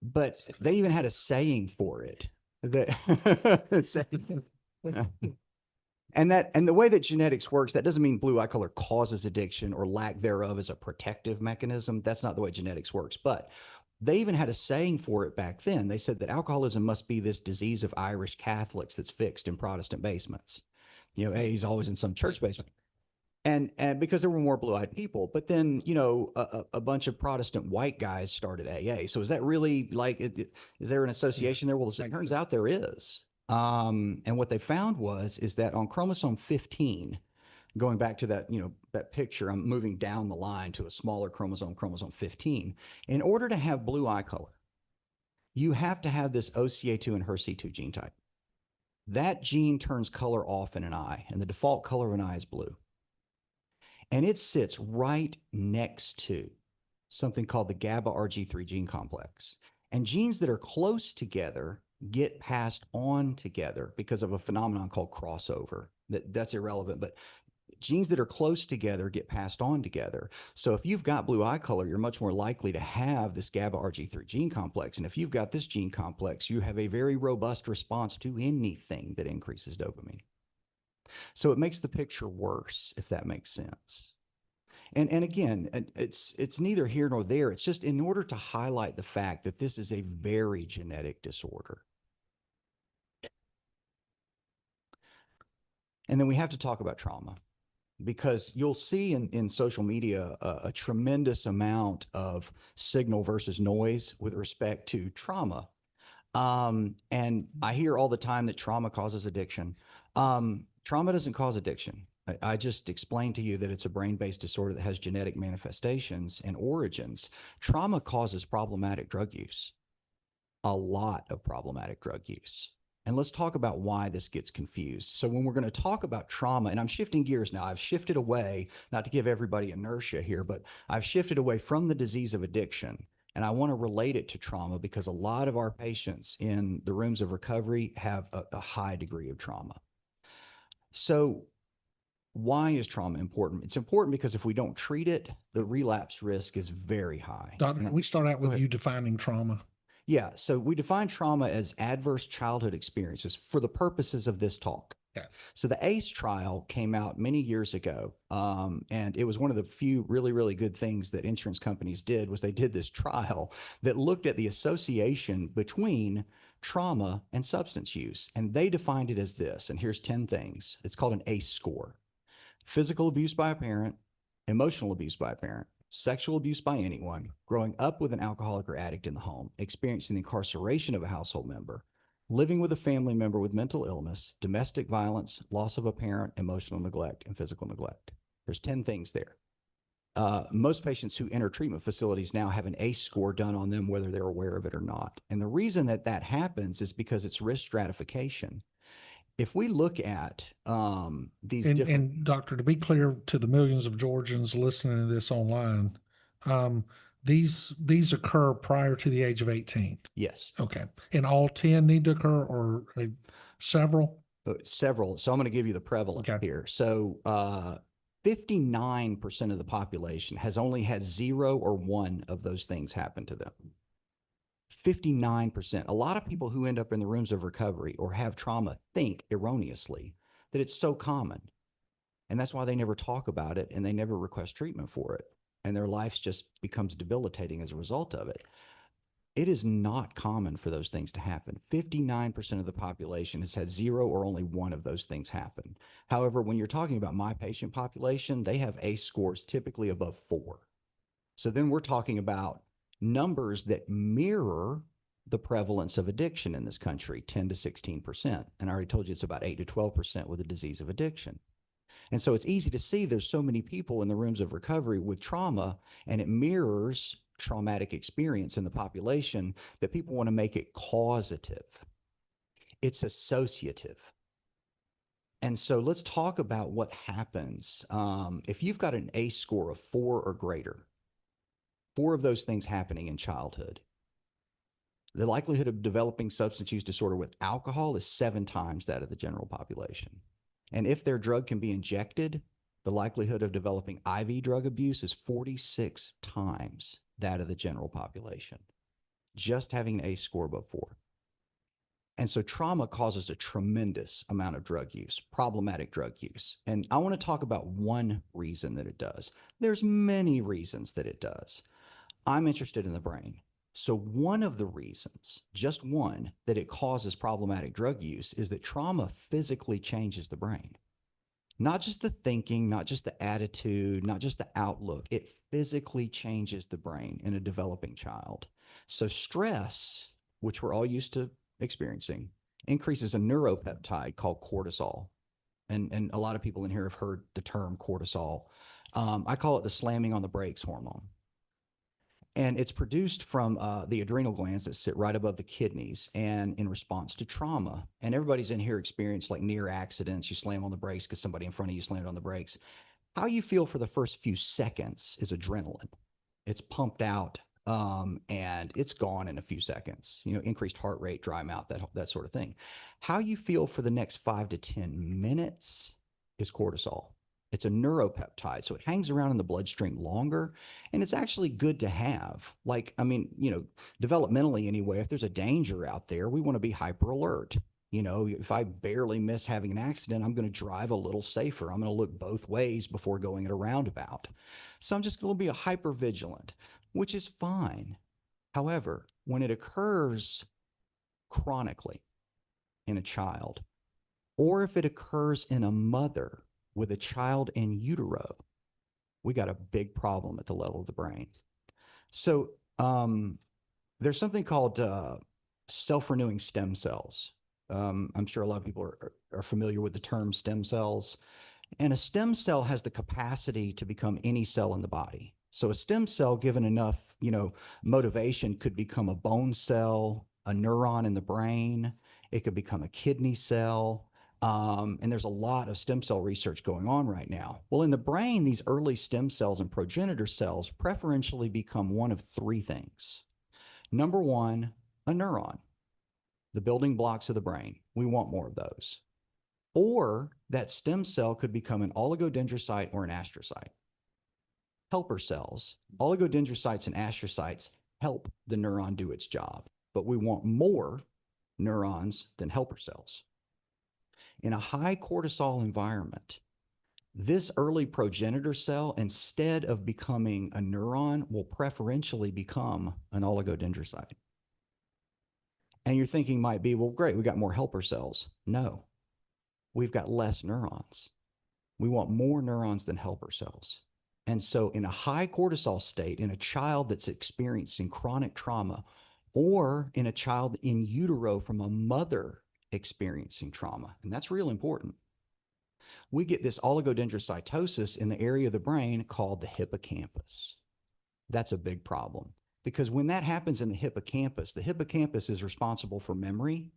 But they even had a saying for it. And the way that genetics works, that doesn't mean blue eye color causes addiction or lack thereof is a protective mechanism. That's not the way genetics works. But they even had a saying for it back then. They said that alcoholism must be this disease of Irish Catholics that's fixed in Protestant basements. You know, he's always in some church basement. And because there were more blue-eyed people, but then, you know, a bunch of Protestant white guys started AA. So is that really like, is there an association there? Well, it turns out there is. And what they found is that on chromosome 15, going back to that, you know, that picture, I'm moving down the line to a smaller chromosome, chromosome 15. In order to have blue eye color, you have to have this OCA2 and HER2 gene type. That gene turns color off in an eye, and the default color of an eye is blue. And it sits right next to something called the GABA RG3 gene complex. And genes that are close together get passed on together because of a phenomenon called crossover. That's irrelevant, but genes that are close together get passed on together. So if you've got blue eye color, you're much more likely to have this GABA RG3 gene complex. And if you've got this gene complex, you have a very robust response to anything that increases dopamine. So it makes the picture worse, if that makes sense. And again, it's neither here nor there. It's just in order to highlight the fact that this is a very genetic disorder. And then we have to talk about trauma, because you'll see in social media a tremendous amount of signal versus noise with respect to trauma. And I hear all the time that trauma causes addiction. Trauma doesn't cause addiction. I just explained to you that it's a brain-based disorder that has genetic manifestations and origins. Trauma causes problematic drug use, a lot of problematic drug use. And let's talk about why this gets confused. So when we're going to talk about trauma, and I'm shifting gears now, I've shifted away, not to give everybody inertia here, but I've shifted away from the disease of addiction. And I want to relate it to trauma because a lot of our patients in the rooms of recovery have a high degree of trauma. So why is trauma important? It's important because if we don't treat it, the relapse risk is very high. Doctor, can we start out Go with ahead. you defining trauma? Yeah, so we define trauma as adverse childhood experiences for the purposes of this talk. Okay. So the ACE trial came out many years ago, and it was one of the few really, really good things that insurance companies did was they did this trial that looked at the association between trauma and substance use. And they defined it as this, and here's 10 things. It's called an ACE score. Physical abuse by a parent, emotional abuse by a parent, sexual abuse by anyone, growing up with an alcoholic or addict in the home, experiencing the incarceration of a household member, living with a family member with mental illness, domestic violence, loss of a parent, emotional neglect, and physical neglect. There's 10 things there. Most patients who enter treatment facilities now have an ACE score done on them, whether they're aware of it or not. And the reason that that happens is because it's risk stratification. If we look at these And, different, and doctor, to be clear to the millions of Georgians listening to this online, these occur prior to the age of 18. yes, Okay. And all 10 need to occur or several? several. So I'm going to give you the prevalence Okay. here. So 59% of the population has only had 0 or 1 of those things happen to them. 59%. A lot of people who end up in the rooms of recovery or have trauma think erroneously that it's so common. And that's why they never talk about it and they never request treatment for it. And their life just becomes debilitating as a result of it. It is not common for those things to happen. 59% of the population has had 0 or only 1 of those things happen. However, when you're talking about my patient population, they have ACE scores typically above 4. So then we're talking about numbers that mirror the prevalence of addiction in this country, 10 to 16%. And I already told you it's about 8 to 12% with a disease of addiction. And so it's easy to see there's so many people in the rooms of recovery with trauma, and it mirrors traumatic experience in the population that people want to make it causative. It's associative. And so let's talk about what happens if you've got an ACE score of 4 or greater. 4 of those things happening in childhood. The likelihood of developing substance use disorder with alcohol is 7 times that of the general population. And if their drug can be injected, the likelihood of developing IV drug abuse is 46 times that of the general population, just having an ACE score above 4. And so trauma causes a tremendous amount of drug use, problematic drug use. And I want to talk about one reason that it does. There's many reasons that it does. I'm interested in the brain. So one of the reasons, just one, that it causes problematic drug use is that trauma physically changes the brain. Not just the thinking, not just the attitude, not just the outlook. It physically changes the brain in a developing child. So stress, which we're all used to experiencing, increases a neuropeptide called cortisol. And a lot of people in here have heard the term cortisol. I call it the slamming on the brakes hormone. And it's produced from the adrenal glands that sit right above the kidneys and in response to trauma. And everybody's in here experienced like near accidents. You slam on the brakes because somebody in front of you slammed on the brakes. How you feel for the first few seconds is adrenaline. It's pumped out and it's gone in a few seconds. You know, increased heart rate, dry mouth, that sort of thing. How you feel for the next 5 to 10 minutes is cortisol. It's a neuropeptide, so it hangs around in the bloodstream longer, and it's actually good to have. Like, I mean, you know, developmentally anyway, if there's a danger out there, we want to be hyper alert. You know, if I barely miss having an accident, I'm going to drive a little safer. I'm going to look both ways before going at a roundabout. So I'm just going to be a hyper vigilant, which is fine. However, when it occurs chronically in a child, or if it occurs in a mother with a child in utero, we got a big problem at the level of the brain. So there's something called self-renewing stem cells. I'm sure a lot of people are familiar with the term stem cells. And a stem cell has the capacity to become any cell in the body. So a stem cell, given enough, you know, motivation, could become a bone cell, a neuron in the brain. It could become a kidney cell. And there's a lot of stem cell research going on right now. Well, in the brain, these early stem cells and progenitor cells preferentially become one of 3 things. Number 1, a neuron, the building blocks of the brain. We want more of those. Or that stem cell could become an oligodendrocyte or an astrocyte. Helper cells, oligodendrocytes and astrocytes help the neuron do its job, but we want more neurons than helper cells. In a high cortisol environment, this early progenitor cell, instead of becoming a neuron, will preferentially become an oligodendrocyte. And your thinking might be, well, great, we got more helper cells. No, we've got less neurons. We want more neurons than helper cells. And so in a high cortisol state, in a child that's experiencing chronic trauma, or in a child in utero from a mother experiencing trauma, and that's real important, We get this oligodendrocytosis in the area of the brain called the hippocampus. That's a big problem because when that happens in the hippocampus is responsible for memory.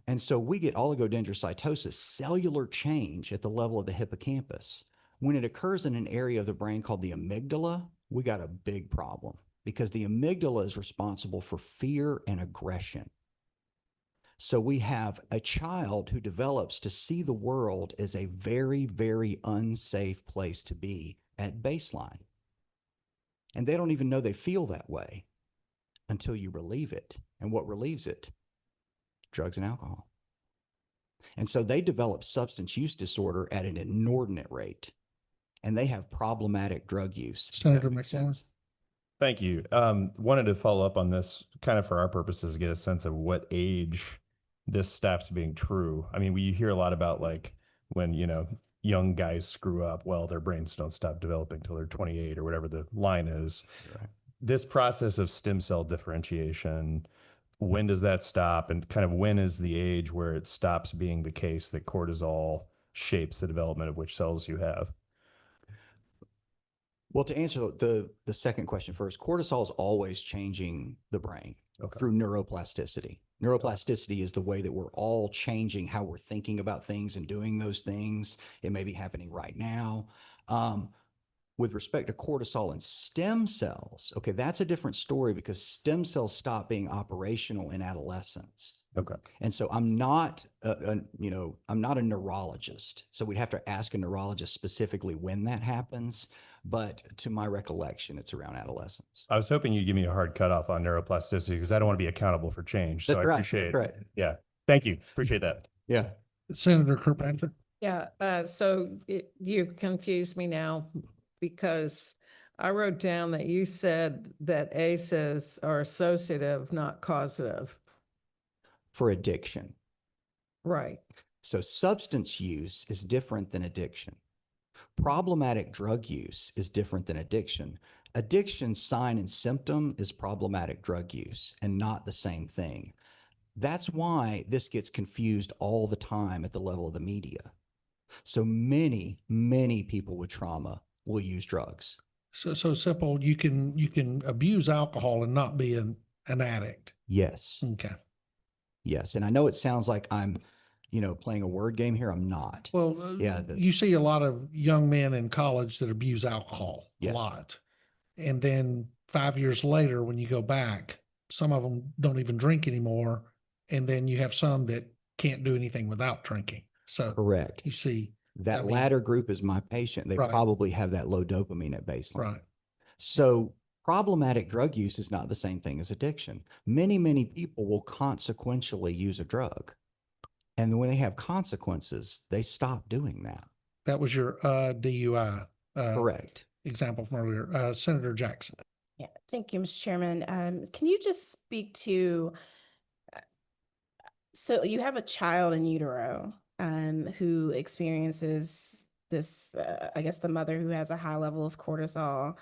And so we get oligodendrocytosis, cellular change at the level of the hippocampus. When it occurs in an area of the brain called the amygdala, we got a big problem because the amygdala is responsible for fear and aggression. So we have a child who develops to see the world as a very, very unsafe place to be at baseline. And they don't even know they feel that way until you relieve it. And what relieves it? Drugs and alcohol. And so they develop substance use disorder at an inordinate rate. And they have problematic drug use. If that Senator makes McMillan. sense. Thank you. Wanted to follow up on this kind of for our purposes, get a sense of what age this stops being true. I mean, we hear a lot about like when, young guys screw up, well, their brains don't stop developing till they're 28 or whatever the line is. Right. This process of stem cell differentiation, when does that stop? And kind of when is the age where it stops being the case that cortisol shapes the development of which cells you have? Well, to answer the second question first, cortisol is always changing the brain Okay. through neuroplasticity. Neuroplasticity is the way that we're all changing how we're thinking about things and doing those things. It may be happening right now. With respect to cortisol and stem cells, okay, that's a different story because stem cells stop being operational in adolescence. Okay. And so I'm not, I'm not a neurologist. So we'd have to ask a neurologist specifically when that happens. But to my recollection, it's around adolescence. I was hoping you'd give me a hard cutoff on neuroplasticity because I don't want to be accountable for change. So That's I right, appreciate that's right. Yeah. Thank you. Appreciate that. Yeah. Senator Kirkpatrick. Yeah, so you've confused me now because I wrote down that you said that ACEs are associative, not causative. For addiction. Right. So substance use is different than addiction. Problematic drug use is different than addiction. Addiction's sign and symptom is problematic drug use and not the same thing. That's why this gets confused all the time at the level of the media. So many, many people with trauma will use drugs. So simple. You can abuse alcohol and not be an addict. Yes. Okay. Yes. And I know it sounds like I'm, playing a word game here. I'm not. Well, Yeah, you see a lot of young men in college that abuse alcohol Yes. a lot. And then 5 years later, when you go back, some of them don't even drink anymore. And then you have some that can't do anything without drinking. So Correct. you see, That I mean- latter group is my patient. They Right. probably have that low dopamine at baseline. right. So problematic drug use is not the same thing as addiction. Many, many people will consequentially use a drug. And when they have consequences, they stop doing that. That was your DUI Correct. example from earlier. Senator Jackson. Yeah, thank you, Mr. Chairman. Can you just speak to, so you have a child in utero who experiences this, I guess the mother who has a high level of cortisol.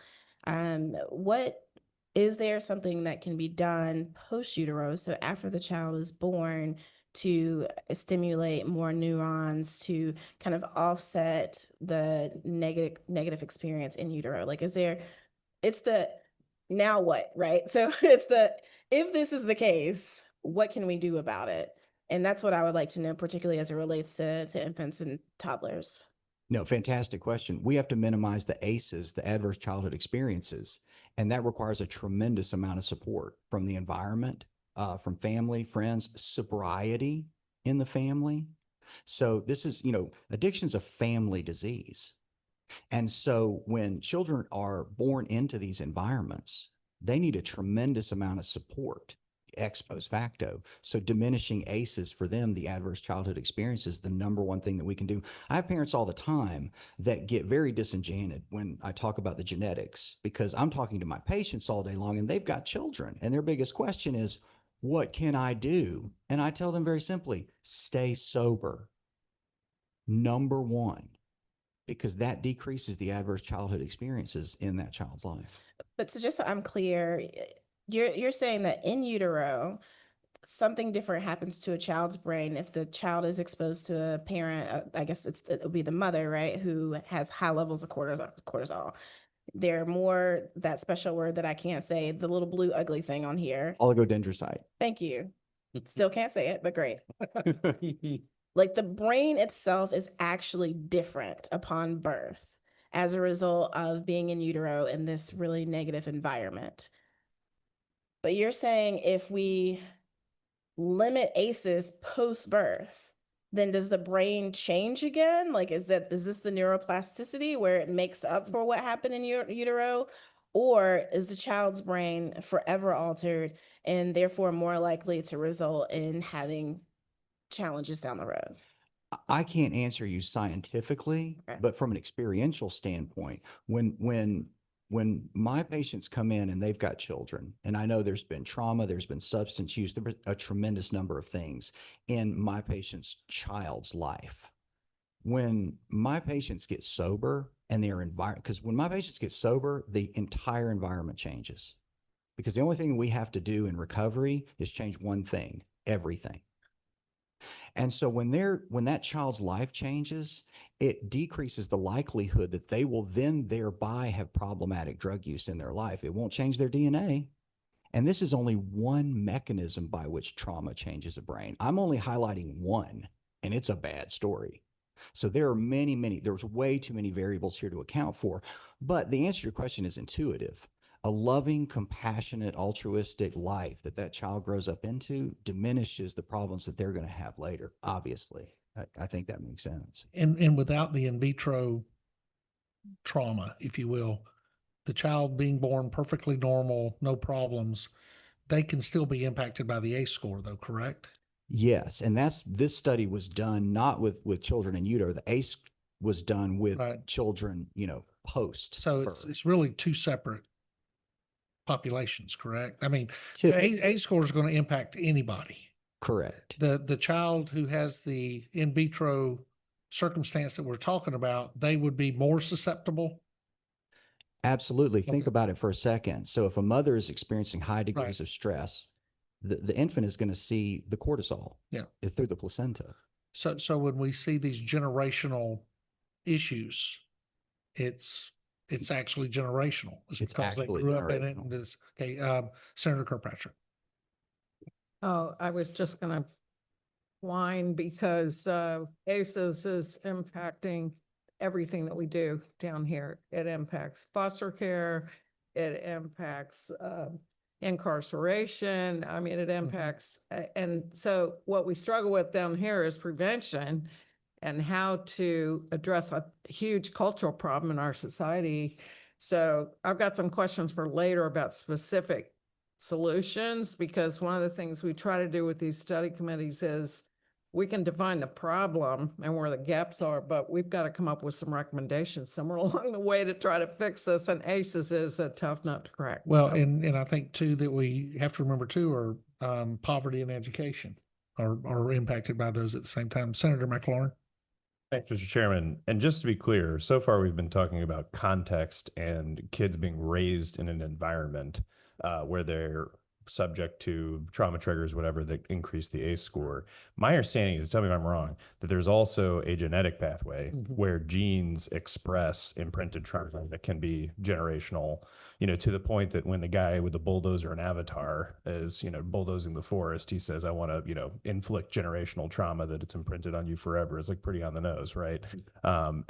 Is there something that can be done post utero, so after the child is born, to stimulate more neurons to kind of offset the negative experience in utero? Like, it's the now what, right? So if this is the case, what can we do about it? And that's what I would like to know, particularly as it relates to infants and toddlers. No, fantastic question. We have to minimize the ACEs, the adverse childhood experiences, and that requires a tremendous amount of support from the environment, from family, friends, sobriety in the family. So this is, addiction is a family disease. And so when children are born into these environments, they need a tremendous amount of support ex post facto. So diminishing ACEs for them, the adverse childhood experience, is the number one thing that we can do. I have parents all the time that get very disenchanted when I talk about the genetics, because I'm talking to my patients all day long and they've got children. And their biggest question is, what can I do? And I tell them very simply, stay sober. Number one, because that decreases the adverse childhood experiences in that child's life. But so just so I'm clear, you're saying that in utero, something different happens to a child's brain if the child is exposed to a parent, I guess it would be the mother, right, who has high levels of cortisol. They're more, that special word that I can't say, the little blue ugly thing on here. Oligodendrocyte. Thank you. Still can't say it, but great. Like the brain itself is actually different upon birth as a result of being in utero in this really negative environment. But you're saying if we limit ACEs post-birth, then does the brain change again? Like, is this the neuroplasticity where it makes up for what happened in utero? Or is the child's brain forever altered and therefore more likely to result in having challenges down the road? I can't answer you scientifically, Okay. but from an experiential standpoint, when my patients come in and they've got children, and I know there's been trauma, there's been substance use, there's a tremendous number of things in my patient's child's life. When my patients get sober and their environment, because when my patients get sober, the entire environment changes. Because the only thing we have to do in recovery is change one thing, everything. And so when that child's life changes, it decreases the likelihood that they will then thereby have problematic drug use in their life. It won't change their DNA. And this is only one mechanism by which trauma changes a brain. I'm only highlighting one, and it's a bad story. So there are there's way too many variables here to account for. But the answer to your question is intuitive. A loving, compassionate, altruistic life that child grows up into diminishes the problems that they're going to have later. Obviously, I think that makes sense. And without the in vitro trauma, if you will, the child being born perfectly normal, no problems, they can still be impacted by the ACE score though, correct? Yes. And this study was done not with children in utero. The ACE was done with Right. children, post. So it's really two separate populations, correct? I mean, Tip- ACE score is going to impact anybody. Correct. The child who has the in vitro circumstance that we're talking about, they would be more susceptible. Absolutely. Think Okay. about it for a second. So if a mother is experiencing high degrees Right. of stress, the infant is going to see the cortisol through the placenta. So when we see these generational issues, it's actually generational. It's It's because they actually grew up in it. generational. And this, okay, Senator Kirkpatrick. Oh, I was just gonna whine because ACEs is impacting everything that we do down here. It impacts foster care, it impacts incarceration. I mean, it impacts, and so what we struggle with down here is prevention and how to address a huge cultural problem in our society. So I've got some questions for later about specific solutions, because one of the things we try to do with these study committees is we can define the problem and where the gaps are, but we've got to come up with some recommendations somewhere along the way to try to fix this. And ACEs is a tough nut to crack. Well, So- and I think too that we have to remember too are poverty and education are impacted by those at the same time. Senator McLaurin. Thanks, Mr. Chairman. And just to be clear, so far we've been talking about context and kids being raised in an environment where they're subject to trauma triggers, whatever, that increase the ACE score. My understanding is, tell me if I'm wrong, that there's also a genetic pathway where genes express imprinted trauma that can be generational, to the point that when the guy with the bulldozer and Avatar is, bulldozing the forest, he says, I want to, inflict generational trauma that it's imprinted on you forever. It's like pretty on the nose, right?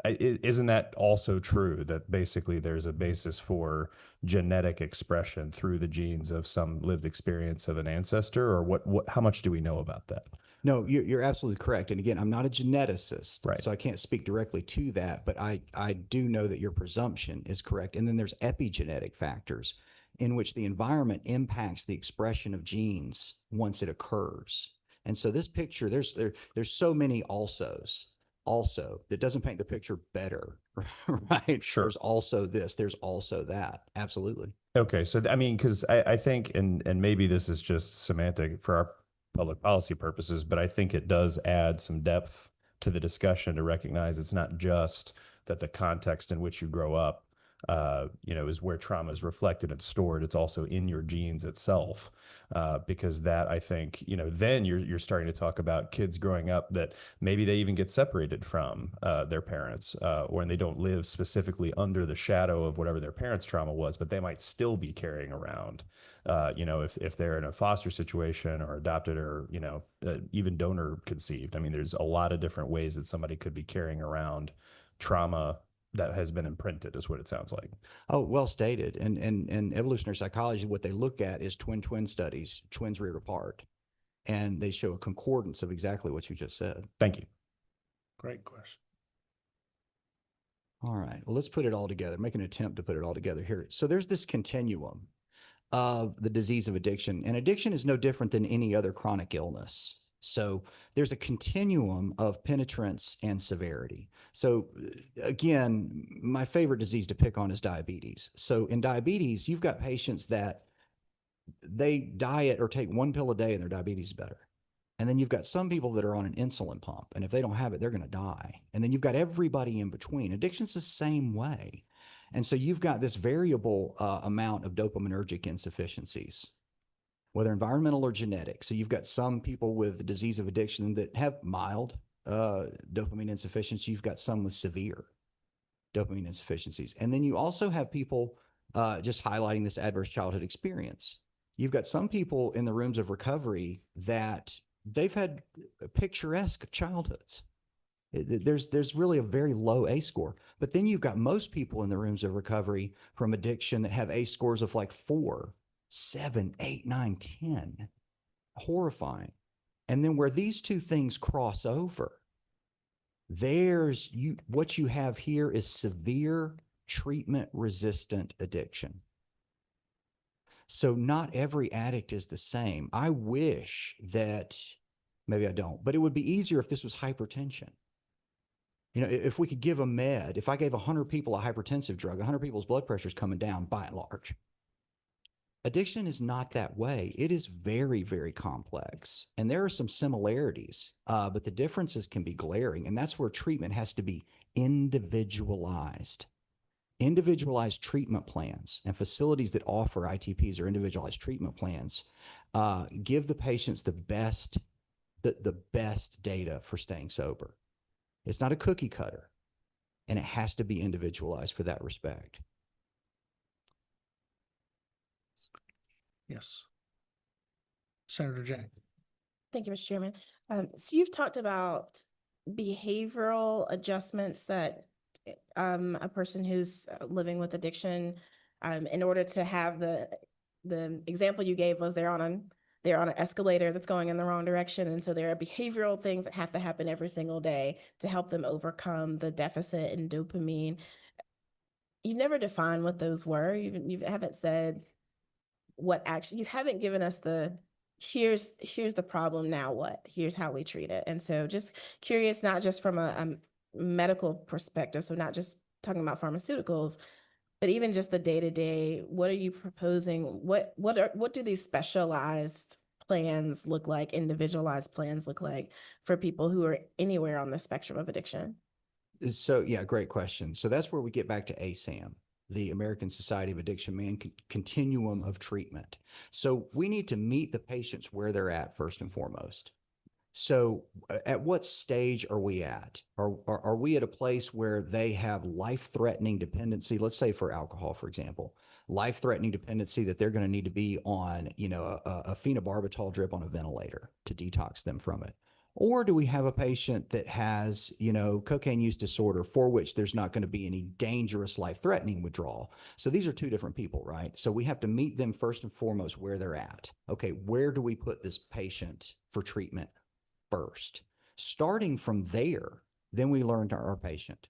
Isn't that also true that basically there's a basis for genetic expression through the genes of some lived experience of an ancestor, or how much do we know about that? No, you're absolutely correct. And again, I'm not a geneticist, Right. so I can't speak directly to that, but I do know that your presumption is correct. And then there's epigenetic factors in which the environment impacts the expression of genes once it occurs. And so this picture, there's so many alsos also that doesn't paint the picture better, right? Sure. There's also this, there's also that. Absolutely. Okay, so I mean, because I think, and maybe this is just semantic for our public policy purposes, but I think it does add some depth to the discussion to recognize it's not just that the context in which you grow up is where trauma is reflected and stored. It's also in your genes itself, because that, I think, then you're starting to talk about kids growing up that maybe they even get separated from their parents, or they don't live specifically under the shadow of whatever their parents' trauma was, but they might still be carrying around, if they're in a foster situation or adopted or, even donor conceived. I mean, there's a lot of different ways that somebody could be carrying around trauma that has been imprinted, is what it sounds like. Oh, well stated. And evolutionary psychology, what they look at is twin studies, twins reared apart, and they show a concordance of exactly what you just said. Thank you. Great question. All right. Well, let's put it all together, make an attempt to put it all together here. So there's this continuum of the disease of addiction, and addiction is no different than any other chronic illness. So there's a continuum of penetrance and severity. So again, my favorite disease to pick on is diabetes. So in diabetes, you've got patients that they diet or take one pill a day and their diabetes is better. And then you've got some people that are on an insulin pump, and if they don't have it, they're going to die. And then you've got everybody in between. Addiction's the same way. And so you've got this variable amount of dopaminergic insufficiencies, whether environmental or genetic. So you've got some people with the disease of addiction that have mild dopamine insufficiency. You've got some with severe dopamine insufficiencies. And then you also have people just highlighting this adverse childhood experience. You've got some people in the rooms of recovery that they've had picturesque childhoods. There's really a very low ACE score. But then you've got most people in the rooms of recovery from addiction that have ACE scores of like 4, 7, 8, 9, 10. Horrifying. And then where these two things cross over, what you have here is severe treatment resistant addiction. So not every addict is the same. I wish that, maybe I don't, but it would be easier if this was hypertension. If we could give a med, if I gave 100 people a hypertensive drug, 100 people's blood pressure is coming down by and large. Addiction is not that way. It is very, very complex. And there are some similarities, but the differences can be glaring. And that's where treatment has to be individualized. Individualized treatment plans and facilities that offer ITPs or individualized treatment plans give the patients the best data for staying sober. It's not a cookie cutter, and it has to be individualized for that respect. Yes. Senator Jack. Thank you, Mr. Chairman. So you've talked about behavioral adjustments that a person who's living with addiction, in order to have the example you gave was they're on an escalator that's going in the wrong direction. And so there are behavioral things that have to happen every single day to help them overcome the deficit in dopamine. You've never defined what those were. You haven't said what action, you haven't given us here's the problem, now what? Here's how we treat it. And so just curious, not just from a medical perspective, so not just talking about pharmaceuticals, but even just the day-to-day, what are you proposing? What do these specialized plans look like, individualized plans look like for people who are anywhere on the spectrum of addiction? So yeah, great question. So that's where we get back to ASAM, the American Society of Addiction continuum of treatment. So we need to meet the patients where they're at first and foremost. So at what stage are we at? Are we at a place where they have life-threatening dependency? Let's say for alcohol, for example, life-threatening dependency that they're going to need to be on, a phenobarbital drip on a ventilator to detox them from it. Or do we have a patient that has, cocaine use disorder for which there's not going to be any dangerous life-threatening withdrawal? So these are two different people, right? So we have to meet them first and foremost where they're at. Okay, where do we put this patient for treatment first? Starting from there, then we learn to our patient.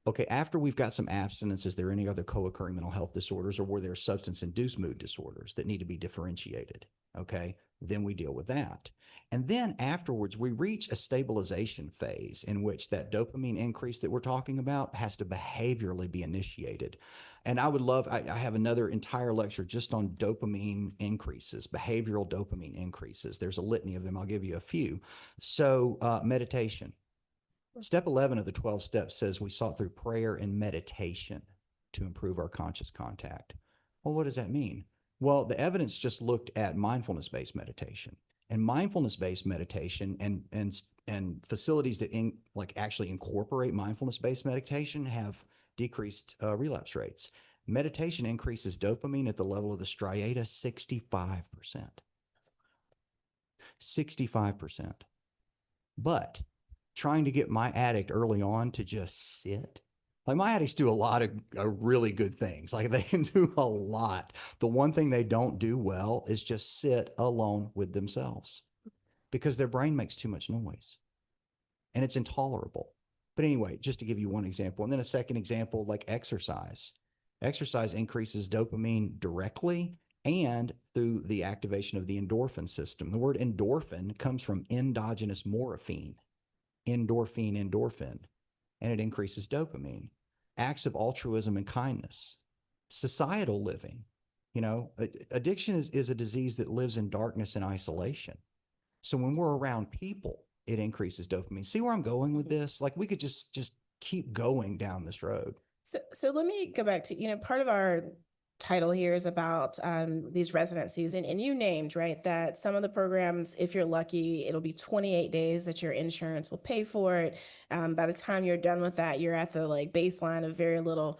Okay, after we've got some abstinence, is there any other co-occurring mental health disorders, or were there substance-induced mood disorders that need to be differentiated? Okay, then we deal with that. And then afterwards, we reach a stabilization phase in which that dopamine increase that we're talking about has to behaviorally be initiated. And I have another entire lecture just on dopamine increases, behavioral dopamine increases. There's a litany of them. I'll give you a few. So meditation. Step 11 of the 12 steps says we sought through prayer and meditation to improve our conscious contact. Well, what does that mean? Well, the evidence just looked at mindfulness-based meditation, and mindfulness-based meditation and facilities that actually incorporate mindfulness-based meditation have decreased relapse rates. Meditation increases dopamine at the level of the striata 65%. 65%. But trying to get my addict early on to just sit, like my addicts do a lot of really good things. Like they can do a lot. The one thing they don't do well is just sit alone with themselves because their brain makes too much noise and it's intolerable. But anyway, just to give you one example, and then a second example, like exercise. Exercise increases dopamine directly and through the activation of the endorphin system. The word endorphin comes from endogenous morphine, endorphin, and it increases dopamine. Acts of altruism and kindness, societal living. You know, addiction is a disease that lives in darkness and isolation. So when we're around people, it increases dopamine. See where I'm going with this? Like we could just keep going down this road. So let me go back to, part of our title here is about these residencies, and you named, right, that some of the programs, if you're lucky, it'll be 28 days that your insurance will pay for it. By the time you're done with that, you're at the baseline of very little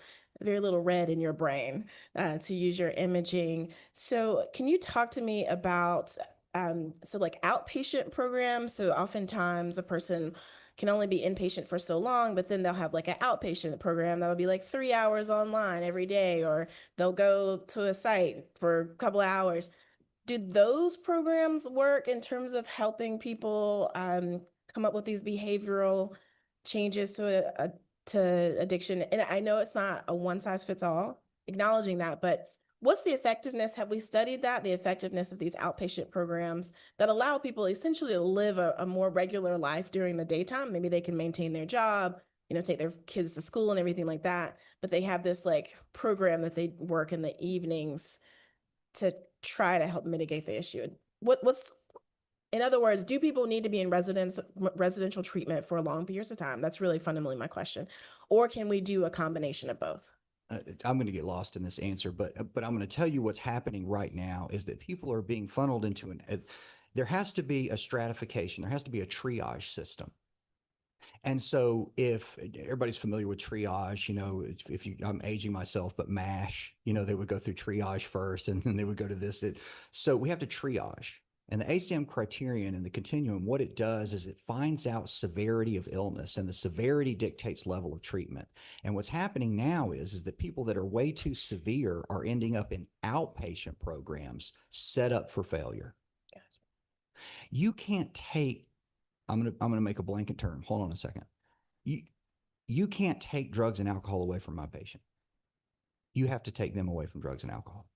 red in your brain, to use your imaging. So can you talk to me about outpatient programs? So oftentimes a person can only be inpatient for so long, but then they'll have an outpatient program that'll be 3 hours online every day, or they'll go to a site for a couple of hours. Do those programs work in terms of helping people come up with these behavioral changes to addiction? And I know it's not a one size fits all, acknowledging that, but what's the effectiveness? Have we studied that, the effectiveness of these outpatient programs that allow people essentially to live a more regular life during the daytime? Maybe they can maintain their job, take their kids to school and everything like that, but they have this program that they work in the evenings to try to help mitigate the issue. In other words, do people need to be in residential treatment for long periods of time? That's really fundamentally my question. Or can we do a combination of both? I'm going to get lost in this answer, but I'm going to tell you what's happening right now is that people are being funneled into there has to be a stratification. There has to be a triage system. And so if everybody's familiar with triage, I'm aging myself, but MASH, they would go through triage first and then they would go to this. So we have to triage. And the ACM criterion and the continuum, what it does is it finds out severity of illness, and the severity dictates level of treatment. And what's happening now is that people that are way too severe are ending up in outpatient programs set up for failure. Gotcha. You can't take, I'm gonna make a blanket term. Hold on a second. You can't take drugs and alcohol away from my patient. You have to take them away from drugs and alcohol.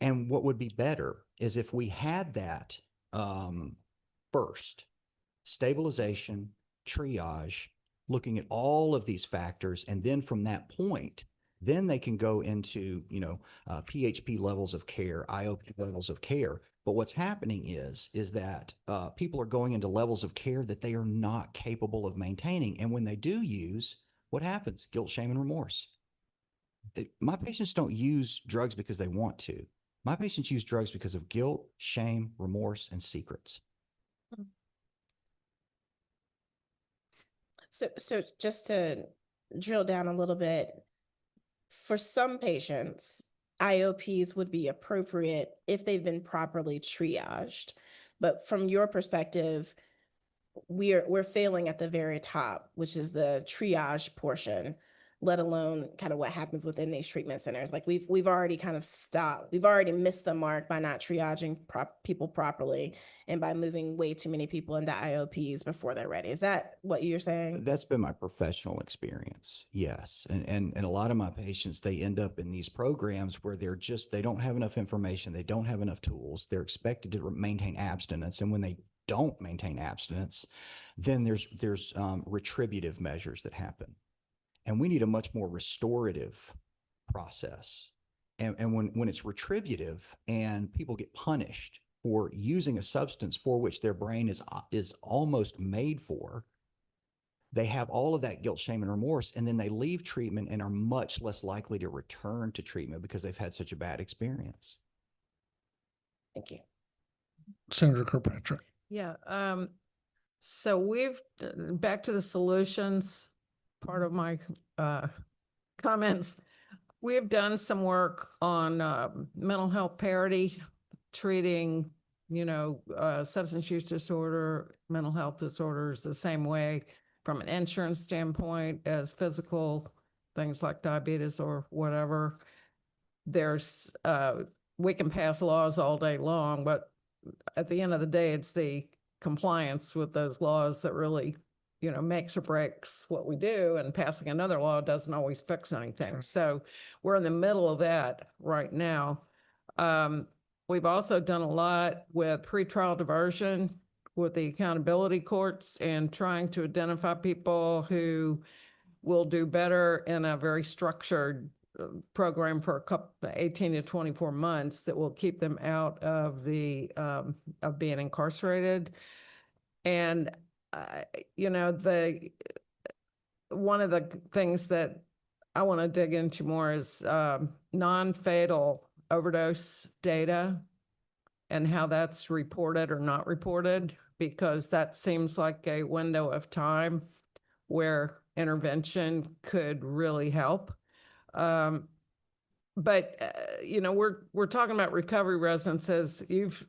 And what would be better is if we had that first, stabilization, triage, looking at all of these factors. And then from that point, then they can go into, PHP levels of care, IOP levels of care. But what's happening is that people are going into levels of care that they are not capable of maintaining. And when they do use, what happens? Guilt, shame, and remorse. My patients don't use drugs because they want to. My patients use drugs because of guilt, shame, remorse, and secrets. So just to drill down a little bit, for some patients, IOPs would be appropriate if they've been properly triaged. But from your perspective, we're failing at the very top, which is the triage portion, let alone kind of what happens within these treatment centers. We've already kind of stopped. We've already missed the mark by not triaging people properly and by moving way too many people into IOPs before they're ready. Is that what you're saying? That's been my professional experience. Yes. And a lot of my patients, they end up in these programs where they don't have enough information. They don't have enough tools. They're expected to maintain abstinence. And when they don't maintain abstinence, then there's retributive measures that happen. And we need a much more restorative process. And when it's retributive and people get punished for using a substance for which their brain is almost made for, they have all of that guilt, shame, and remorse, and then they leave treatment and are much less likely to return to treatment because they've had such a bad experience. Thank you. Senator Kirkpatrick. Yeah, so we've, back to the solutions, part of my comments. We have done some work on mental health parity, treating, substance use disorder, mental health disorders the same way from an insurance standpoint as physical things like diabetes or whatever. There's, we can pass laws all day long, but at the end of the day, it's the compliance with those laws that really, makes or breaks what we do, and passing another law doesn't always fix anything. So we're in the middle of that right now. We've also done a lot with pretrial diversion with the accountability courts and trying to identify people who will do better in a very structured program for a couple, 18 to 24 months that will keep them out of the, of being incarcerated. And, one of the things that I want to dig into more is non-fatal overdose data and how that's reported or not reported, because that seems like a window of time where intervention could really help. But we're talking about recovery residences. You've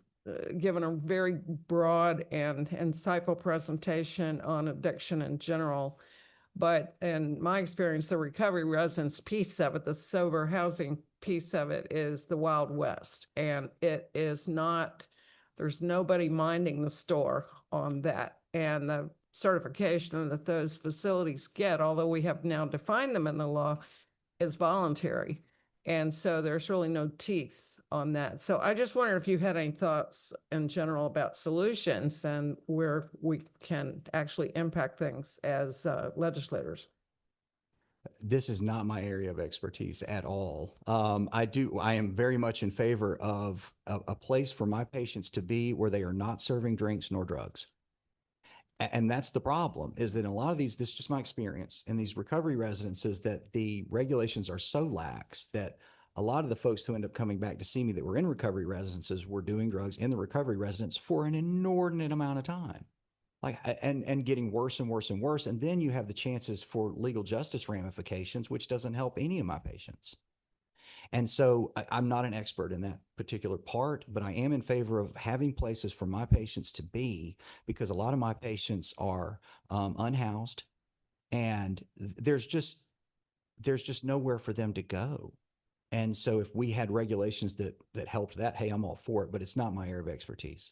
given a very broad and insightful presentation on addiction in general. But in my experience, the recovery residence piece of it, the sober housing piece of it, is the Wild West. And it is not, there's nobody minding the store on that. And the certification that those facilities get, although we have now defined them in the law, is voluntary. And so there's really no teeth on that. So I just wonder if you had any thoughts in general about solutions and where we can actually impact things as legislators. This is not my area of expertise at all. I am very much in favor of a place for my patients to be where they are not serving drinks nor drugs. And that's the problem, is that in a lot of these, this is just my experience, in these recovery residences, that the regulations are so lax that a lot of the folks who end up coming back to see me that were in recovery residences were doing drugs in the recovery residence for an inordinate amount of time. And getting worse and worse and worse. And then you have the chances for legal justice ramifications, which doesn't help any of my patients. And so I'm not an expert in that particular part, but I am in favor of having places for my patients to be, because a lot of my patients are unhoused, and there's just nowhere for them to go. And so if we had regulations that helped that, hey, I'm all for it, but it's not my area of expertise.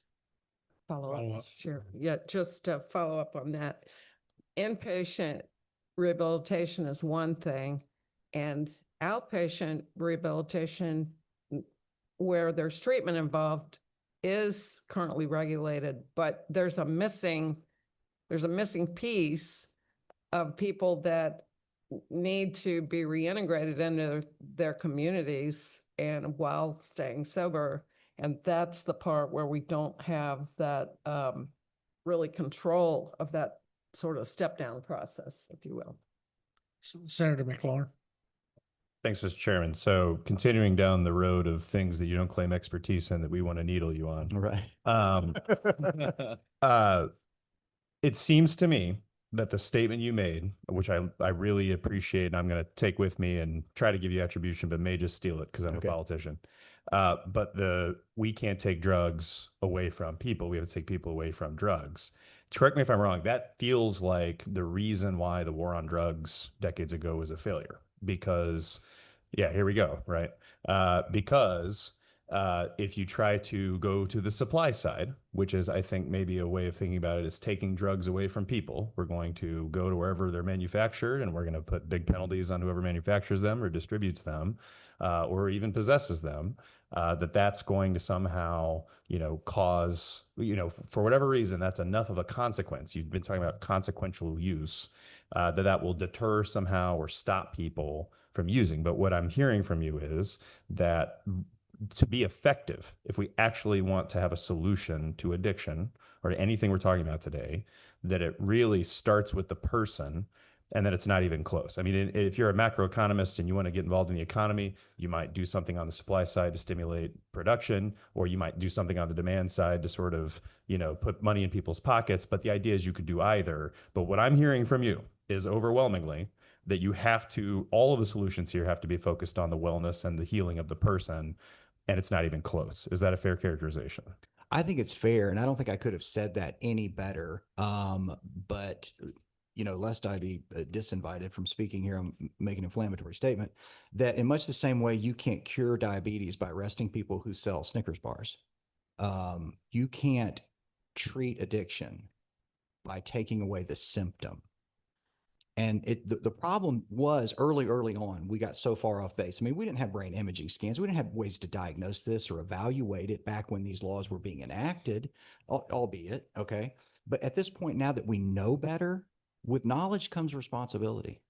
Follow Follow up. up. Sure. Yeah, just to follow up on that. Inpatient rehabilitation is one thing, and outpatient rehabilitation where there's treatment involved is currently regulated, but there's a missing piece of people that need to be reintegrated into their communities and while staying sober. And that's the part where we don't have that really control of that sort of step down process, if you will. Senator McLaurin. Thanks, Mr. Chairman. So continuing down the road of things that you don't claim expertise in that we want to needle you on. Right. It seems to me that the statement you made, which I really appreciate, and I'm going to take with me and try to give you attribution, but may just steal it because I'm Okay. a politician. But we can't take drugs away from people. We have to take people away from drugs. Correct me if I'm wrong. That feels like the reason why the war on drugs decades ago was a failure. Because, yeah, here we go, right? Because if you try to go to the supply side, which is, I think, maybe a way of thinking about it, is taking drugs away from people. We're going to go to wherever they're manufactured, and we're going to put big penalties on whoever manufactures them or distributes them, or even possesses them. That's going to somehow, cause, for whatever reason, that's enough of a consequence. You've been talking about consequential use, that will deter somehow or stop people from using. But what I'm hearing from you is that to be effective, if we actually want to have a solution to addiction or to anything we're talking about today, that it really starts with the person and that it's not even close. I mean, if you're a macroeconomist and you want to get involved in the economy, you might do something on the supply side to stimulate production, or you might do something on the demand side to sort of, put money in people's pockets. But the idea is you could do either. But what I'm hearing from you is overwhelmingly that all of the solutions here have to be focused on the wellness and the healing of the person, and it's not even close. Is that a fair characterization? I think it's fair, and I don't think I could have said that any better. But lest I be disinvited from speaking here, I'm making an inflammatory statement that in much the same way you can't cure diabetes by arresting people who sell Snickers bars. You can't treat addiction by taking away the symptom. And the problem was early on, we got so far off base. I mean, we didn't have brain imaging scans. We didn't have ways to diagnose this or evaluate it back when these laws were being enacted, albeit, okay. But at this point, now that we know better, with knowledge comes responsibility.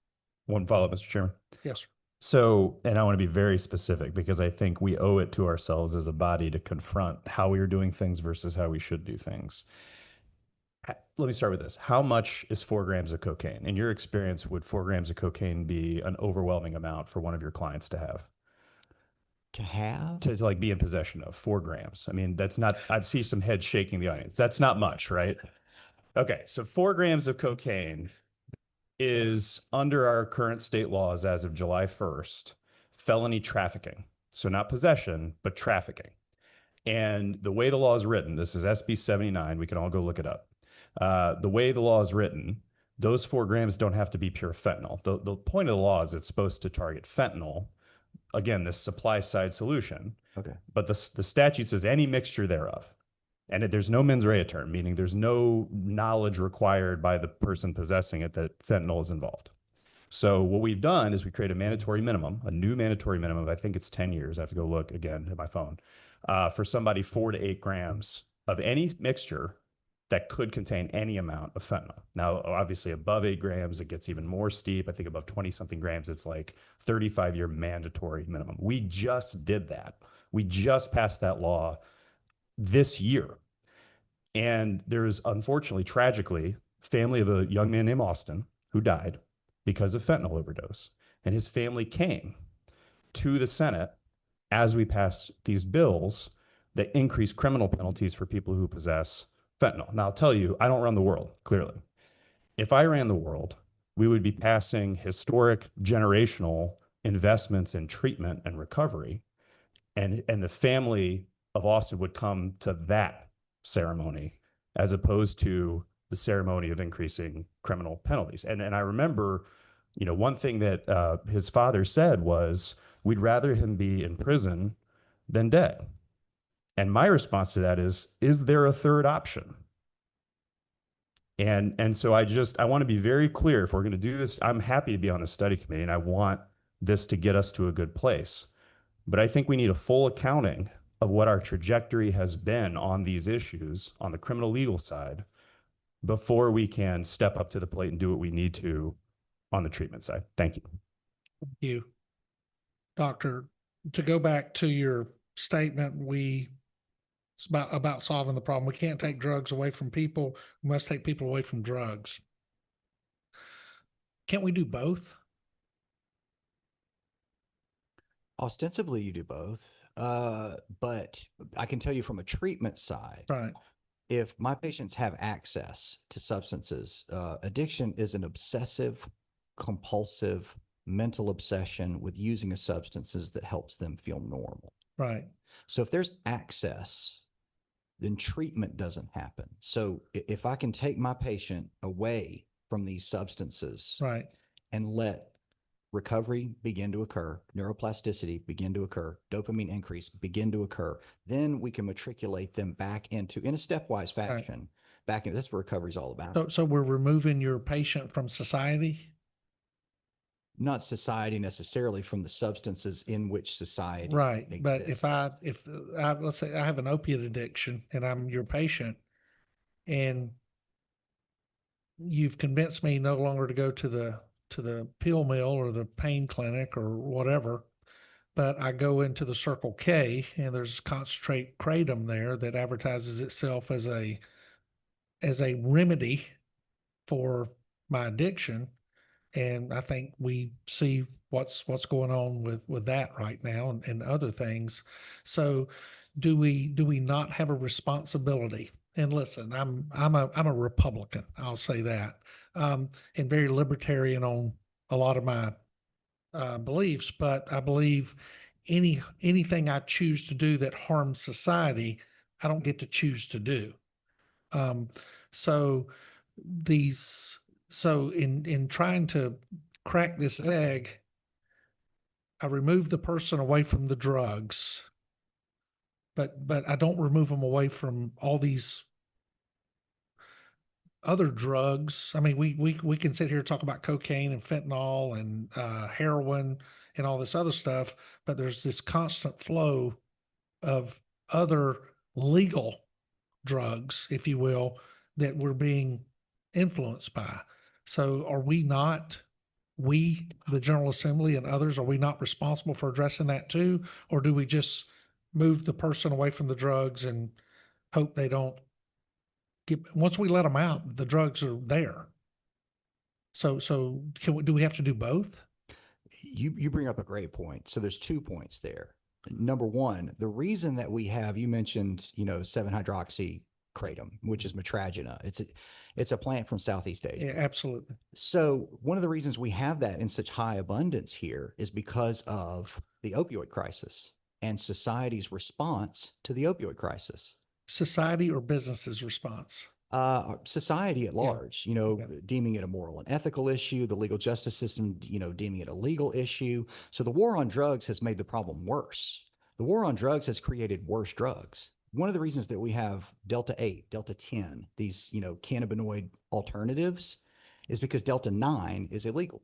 One follow-up, Mr. Chairman. Yes, sir. So, and I want to be very specific because I think we owe it to ourselves as a body to confront how we are doing things versus how we should do things. Let me start with this. How much is 4 grams of cocaine? In your experience, would 4 grams of cocaine be an overwhelming amount for one of your clients to have? To like be in possession of 4 grams. I mean, that's not, I see some heads shaking the audience. That's not much, right? Okay. So 4 grams of cocaine is, under our current state laws as of July 1st, felony trafficking. So not possession, but trafficking. And the way the law is written, this is SB 79. We can all go look it up. The way the law is written, those 4 grams don't have to be pure fentanyl. The point of the law is it's supposed to target fentanyl. Again, this supply side solution. Okay. But the statute says any mixture thereof. And there's no mens rea term, meaning there's no knowledge required by the person possessing it that fentanyl is involved. So what we've done is we create a mandatory minimum, a new mandatory minimum. I think it's 10 years. I have to go look again at my phone. For somebody 4 to 8 grams of any mixture that could contain any amount of fentanyl. Now, obviously above 8 grams, it gets even more steep. I think above 20 something grams, it's like 35-year mandatory minimum. We just did that. We just passed that law this year. And there's, unfortunately, tragically, family of a young man named Austin who died because of fentanyl overdose. And his family came to the Senate as we passed these bills that increase criminal penalties for people who possess fentanyl. Now, I'll tell you, I don't run the world, clearly. If I ran the world, we would be passing historic generational investments in treatment and recovery. And the family of Austin would come to that ceremony as opposed to the ceremony of increasing criminal penalties. And I remember, one thing that his father said was, we'd rather him be in prison than dead. And my response to that is there a third option? And so I want to be very clear, if we're going to do this, I'm happy to be on the study committee and I want this to get us to a good place. But I think we need a full accounting of what our trajectory has been on these issues on the criminal legal side before we can step up to the plate and do what we need to on the treatment side. Thank you. Thank you. Doctor, to go back to your statement, it's about solving the problem. We can't take drugs away from people. We must take people away from drugs. Can't we do both? Ostensibly, you do both. But I can tell you from a treatment side, Right. if my patients have access to substances, addiction is an obsessive, compulsive, mental obsession with using a substances that helps them feel normal. Right. So if there's access, then treatment doesn't happen. So if I can take my patient away from these substances Right. and let recovery begin to occur, neuroplasticity begin to occur, dopamine increase begin to occur, then we can matriculate them back into, in a stepwise fashion, back into, that's what recovery is all about. So we're removing your patient from society? Not society necessarily, from the substances in which society Right. But exists. if I, let's say I have an opiate addiction and I'm your patient and you've convinced me no longer to go to the pill mill or the pain clinic or whatever, but I go into the Circle K and there's concentrate kratom there that advertises itself as a as a remedy for my addiction. And I think we see what's going on with that right now and other things. So do we not have a responsibility? And listen, I'm a Republican, I'll say that, and very libertarian on a lot of my beliefs, but I believe anything I choose to do that harms society, I don't get to choose to do. Um, so these, so in trying to crack this egg, I remove the person away from the drugs, but I don't remove them away from all these other drugs. I mean, we can sit here and talk about cocaine and fentanyl and heroin and all this other stuff, but there's this constant flow of other legal drugs, if you will, that we're being influenced by. So are we not, we, the General Assembly and others, are we not responsible for addressing that too? Or do we just move the person away from the drugs and hope they don't get, once we let them out, the drugs are there? So do we have to do both? You bring up a great point. So there's 2 points there. Number one, the reason that we have, you mentioned, 7-hydroxykratom, which is Metragena. It's a plant from Southeast Asia. Yeah, absolutely. So one of the reasons we have that in such high abundance here is because of the opioid crisis and society's response to the opioid crisis. Society or business's response? Society at Yeah. large, Okay. deeming it a moral and ethical issue, the legal justice system, deeming it a legal issue. So the war on drugs has made the problem worse. The war on drugs has created worse drugs. One of the reasons that we have Delta 8, Delta 10, these, cannabinoid alternatives is because Delta 9 is illegal.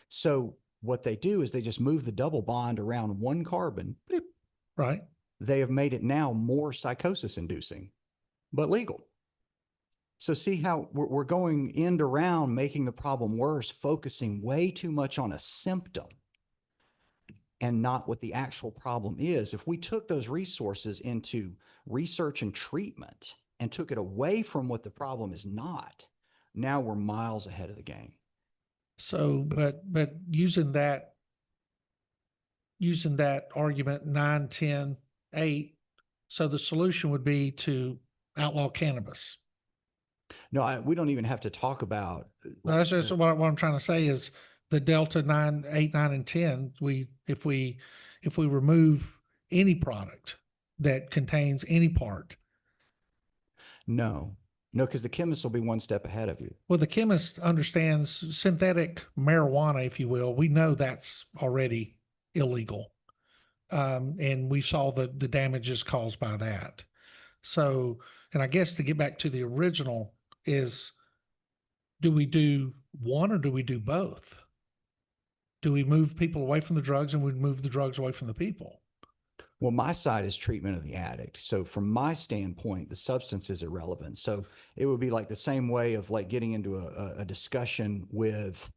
So what they do is they just move the double bond around one carbon. Bloop. Right. They have made it now more psychosis inducing, but legal. So see how we're going end around, making the problem worse, focusing way too much on a symptom and not what the actual problem is. If we took those resources into research and treatment and took it away from what the problem is not, now we're miles ahead of the game. So, but using that argument, 9, 10, 8, so the solution would be to outlaw cannabis. No, we don't even have to talk about. No, that's just what I'm trying to say is the Delta 9, 8, 9, and 10, if we remove any product that contains any part, No, because the chemist will be one step ahead of you. well, the chemist understands synthetic marijuana, if you will. We know that's already illegal. And we saw the damages caused by that. So, and I guess to get back to the original is, do we do one or do we do both? Do we move people away from the drugs and we move the drugs away from the people? Well, my side is treatment of the addict. So from my standpoint, the substance is irrelevant. So it would be like the same way of like getting into a discussion with,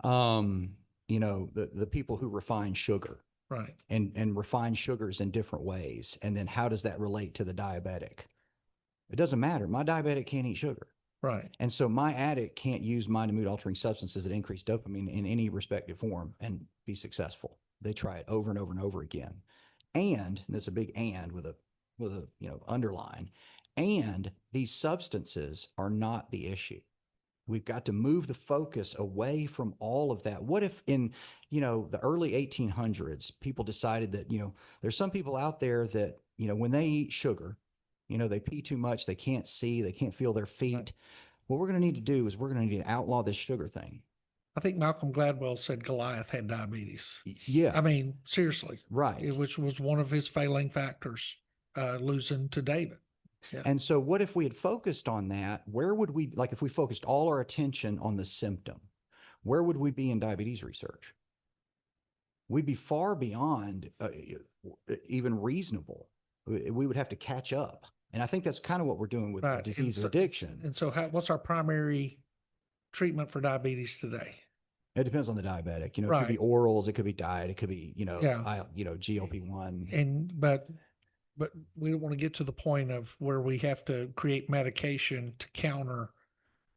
the people who refine sugar. Right. And refine sugars in different ways. And then how does that relate to the diabetic? It doesn't matter. My diabetic can't eat sugar. Right. And so my addict can't use mind and mood altering substances that increase dopamine in any respective form and be successful. They try it over and over and over again. And there's a big and with a underline. And these substances are not the issue. We've got to move the focus away from all of that. What if in, the early 1800s, people decided that, there's some people out there that, when they eat sugar, they pee too much, they can't see, they can't feel their feet. Right. What we're going to need to do is we're going to need to outlaw this sugar thing. I think Malcolm Gladwell said Goliath had diabetes. Yeah. I mean, seriously, Right. which was one of his failing factors, losing to David. Yeah. And so what if we had focused on that? Where would we, like if we focused all our attention on the symptom, where would we be in diabetes research? We'd be far beyond even reasonable. We would have to catch up. And I think that's kind of what we're doing with Right. disease And of so- addiction. And so what's our primary treatment for diabetes today? It depends on the diabetic. It could be Right. orals, it could be diet, it could be, Yeah. GLP-1. But but we don't want to get to the point of where we have to create medication to counter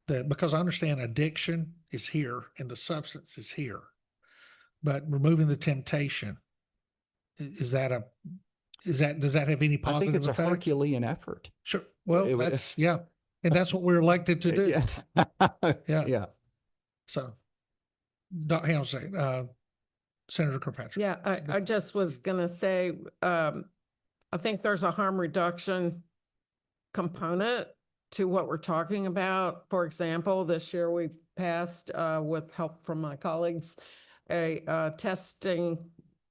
that, because I understand addiction is here and the substance is here, but removing the temptation, does that have any I positive think it's a effect? Herculean effort. Sure. Well, It would- that's, yeah. And that's what we're elected to do. Yeah. Yeah. Yeah. So, Dr. Hamilton, Senator Kirkpatrick. Yeah, I just was gonna say, I think there's a harm reduction component to what we're talking about. For example, this year we passed, with help from my colleagues, a testing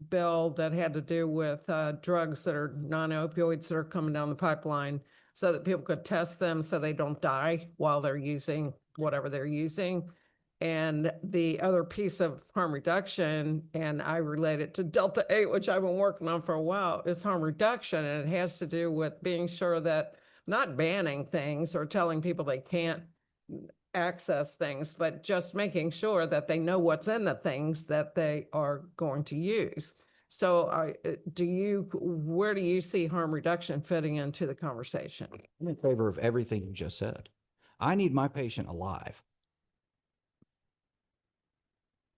bill that had to do with drugs that are non-opioids that are coming down the pipeline so that people could test them so they don't die while they're using whatever they're using. And the other piece of harm reduction, and I relate it to Delta 8, which I've been working on for a while, is harm reduction. And it has to do with being sure that not banning things or telling people they can't access things, but just making sure that they know what's in the things that they are going to use. So where do you see harm reduction fitting into the conversation? I'm in favor of everything you just said. I need my patient alive.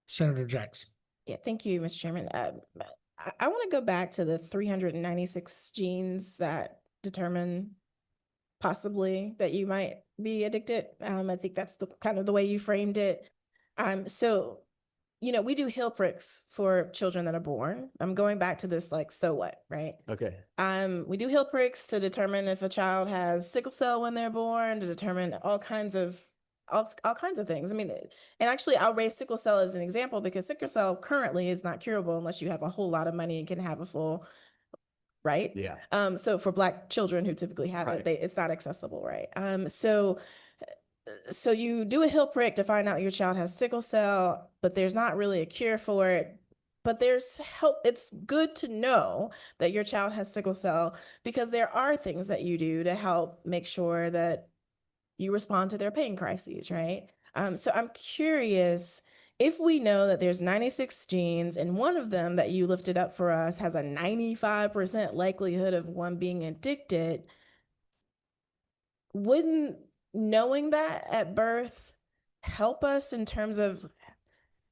Senator Jackson. Yeah, thank you, Mr. Chairman. I want to go back to the 396 genes that determine possibly that you might be addicted. I think that's the kind of the way you framed it. So, we do heel pricks for children that are born. I'm going back to this, like, so what, right? Okay. We do heel pricks to determine if a child has sickle cell when they're born, to determine all kinds of things. I mean, and actually I'll raise sickle cell as an example because sickle cell currently is not curable unless you have a whole lot of money and can have a full, right? Yeah. So for Black children who typically have Right. it, it's not accessible, right? So you do a heel prick to find out your child has sickle cell, but there's not really a cure for it. But there's help. It's good to know that your child has sickle cell because there are things that you do to help make sure that you respond to their pain crises, right? So I'm curious, if we know that there's 96 genes and one of them that you lifted up for us has a 95% likelihood of one being addicted, wouldn't knowing that at birth help us in terms of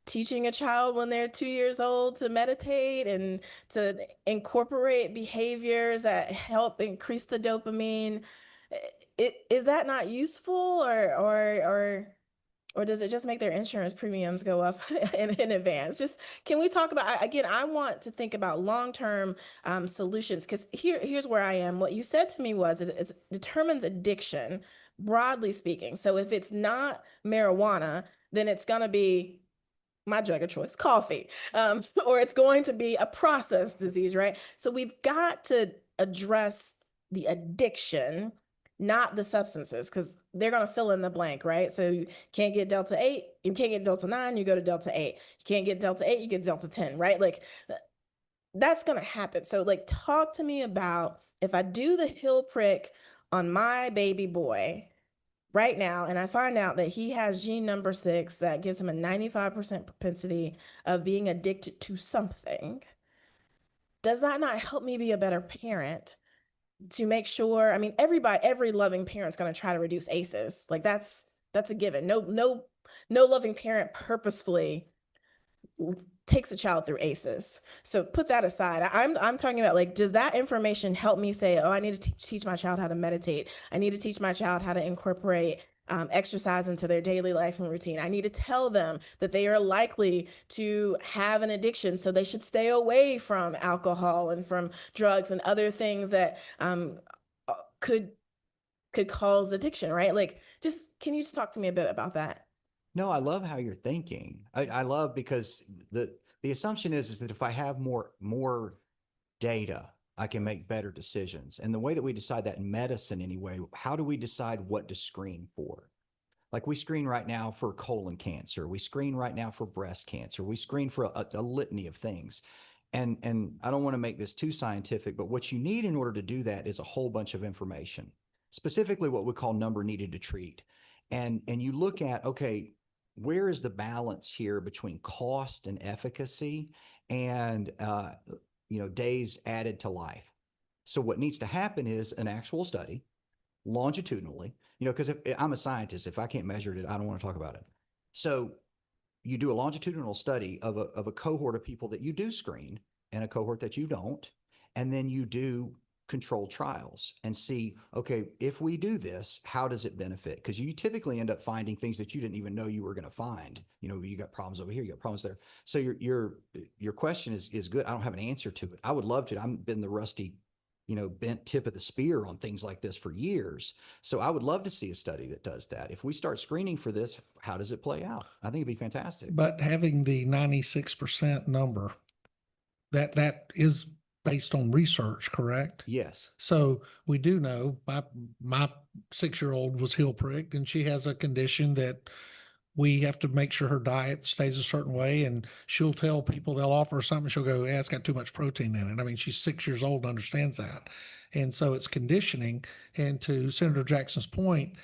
teaching a child when they're 2 years old to meditate and to incorporate behaviors that help increase the dopamine? Is that not useful, or does it just make their insurance premiums go up in advance? Just, can we talk about, again, I want to think about long-term solutions, because here's where I am. What you said to me was it determines addiction, broadly speaking. So if it's not marijuana, then it's going to be my drug of choice, coffee, or it's going to be a processed disease, right? So we've got to address the addiction, not the substances, because they're going to fill in the blank, right? So you can't get Delta 8, you can't get Delta 9, you go to Delta 8. You can't get Delta 8, you get Delta 10, right? Like, that's going to happen. So, like, talk to me about, if I do the heel prick on my baby boy right now, and I find out that he has gene number 6 that gives him a 95% propensity of being addicted to something, does that not help me be a better parent? To make sure, I mean, every loving parent's going to try to reduce ACEs. Like, that's a given. No loving parent purposefully takes a child through ACEs. So put that aside. I'm talking about, like, does that information help me say, oh, I need to teach my child how to meditate. I need to teach my child how to incorporate exercise into their daily life and routine. I need to tell them that they are likely to have an addiction, so they should stay away from alcohol and from drugs and other things that could cause addiction, right? Like, can you just talk to me a bit about that? No, I love how you're thinking. I love, because the assumption is that if I have more data, I can make better decisions. And the way that we decide that in medicine anyway, how do we decide what to screen for? Like, we screen right now for colon cancer. We screen right now for breast cancer. We screen for a litany of things. And I don't want to make this too scientific, but what you need in order to do that is a whole bunch of information, specifically what we call number needed to treat. And you look at, okay, where is the balance here between cost and efficacy and, days added to life? So what needs to happen is an actual study longitudinally, because if I'm a scientist, if I can't measure it, I don't want to talk about it. So you do a longitudinal study of a cohort of people that you do screen and a cohort that you don't, and then you do controlled trials and see, okay, if we do this, how does it benefit? Because you typically end up finding things that you didn't even know you were going to find. You got problems over here, you got problems there. So your question is good. I don't have an answer to it. I would love to. I've been the rusty, bent tip of the spear on things like this for years. So I would love to see a study that does that. If we start screening for this, how does it play out? I think it'd be fantastic. But having the 96% number, that is based on research, correct? Yes. So we do know my 6-year-old was heel pricked, and she has a condition that we have to make sure her diet stays a certain way. And she'll tell people, they'll offer her something, she'll go, yeah, it's got too much protein in it. I mean, she's 6 years old and understands that. And so it's conditioning. And to Senator Jackson's point,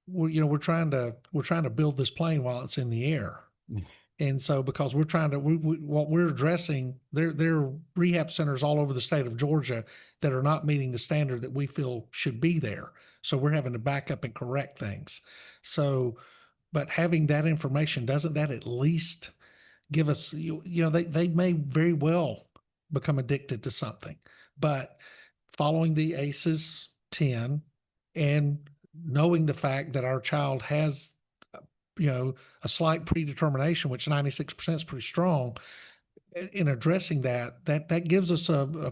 we're trying to build this plane while it's in the air. And so, because we're trying to, what we're addressing, there are rehab centers all over the state of Georgia that are not meeting the standard that we feel should be there. So we're having to back up and correct things. So, but having that information, doesn't that at least give us, they may very well become addicted to something, but following the ACEs 10 and knowing the fact that our child has a slight predetermination, which 96% is pretty strong, in addressing that gives us a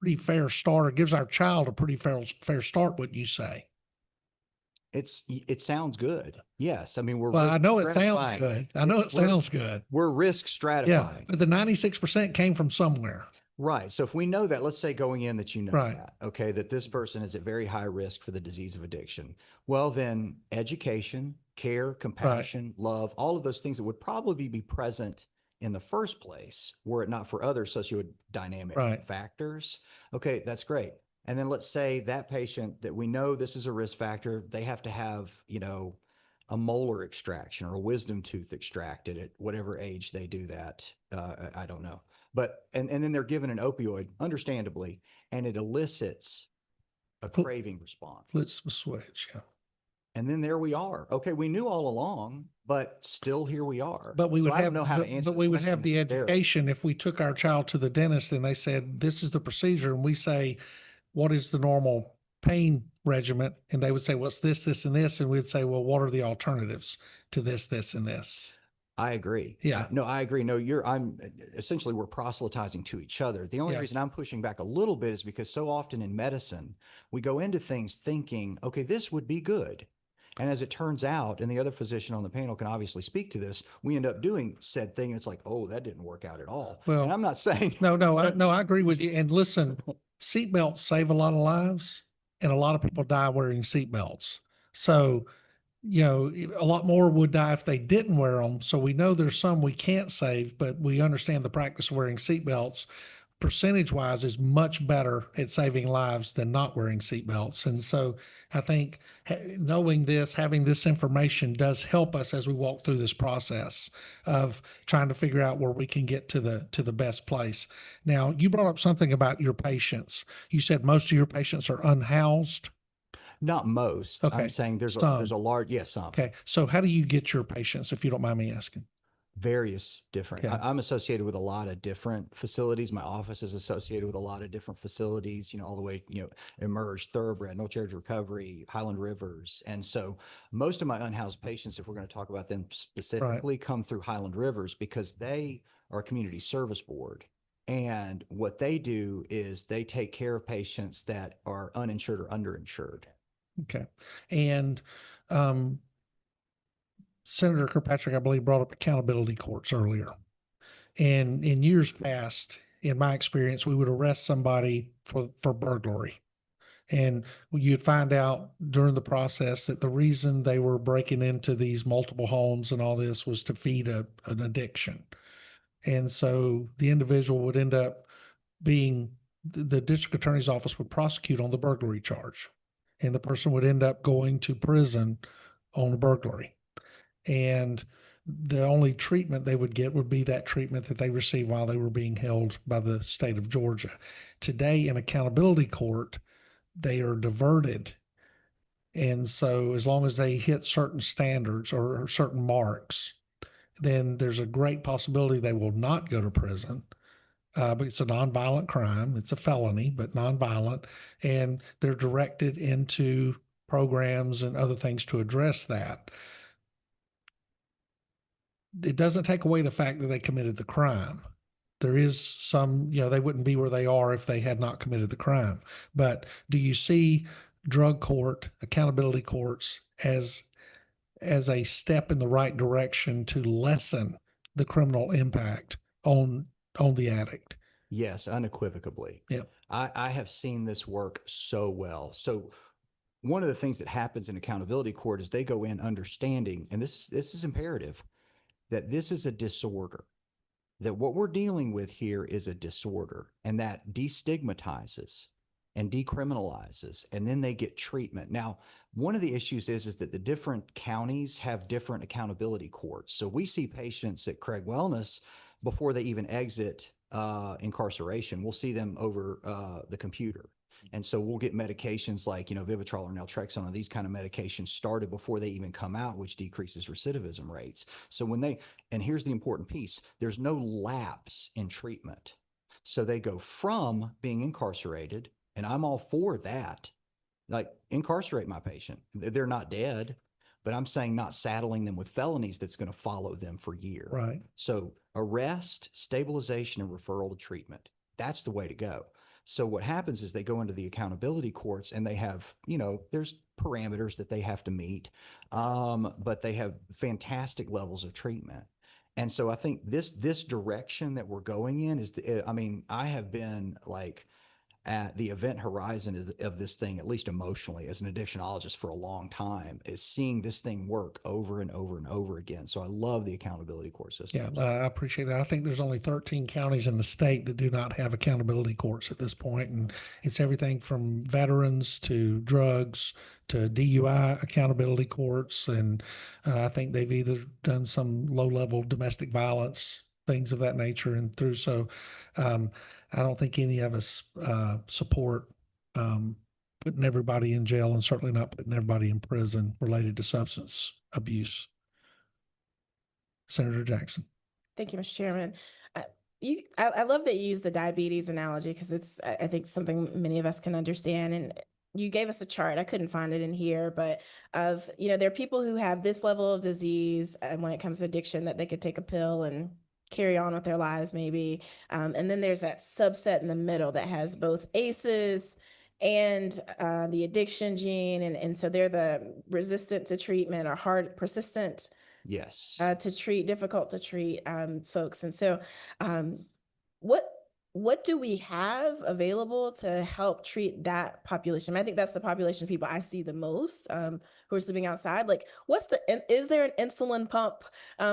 pretty fair start, or gives our child a pretty fair start, wouldn't you say? It sounds good. Yes. I mean, Well, I know it sounds stratifying. good. I know it sounds good. We're risk Yeah, stratifying. but the 96% came from somewhere. Right. So if we know that, let's say going in that Right. that, okay, that this person is at very high risk for the disease of addiction. Well, then education, care, compassion, love, all of those things that would probably be present in the first place, were it not for other sociodynamic Right. factors. Okay, that's great. And then let's say that patient that we know this is a risk factor, they have to have, a molar extraction or a wisdom tooth extracted at whatever age they do that. I don't know. But, and then they're given an opioid, understandably, and it elicits a Fl- craving response. Let's switch. Yeah. And then there we are. Okay, we knew all along, but still here we are. But we So would I have, don't know how to answer. but we would have the question there. education if we took our child to the dentist and they said, this is the procedure. And we say, what is the normal pain regimen? And they would say, what's this, this, and this? And we'd say, well, what are the alternatives to this, this, and this? I agree. Yeah. No, I agree. No, I'm essentially, we're proselytizing to each other. The only Yeah. reason I'm pushing back a little bit is because so often in medicine, we go into things thinking, okay, this would be good. And as it turns out, and the other physician on the panel can obviously speak to this, we end up doing said thing. And it's like, oh, that didn't work out at all. Well, and I'm not saying No, I agree with you. And listen, seatbelts save a lot of lives, and a lot of people die wearing seatbelts. So, a lot more would die if they didn't wear them. So we know there's some we can't save, but we understand the practice of wearing seatbelts, percentage wise, is much better at saving lives than not wearing seatbelts. And so I think knowing this, having this information does help us as we walk through this process of trying to figure out where we can get to the best place. Now, you brought up something about your patients. You said most of your patients are unhoused. not most. Okay, I'm saying there's some. a large, yes, some. Okay. So how do you get your patients, if you don't mind me asking? Various different. Okay. I'm associated with a lot of different facilities. My office is associated with a lot of different facilities, all the way, Emerge, Thoroughbred, No Charge Recovery, Highland Rivers. And so most of my unhoused patients, if we're going to talk about them specifically, come through Highland Rivers because they are a community service board. And what they do is they take care of patients that are uninsured or underinsured. Okay. And Senator Kirkpatrick, I believe, brought up accountability courts earlier. And in years past, in my experience, we would arrest somebody for burglary. And you'd find out during the process that the reason they were breaking into these multiple homes and all this was to feed an addiction. And so the individual would end up being, the district attorney's office would prosecute on the burglary charge. And the person would end up going to prison on a burglary. And the only treatment they would get would be that treatment that they received while they were being held by the state of Georgia. Today, in accountability court, they are diverted. And so, as long as they hit certain standards or certain marks, then there's a great possibility they will not go to prison. But it's a nonviolent crime. It's a felony, but nonviolent. And they're directed into programs and other things to address that. It doesn't take away the fact that they committed the crime. There is some, they wouldn't be where they are if they had not committed the crime. But do you see drug court, accountability courts as a step in the right direction to lessen the criminal impact on the addict? Yes, unequivocally. Yep. I have seen this work so well. So one of the things that happens in accountability court is they go in understanding, and this is imperative, that this is a disorder, that what we're dealing with here is a disorder, and that destigmatizes and decriminalizes, and then they get treatment. Now, one of the issues is that the different counties have different accountability courts. So we see patients at Craig Wellness before they even exit incarceration. We'll see them over the computer. And so we'll get medications like, Vivitrol or naltrexone, or these kind of medications started before they even come out, which decreases recidivism rates. So and here's the important piece, there's no lapse in treatment. So they go from being incarcerated, and I'm all for that. Like, incarcerate my patient. They're not dead, but I'm saying not saddling them with felonies that's going to follow them for years. Right. So arrest, stabilization, and referral to treatment. That's the way to go. So what happens is they go into the accountability courts, and they have, there's parameters that they have to meet, but they have fantastic levels of treatment. And so I think this direction that we're going in is, I have been like at the event horizon of this thing, at least emotionally, as an addictionologist for a long time, is seeing this thing work over and over and over again. So I love the accountability court system. Yeah, I appreciate that. I think there's only 13 counties in the state that do not have accountability courts at this point, and it's everything from veterans to drugs to DUI accountability courts, and I think they've either done some low-level domestic violence, things of that nature, and through. So I don't think any of us support putting everybody in jail, and certainly not putting everybody in prison related to substance abuse. Senator Jackson. Thank you, Mr. Chairman. I love that you use the diabetes analogy, because it's, I think, something many of us can understand. And you gave us a chart. I couldn't find it in here, but there are people who have this level of disease, and when it comes to addiction, that they could take a pill and carry on with their lives maybe. And then there's that subset in the middle that has both ACEs and the addiction gene. And so they're the resistant to treatment or persistent Yes. to treat, difficult to treat folks. And so what do we have available to help treat that population? I think that's the population of people I see the most who are sleeping outside. Like, is there an insulin pump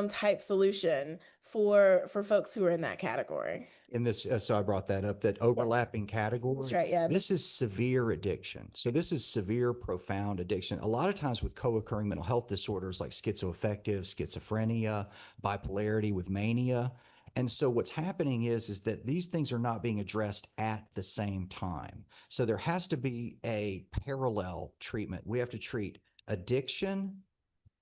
type solution for folks who are in that category? In this, so I brought that up, that overlapping category. That's right, yeah. This is severe addiction. So this is severe, profound addiction. A lot of times with co-occurring mental health disorders like schizoaffective, schizophrenia, bipolarity with mania. And so what's happening is that these things are not being addressed at the same time. So there has to be a parallel treatment. We have to treat addiction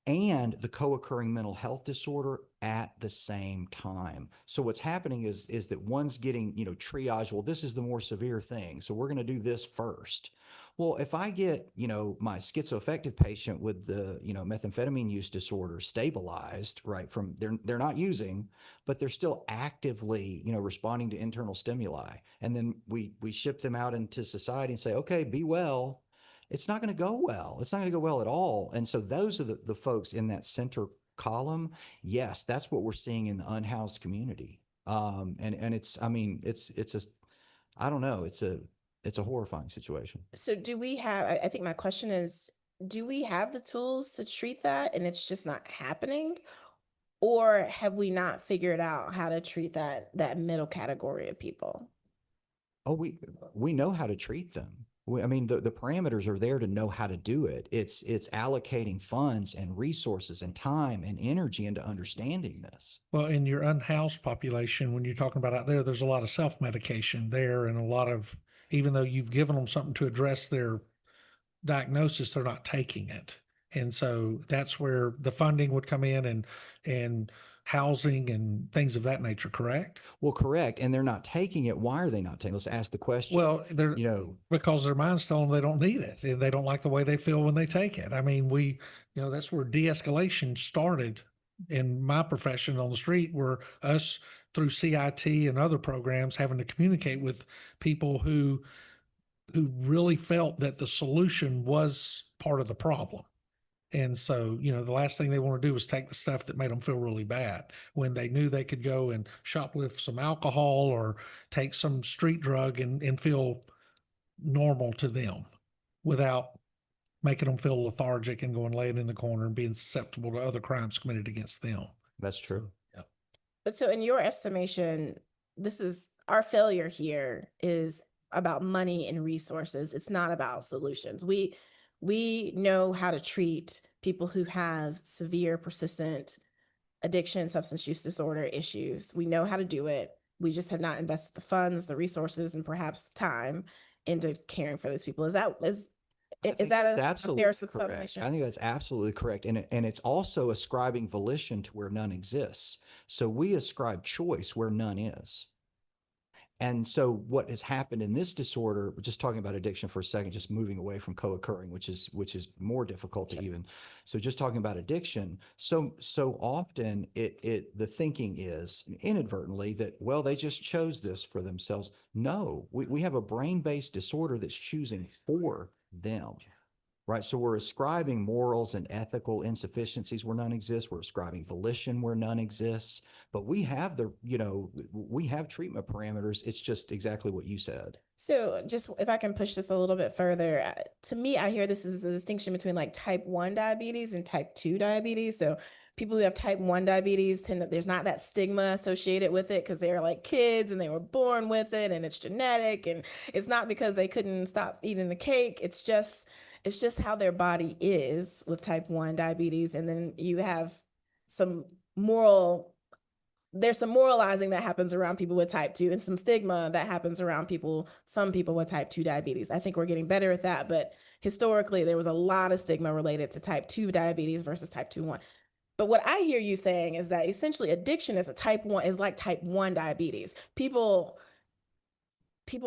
and the co-occurring mental health disorder at the same time. So what's happening is that one's getting, triage. Well, this is the more severe thing, so we're going to do this first. Well, if I get, my schizoaffective patient with the, methamphetamine use disorder stabilized, right, from they're not using, but they're still actively, responding to internal stimuli. And then we ship them out into society and say, okay, be well. It's not going to go well. It's not going to go well at all. And so those are the folks in that center column. Yes, that's what we're seeing in the unhoused community. And it's, I don't know, it's a horrifying situation. So do we have, I think my question is, do we have the tools to treat that and it's just not happening? Or have we not figured out how to treat that middle category of people? Oh, we know how to treat them. I mean, the parameters are there to know how to do it. It's allocating funds and resources and time and energy into understanding this. Well, in your unhoused population, when you're talking about out there, there's a lot of self-medication there and a lot of, even though you've given them something to address their diagnosis, they're not taking it. And so that's where the funding would come in and housing and things of that nature, correct? Well, correct. And they're not taking it. Why are they not taking? Let's ask the question. Well, they're, you know, because their mind's telling them they don't need it and they don't like the way they feel when they take it. I mean, that's where de-escalation started in my profession on the street, were us through CIT and other programs having to communicate with people who really felt that the solution was part of the problem. And so, the last thing they want to do is take the stuff that made them feel really bad when they knew they could go and shoplift some alcohol or take some street drug and feel normal to them without making them feel lethargic and going laying in the corner and being susceptible to other crimes committed against them. that's true. But so in your estimation, this is our failure here is about money and resources. It's not about solutions. We know how to treat people who have severe, persistent addiction, substance use disorder issues. We know how to do it. We just have not invested the funds, the resources, and perhaps the time into caring for those people. Is that That's a fair correct. summation? I think that's absolutely correct. And it's also ascribing volition to where none exists. So we ascribe choice where none is. And so what has happened in this disorder, we're just talking about addiction for a second, just moving away from co-occurring, which is more difficult to even. So just talking about addiction, so often the thinking is inadvertently that, well, they just chose this for themselves. No, we have a brain-based disorder that's choosing for them. Right. So we're ascribing morals and ethical insufficiencies where none exists. We're ascribing volition where none exists. But we have we have treatment parameters. It's just exactly what you said. So just if I can push this a little bit further, to me, I hear this is a distinction between like type 1 diabetes and type 2 diabetes. So people who have type 1 diabetes there's not that stigma associated with it because they're like kids and they were born with it and it's genetic, and it's not because they couldn't stop eating the cake. It's just how their body is with type 1 diabetes. And then you have there's some moralizing that happens around people with type 2 and some stigma that happens around some people with type 2 diabetes. I think we're getting better at that, but historically there was a lot of stigma related to type 2 diabetes versus type 2 1. But what I hear you saying is that essentially addiction is like type 1 diabetes. People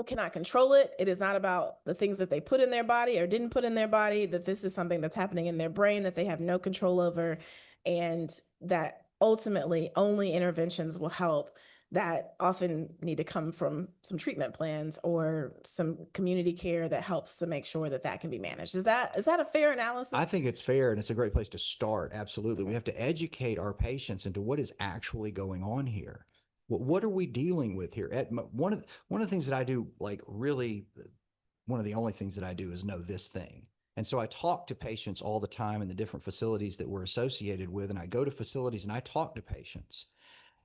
cannot control it. It is not about the things that they put in their body or didn't put in their body, that this is something that's happening in their brain that they have no control over, and that ultimately only interventions will help that often need to come from some treatment plans or some community care that helps to make sure that can be managed. Is that a fair analysis? I think it's fair, and it's a great place to start. Absolutely. We have to educate our patients into what is actually going on here. What are we dealing with here? One of the things that I do, like really, one of the only things that I do is know this thing. And so I talk to patients all the time in the different facilities that we're associated with, and I go to facilities and I talk to patients.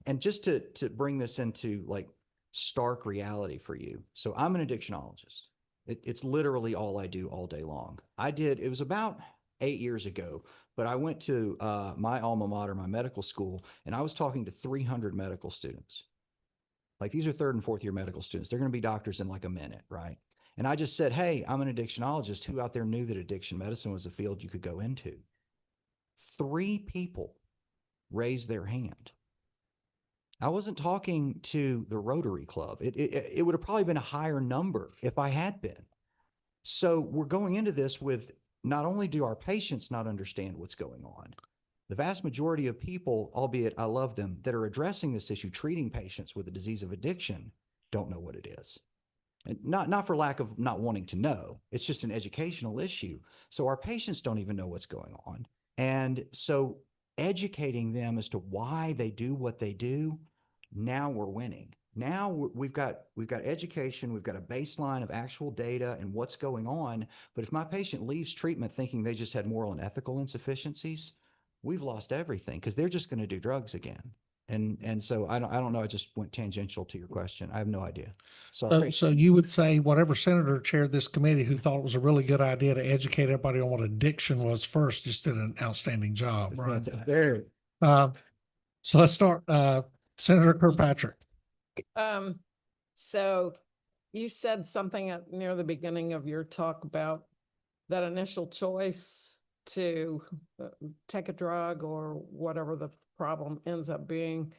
And just to bring this into like stark reality for you. So I'm an addictionologist. It's literally all I do all day long. It was about 8 years ago, but I went to my alma mater, my medical school, and I was talking to 300 medical students. Like, these are 3rd and 4th year medical students. They're going to be doctors in like a minute, right? And I just said, hey, I'm an addictionologist. Who out there knew that addiction medicine was a field you could go into? 3 people raised their hand. I wasn't talking to the Rotary Club. It would have probably been a higher number if I had been. So we're going into this with, not only do our patients not understand what's going on, the vast majority of people, albeit I love them, that are addressing this issue, treating patients with the disease of addiction, don't know what it is. And not for lack of not wanting to know. It's just an educational issue. So our patients don't even know what's going on. And so educating them as to why they do what they do, now we're winning. Now we've got education, we've got a baseline of actual data and what's going on. But if my patient leaves treatment thinking they just had moral and ethical insufficiencies, we've lost everything, because they're just going to do drugs again. And so I don't know. I just went tangential to your question. I have no idea. So, Sorry. so you would say whatever senator chaired this committee who thought it was a really good idea to educate everybody on what addiction was first, just did an outstanding job, right? Very. So let's start, Senator Kirkpatrick. So you said something near the beginning of your talk about that initial choice to take a drug or whatever the problem ends up being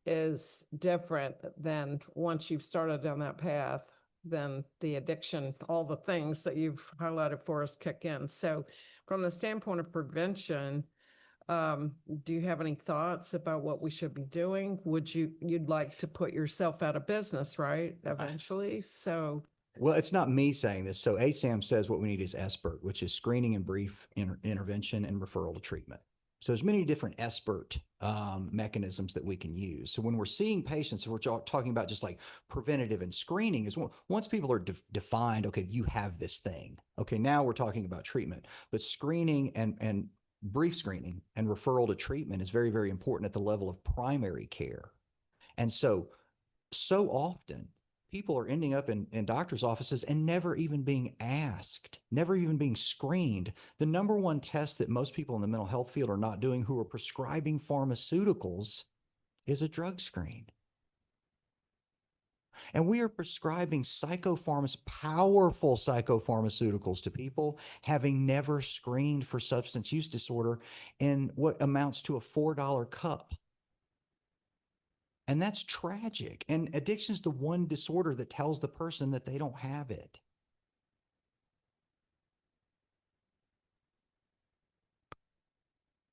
is different than once you've started down that path, then the addiction, all the things that you've highlighted for us kick in. So from the standpoint of prevention, do you have any thoughts about what we should be doing? You'd like to put yourself out of business, right? Eventually. So Well, it's not me saying this. So ASAM says what we need is SBIRT, which is screening and brief intervention and referral to treatment. So there's many different SBIRT mechanisms that we can use. So when we're seeing patients, we're talking about just like preventative and screening is once people are defined, okay, you have this thing. Okay, now we're talking about treatment. But screening and brief screening and referral to treatment is very, very important at the level of primary care. And so often people are ending up in doctor's offices and never even being asked, never even being screened. The number one test that most people in the mental health field are not doing who are prescribing pharmaceuticals is a drug screen. And we are prescribing powerful psychopharmaceuticals to people having never screened for substance use disorder in what amounts to a $4 cup. And that's tragic. And addiction is the one disorder that tells the person that they don't have it.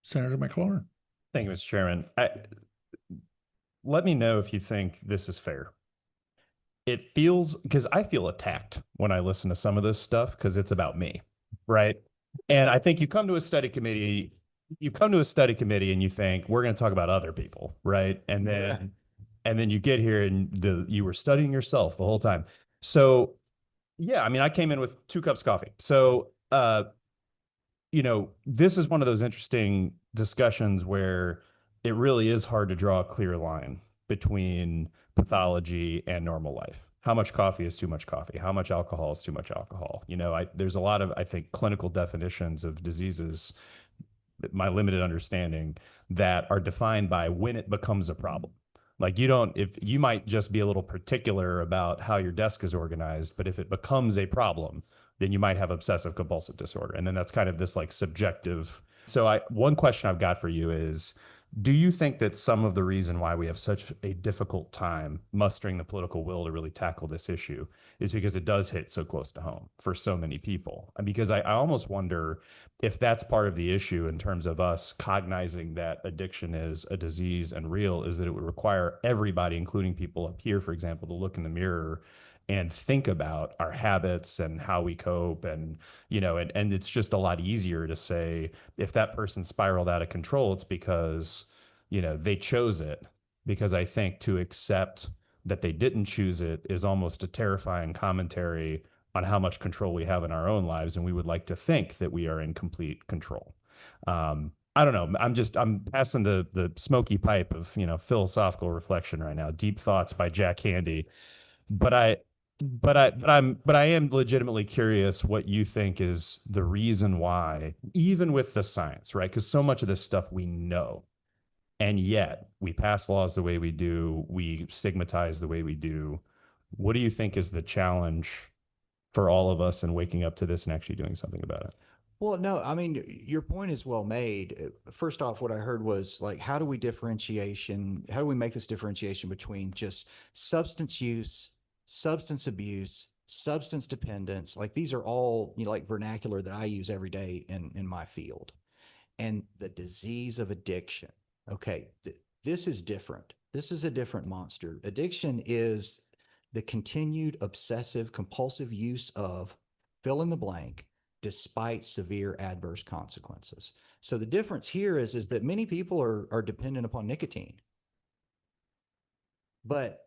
Senator McLaurin. Thank you, Mr. Chairman. Let me know if you think this is fair. It feels, because I feel attacked when I listen to some of this stuff because it's about me, right? And I think you come to a study committee and you think we're going to talk about other people, right? And then you get here and you were studying yourself the whole time. So yeah, I mean, I came in with 2 cups of coffee. So this is one of those interesting discussions where it really is hard to draw a clear line between pathology and normal life. How much coffee is too much coffee? How much alcohol is too much alcohol? There's a lot of, I think, clinical definitions of diseases, my limited understanding, that are defined by when it becomes a problem. Like if you might just be a little particular about how your desk is organized, but if it becomes a problem, then you might have obsessive compulsive disorder. And then that's kind of this like subjective. So one question I've got for you is, do you think that some of the reason why we have such a difficult time mustering the political will to really tackle this issue is because it does hit so close to home for so many people? And because I almost wonder if that's part of the issue in terms of us cognizing that addiction is a disease and real, is that it would require everybody, including people up here, for example, to look in the mirror and think about our habits and how we cope. And it's just a lot easier to say, if that person spiraled out of control, it's because, they chose it. Because I think to accept that they didn't choose it is almost a terrifying commentary on how much control we have in our own lives. And we would like to think that we are in complete control. I don't know. I'm passing the smoky pipe of, philosophical reflection right now. Deep Thoughts by Jack Handey. But I am legitimately curious what you think is the reason why, even with the science, right? Because so much of this stuff we know, and yet we pass laws the way we do, we stigmatize the way we do. What do you think is the challenge for all of us in waking up to this and actually doing something about it? Well, no, I mean, your point is well made. First off, what I heard was like, how do we make this differentiation between just substance use, substance abuse, substance dependence? Like these are all, like vernacular that I use every day in my field. And the disease of addiction. Okay, this is different. This is a different monster. Addiction is the continued obsessive compulsive use of fill in the blank despite severe adverse consequences. So the difference here is that many people are dependent upon nicotine. But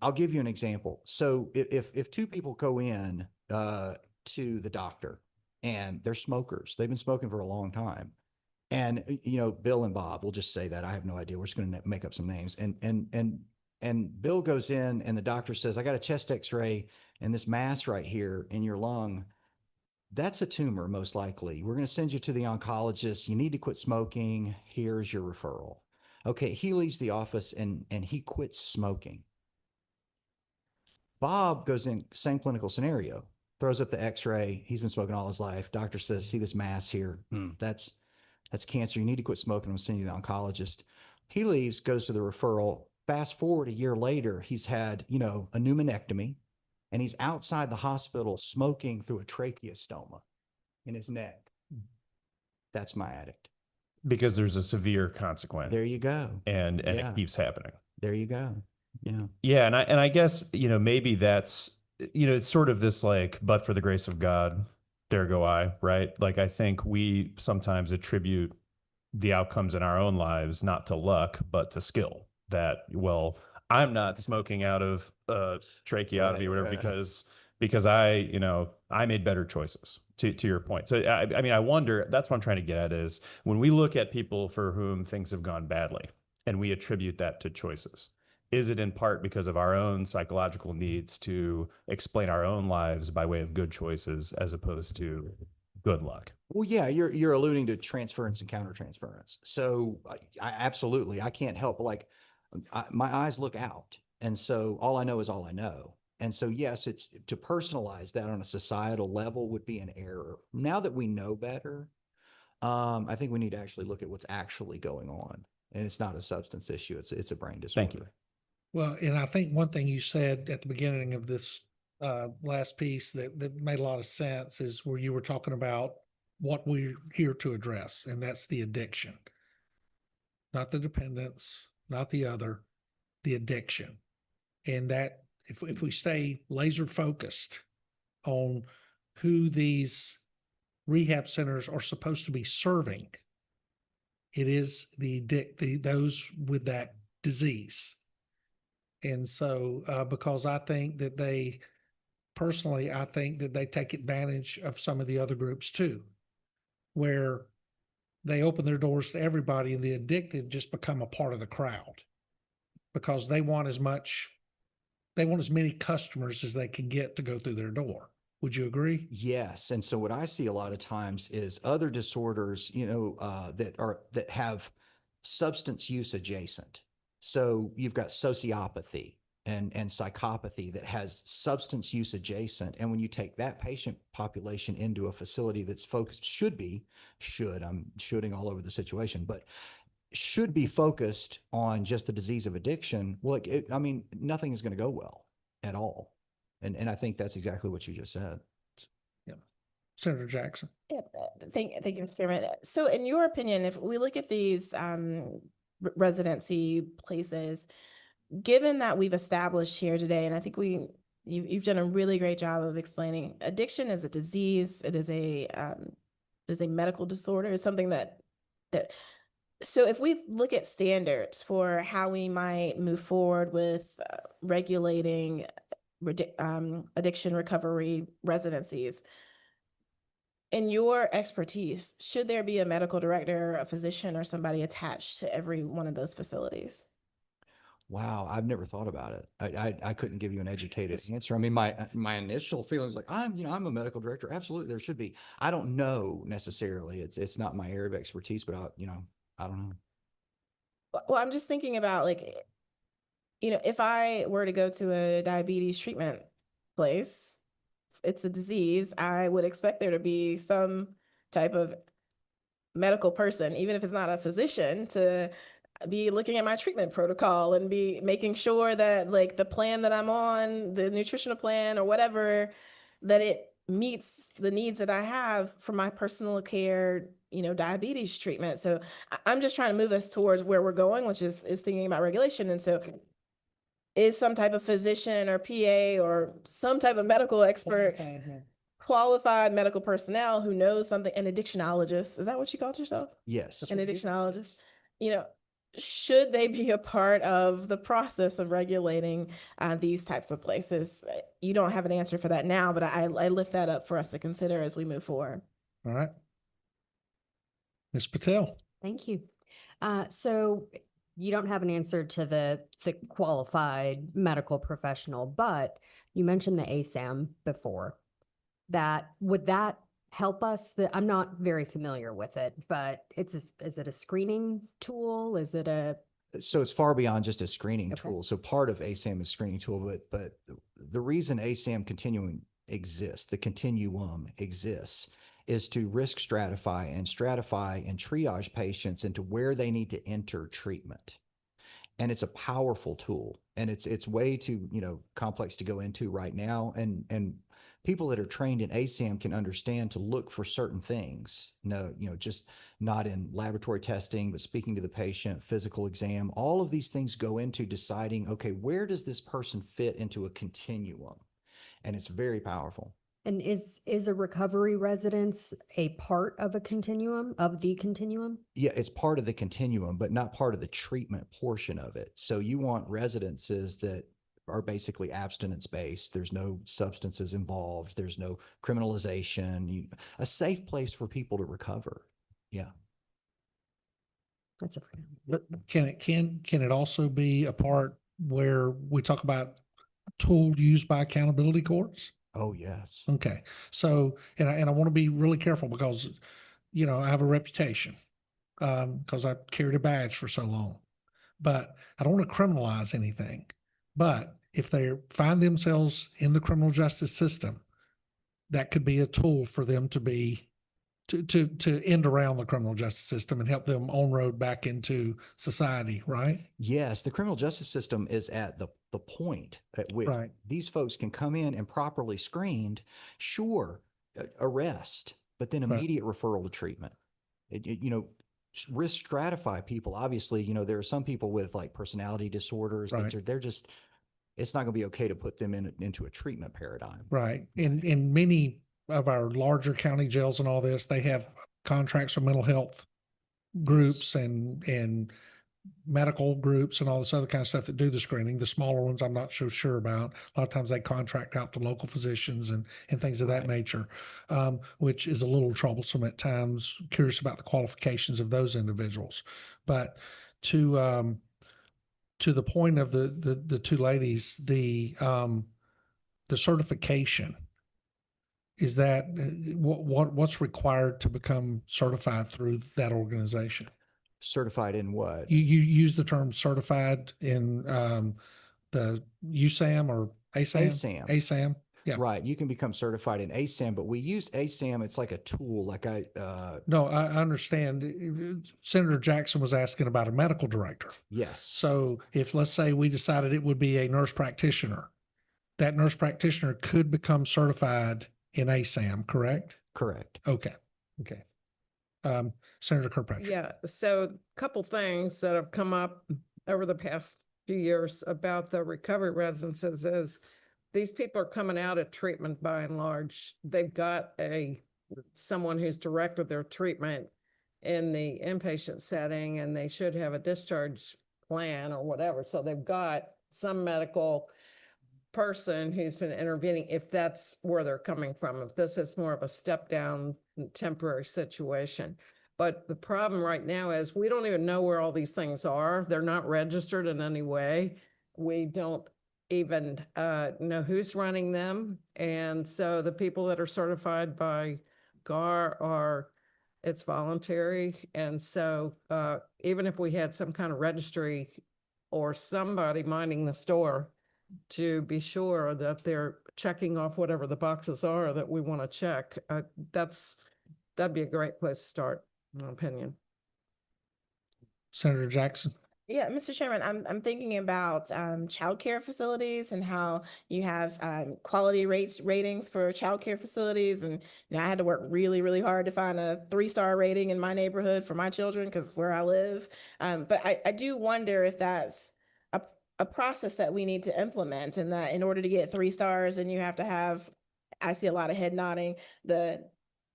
I'll give you an example. So if 2 people go in to the doctor and they're smokers, they've been smoking for a long time, And you know, Bill and Bob, we'll just say that. I have no idea. We're just going to make up some names. And Bill goes in and the doctor says, I got a chest x-ray and this mass right here in your lung. That's a tumor, most likely. We're going to send you to the oncologist. You need to quit smoking. Here's your referral. Okay, he leaves the office and he quits smoking. Bob goes in, same clinical scenario, throws up the x-ray. He's been smoking all his life. Doctor says, see this mass here? That's cancer. You need to quit smoking. I'm sending you to the oncologist. He leaves, goes to the referral. Fast forward a year later, he's had, you know, a pneumonectomy, and he's outside the hospital smoking through a tracheostoma in his neck. That's my addict. Because there's a severe consequence. There you go. And Yeah. it keeps happening. There you go. Yeah. Yeah, and I guess, you know, maybe that's, you know, it's sort of this like, but for the grace of God, there go I, right? Like, I think we sometimes attribute the outcomes in our own lives not to luck, but to skill. That, well, I'm not smoking out of tracheotomy or whatever because I, you know, I made better choices, to your point. So, I mean, I wonder, that's what I'm trying to get at is when we look at people for whom things have gone badly and we attribute that to choices, is it in part because of our own psychological needs to explain our own lives by way of good choices as opposed to good luck? Well, yeah, you're alluding to transference and countertransference. So I absolutely, I can't help but like my eyes look out. And so all I know is all I know. And so, yes, it's to personalize that on a societal level would be an error. Now that we know better, I think we need to actually look at what's actually going on. And it's not a substance issue. It's a brain disorder. Thank you. Well, and I think one thing you said at the beginning of this last piece that made a lot of sense is where you were talking about what we're here to address, and that's the addiction. Not the dependence, not the other, the addiction. And that if we stay laser focused on who these rehab centers are supposed to be serving, it is those with that disease. And so, because I think that I think that they take advantage of some of the other groups too, where they open their doors to everybody and the addicted just become a part of the crowd because they want as many customers as they can get to go through their door. Would you agree? Yes. And so what I see a lot of times is other disorders, you know, that have substance use adjacent. So you've got sociopathy and psychopathy that has substance use adjacent. And when you take that patient population into a facility that's focused, I'm shooting all over the situation, but should be focused on just the disease of addiction. Well, I mean, nothing is going to go well at all. And I think that's exactly what you just said. Yeah. Senator Jackson. Yeah, thank you, Mr. Chairman. So in your opinion, if we look at these residency places, given that we've established here today, and I think you've done a really great job of explaining addiction is a disease, it is a medical disorder, it's something that so if we look at standards for how we might move forward with regulating addiction recovery residencies, in your expertise, should there be a medical director, a physician, or somebody attached to every one of those facilities? Wow, I've never thought about it. I couldn't give you an educated answer. I mean, my initial feeling was like, I'm a medical director. Absolutely, there should be. I don't know necessarily. It's not my area of expertise, but I don't know. Well, I'm just thinking about if I were to go to a diabetes treatment place, it's a disease, I would expect there to be some type of medical person, even if it's not a physician, to be looking at my treatment protocol and be making sure that the plan that I'm on, the nutritional plan or whatever, that it meets the needs that I have for my personal care, diabetes treatment. So I'm just trying to move us towards where we're going, which is thinking about regulation. And so is some type of physician or PA or some type of medical expert, qualified medical personnel who knows something, an addictionologist, is that what you called yourself? Yes. An addictionologist, should they be a part of the process of regulating these types of places? You don't have an answer for that now, but I lift that up for us to consider as we move forward. All right. Ms. Patel. Thank you. So you don't have an answer to the qualified medical professional, but you mentioned the ASAM before. Would that help us? I'm not very familiar with it, but is it a screening tool? Is it a So it's far beyond just a screening Okay. tool. So part of ASAM is screening tool, but the reason ASAM continuum exists is to risk stratify and triage patients into where they need to enter treatment. And it's a powerful tool, and it's way too, complex to go into right now. And people that are trained in ASAM can understand to look for certain things. No, just not in laboratory testing, but speaking to the patient, physical exam, all of these things go into deciding, okay, where does this person fit into a continuum? And it's very powerful. And is a recovery residence a part of the continuum? Yeah, it's part of the continuum, but not part of the treatment portion of it. So you want residences that are basically abstinence based. There's no substances involved. There's no criminalization. A safe place for people to recover. Yeah. That's a But can it also be a part where we talk about tool used by accountability courts? Oh, yes. Okay. So, and I want to be really careful because, I have a reputation, because I carried a badge for so long, but I don't want to criminalize anything. But if they find themselves in the criminal justice system, that could be a tool for them to end around the criminal justice system and help them on road back into society, right? Yes, the criminal justice system is at the point at which Right. these folks can come in and properly screened, sure, arrest, but then Right. immediate referral to treatment. Risk stratify people. Obviously, there are some people with like personality disorders that Right. they're just, it's not going to be okay to put them into a treatment paradigm. Right. In many of our larger county jails and all this, they have contracts with mental health groups and medical groups and all this other kind of stuff that do the screening. The smaller ones, I'm not so sure about. A lot of times they contract out to local physicians and things of that Right. nature, which is a little troublesome at times. Curious about the qualifications of those individuals. But to the point of the two ladies, the certification, is that what's required to become certified through that organization? Certified in what? You use the term certified in the USAM or ASAM? ASAM. ASAM. Yeah. Right. You can become certified in ASAM, but we use ASAM. It's like a tool. Like No, I understand. Senator Jackson was asking about a medical director. yes. So if, let's say, we decided it would be a nurse practitioner, that nurse practitioner could become certified in ASAM, correct? Correct. Okay. Okay. Senator Kirkpatrick. Yeah, so a couple things that have come up over the past few years about the recovery residences is these people are coming out of treatment by and large. They've got someone who's directed their treatment in the inpatient setting, and they should have a discharge plan or whatever. So they've got some medical person who's been intervening, if that's where they're coming from, if this is more of a step down temporary situation. But the problem right now is we don't even know where all these things are. They're not registered in any way. We don't even know who's running them. And so the people that are certified by GAR it's voluntary. And so even if we had some kind of registry or somebody minding the store to be sure that they're checking off whatever the boxes are that we want to check, that'd be a great place to start, in my opinion. Senator Jackson. Yeah, Mr. Chairman, I'm thinking about childcare facilities and how you have quality ratings for childcare facilities, and I had to work really, really hard to find a 3-star rating in my neighborhood for my children because where I live. But I do wonder if that's a process that we need to implement, and that in order to get 3 stars, and you have to have, I see a lot of head nodding,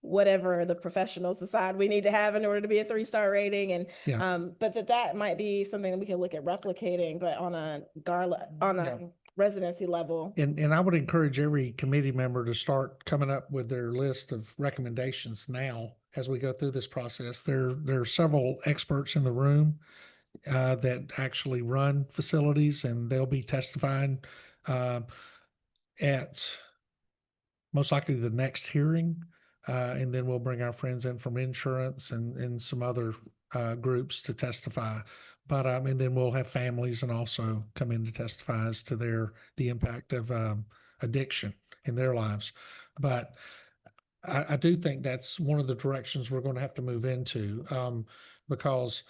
whatever the professionals decide we need to have in order to be a 3-star rating. And Yeah. but that might be something that we can look at replicating, but on a residency level. And I would encourage every committee member to start coming up with their list of recommendations now as we go through this process. There are several experts in the room that actually run facilities, and they'll be testifying at most likely the next hearing. And then we'll bring our friends in from insurance and some other groups to testify. But and then we'll have families and also come in to testify as to the impact of addiction in their lives. But I do think that's one of the directions we're going to have to move into, because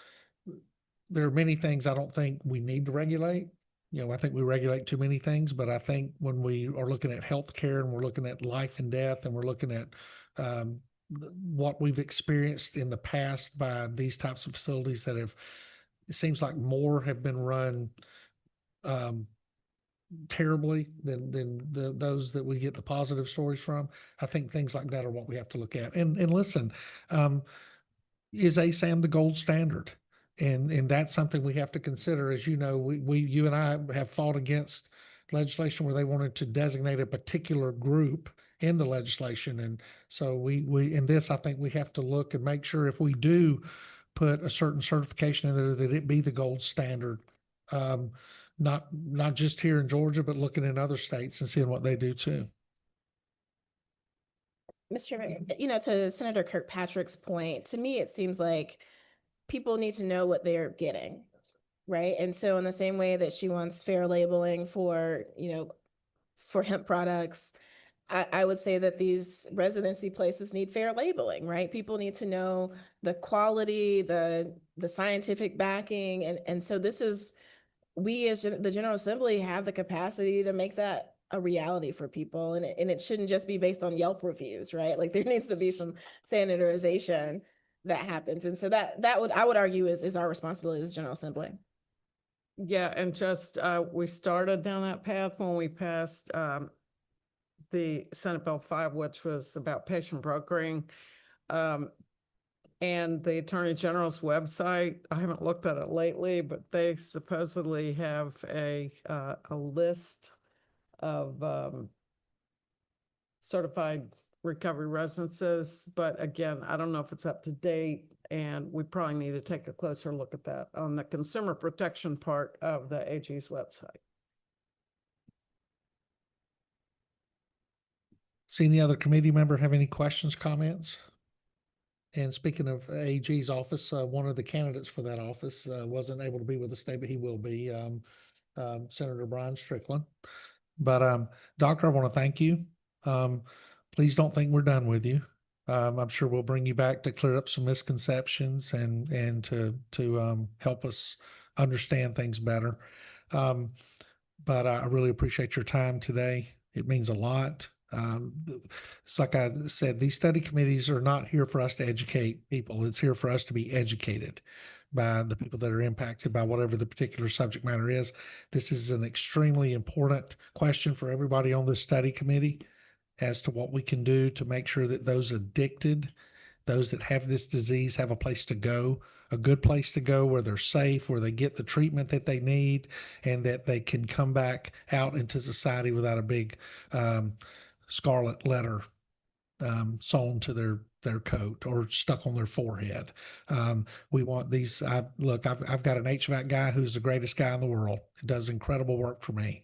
there are many things I don't think we need to regulate. You know, I think we regulate too many things, but I think when we are looking at healthcare and we're looking at life and death and we're looking at what we've experienced in the past by these types of facilities that have, it seems like more have been run terribly than those that we get the positive stories from. I think things like that are what we have to look at. And listen, is ASAM the gold standard? And that's something we have to consider. As you know, you and I have fought against legislation where they wanted to designate a particular group in the legislation. And so we in this, I think we have to look and make sure if we do put a certain certification in there, that it be the gold standard. Not just here in Georgia, but looking in other states and seeing what they do too. Mr. Chairman, to Senator Kirkpatrick's point, to me, it seems like people need to know what they're getting, right? And so in the same way that she wants fair labeling for hemp products, I would say that these residency places need fair labeling, right? People need to know the quality, the scientific backing. And so this is, we as the General Assembly have the capacity to make that a reality for people. And it shouldn't just be based on Yelp reviews, right? Like there needs to be some standardization that happens. And so I would argue is our responsibility as General Assembly. Yeah, and just, we started down that path when we passed the Senate Bill 5, which was about patient brokering. And the Attorney General's website, I haven't looked at it lately, but they supposedly have a list of certified recovery residences. But again, I don't know if it's up to date, and we probably need to take a closer look at that on the consumer protection part of the AG's website. See any other committee member have any questions, comments? And speaking of AG's office, one of the candidates for that office wasn't able to be with us today, but he will be, Senator Brian Strickland. But Doctor, I want to thank you. Please don't think we're done with you. I'm sure we'll bring you back to clear up some misconceptions and to help us understand things better. But I really appreciate your time today. It means a lot. It's like I said, these study committees are not here for us to educate people. It's here for us to be educated by the people that are impacted by whatever the particular subject matter is. This is an extremely important question for everybody on this study committee as to what we can do to make sure that those addicted, those that have this disease, have a place to go, a good place to go where they're safe, where they get the treatment that they need, and that they can come back out into society without a big scarlet letter sewn to their coat or stuck on their forehead. We want these. I've got an HVAC guy who's the greatest guy in the world. He does incredible work for me,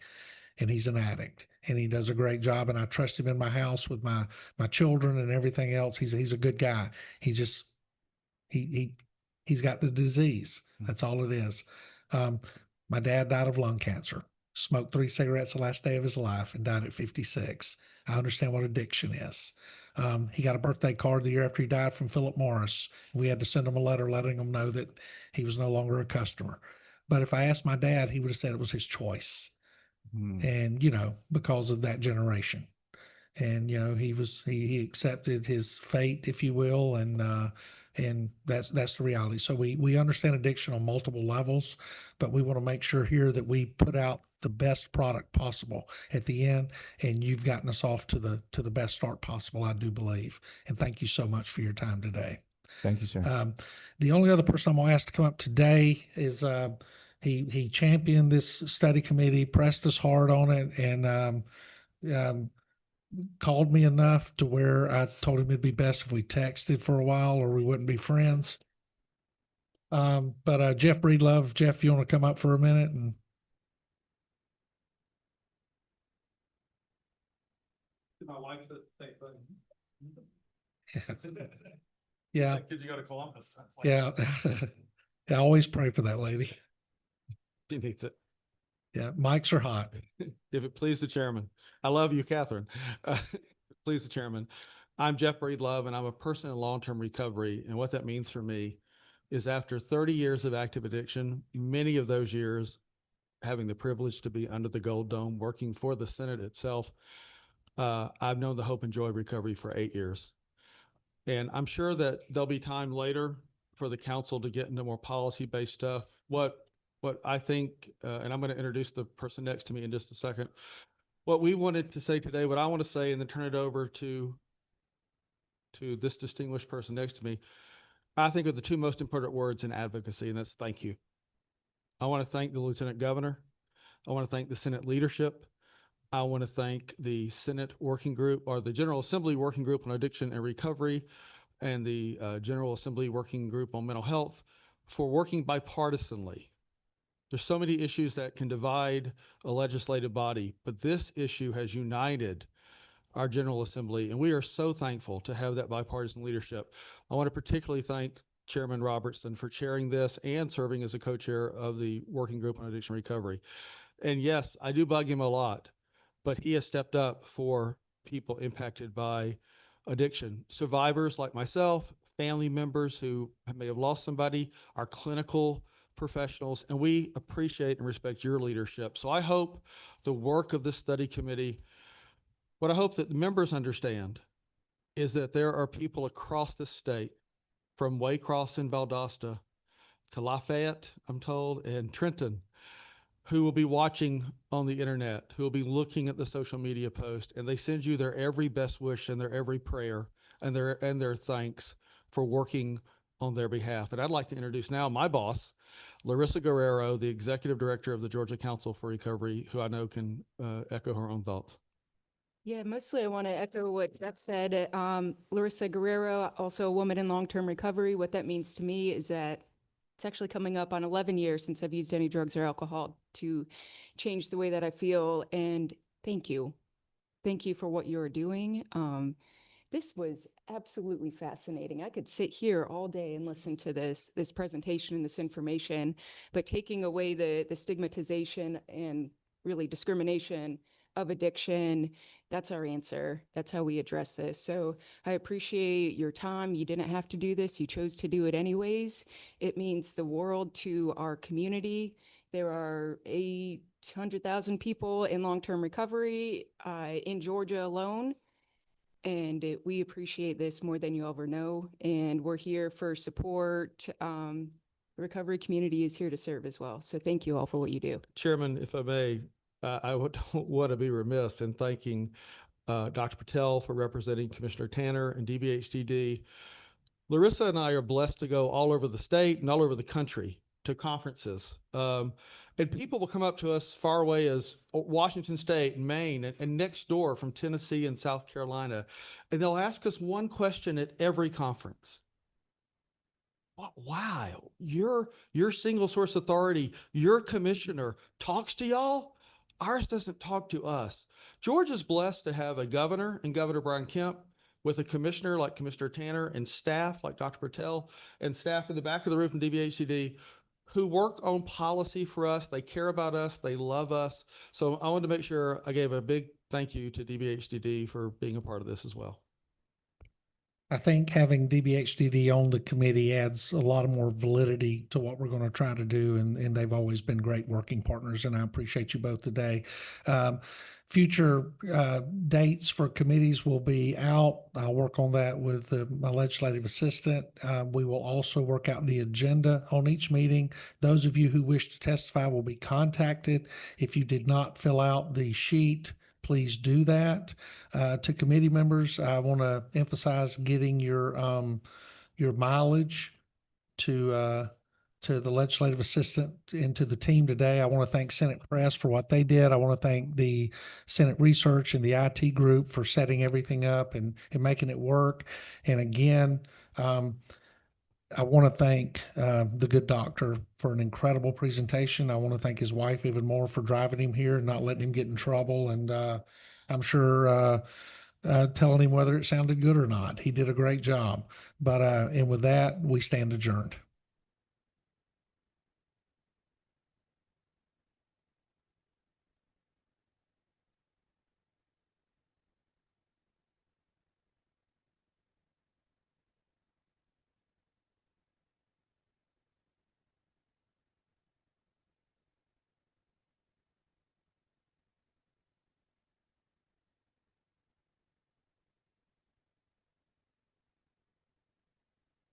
and he's an addict, and he does a great job. And I trust him in my house with my children and everything else. He's a good guy. He's got the disease. That's all it is. My dad died of lung cancer. Smoked 3 cigarettes the last day of his life and died at 56. I understand what addiction is. He got a birthday card the year after he died from Philip Morris. We had to send him a letter letting him know that he was no longer a customer. But if I asked my dad, he would have said it was his choice. And, because of that generation. And, he accepted his fate, if you will. And that's the reality. So we understand addiction on multiple levels, but we want to make sure here that we put out the best product possible at the end. And you've gotten us off to the best start possible, I do believe. And thank you so much for your time today. Thank you, sir. The only other person I'm going to ask to come up today is he championed this study committee, pressed us hard on it, and called me enough to where I told him it'd be best if we texted for a while or we wouldn't be friends. But Jeff Breedlove, Jeff, you want to come up for a minute and My wife said the same thing. yeah, Because you go to Columbus. It's like- yeah. I always pray for that lady. She needs it. Yeah, mics are hot. If it please the chairman. I love you, Catherine. Please the chairman. I'm Jeff Breedlove and I'm a person in long-term recovery. And what that means for me is after 30 years of active addiction, many of those years having the privilege to be under the Gold Dome, working for the Senate itself, I've known the Hope and Joy Recovery for 8 years. And I'm sure that there'll be time later for the council to get into more policy-based stuff. What I think, and I'm going to introduce the person next to me in just a second. What we wanted to say today, what I want to say, and then turn it over to this distinguished person next to me, I think are the two most important words in advocacy, and that's thank you. I want to thank the Lieutenant Governor. I want to thank the Senate leadership. I want to thank the Senate Working Group, or the General Assembly Working Group on Addiction and Recovery, and the General Assembly Working Group on Mental Health for working bipartisanly. There's so many issues that can divide a legislative body, but this issue has united our General Assembly, and we are so thankful to have that bipartisan leadership. I want to particularly thank Chairman Robertson for chairing this and serving as a co-chair of the Working Group on Addiction Recovery. And yes, I do bug him a lot, but he has stepped up for people impacted by addiction. Survivors like myself, family members who may have lost somebody, our clinical professionals, and we appreciate and respect your leadership. So I hope the work of this study committee, what I hope that the members understand is that there are people across the state, from Waycross and Valdosta to Lafayette, I'm told, and Trenton, who will be watching on the internet, who will be looking at the social media post, and they send you their every best wish and their every prayer and their thanks for working on their behalf. And I'd like to introduce now my boss, Larissa Guerrero, the Executive Director of the Georgia Council for Recovery, who I know can echo her own thoughts. Yeah, mostly I want to echo what Jeff said. Larissa Guerrero, also a woman in long-term recovery. What that means to me is that it's actually coming up on 11 years since I've used any drugs or alcohol to change the way that I feel. And thank you. Thank you for what you're doing. This was absolutely fascinating. I could sit here all day and listen to this presentation and this information, but taking away the stigmatization and really discrimination of addiction, that's our answer. That's how we address this. So I appreciate your time. You didn't have to do this. You chose to do it anyways. It means the world to our community. There are 800,000 people in long-term recovery in Georgia alone. And we appreciate this more than you ever know. And we're here for support. The recovery community is here to serve as well. So thank you all for what you do. Chairman, if I may, I would want to be remiss in thanking Dr. Patel for representing Commissioner Tanner and DBHDD. Larissa and I are blessed to go all over the state and all over the country to conferences. And people will come up to us far away as Washington State and Maine and next door from Tennessee and South Carolina. And they'll ask us one question at every conference. Wow, your single source authority, your commissioner talks to y'all? Ours doesn't talk to us. Georgia's blessed to have a governor and Governor Brian Kemp with a commissioner like Commissioner Tanner and staff like Dr. Patel and staff in the back of the room from DBHCD who work on policy for us. They care about us. They love us. So I wanted to make sure I gave a big thank you to DBHDD for being a part of this as well. I think having DBHDD on the committee adds a lot of more validity to what we're going to try to do, and they've always been great working partners, and I appreciate you both today. Future dates for committees will be out. I'll work on that with my legislative assistant. We will also work out the agenda on each meeting. Those of you who wish to testify will be contacted. If you did not fill out the sheet, please do that. To committee members, I want to emphasize getting your mileage to to the legislative assistant and to the team today. I want to thank Senate Press for what they did. I want to thank the Senate Research and the IT group for setting everything up and making it work. And again, I want to thank the good doctor for an incredible presentation. I want to thank his wife even more for driving him here and not letting him get in trouble. And I'm sure telling him whether it sounded good or not. He did a great job. But and with that, we stand adjourned.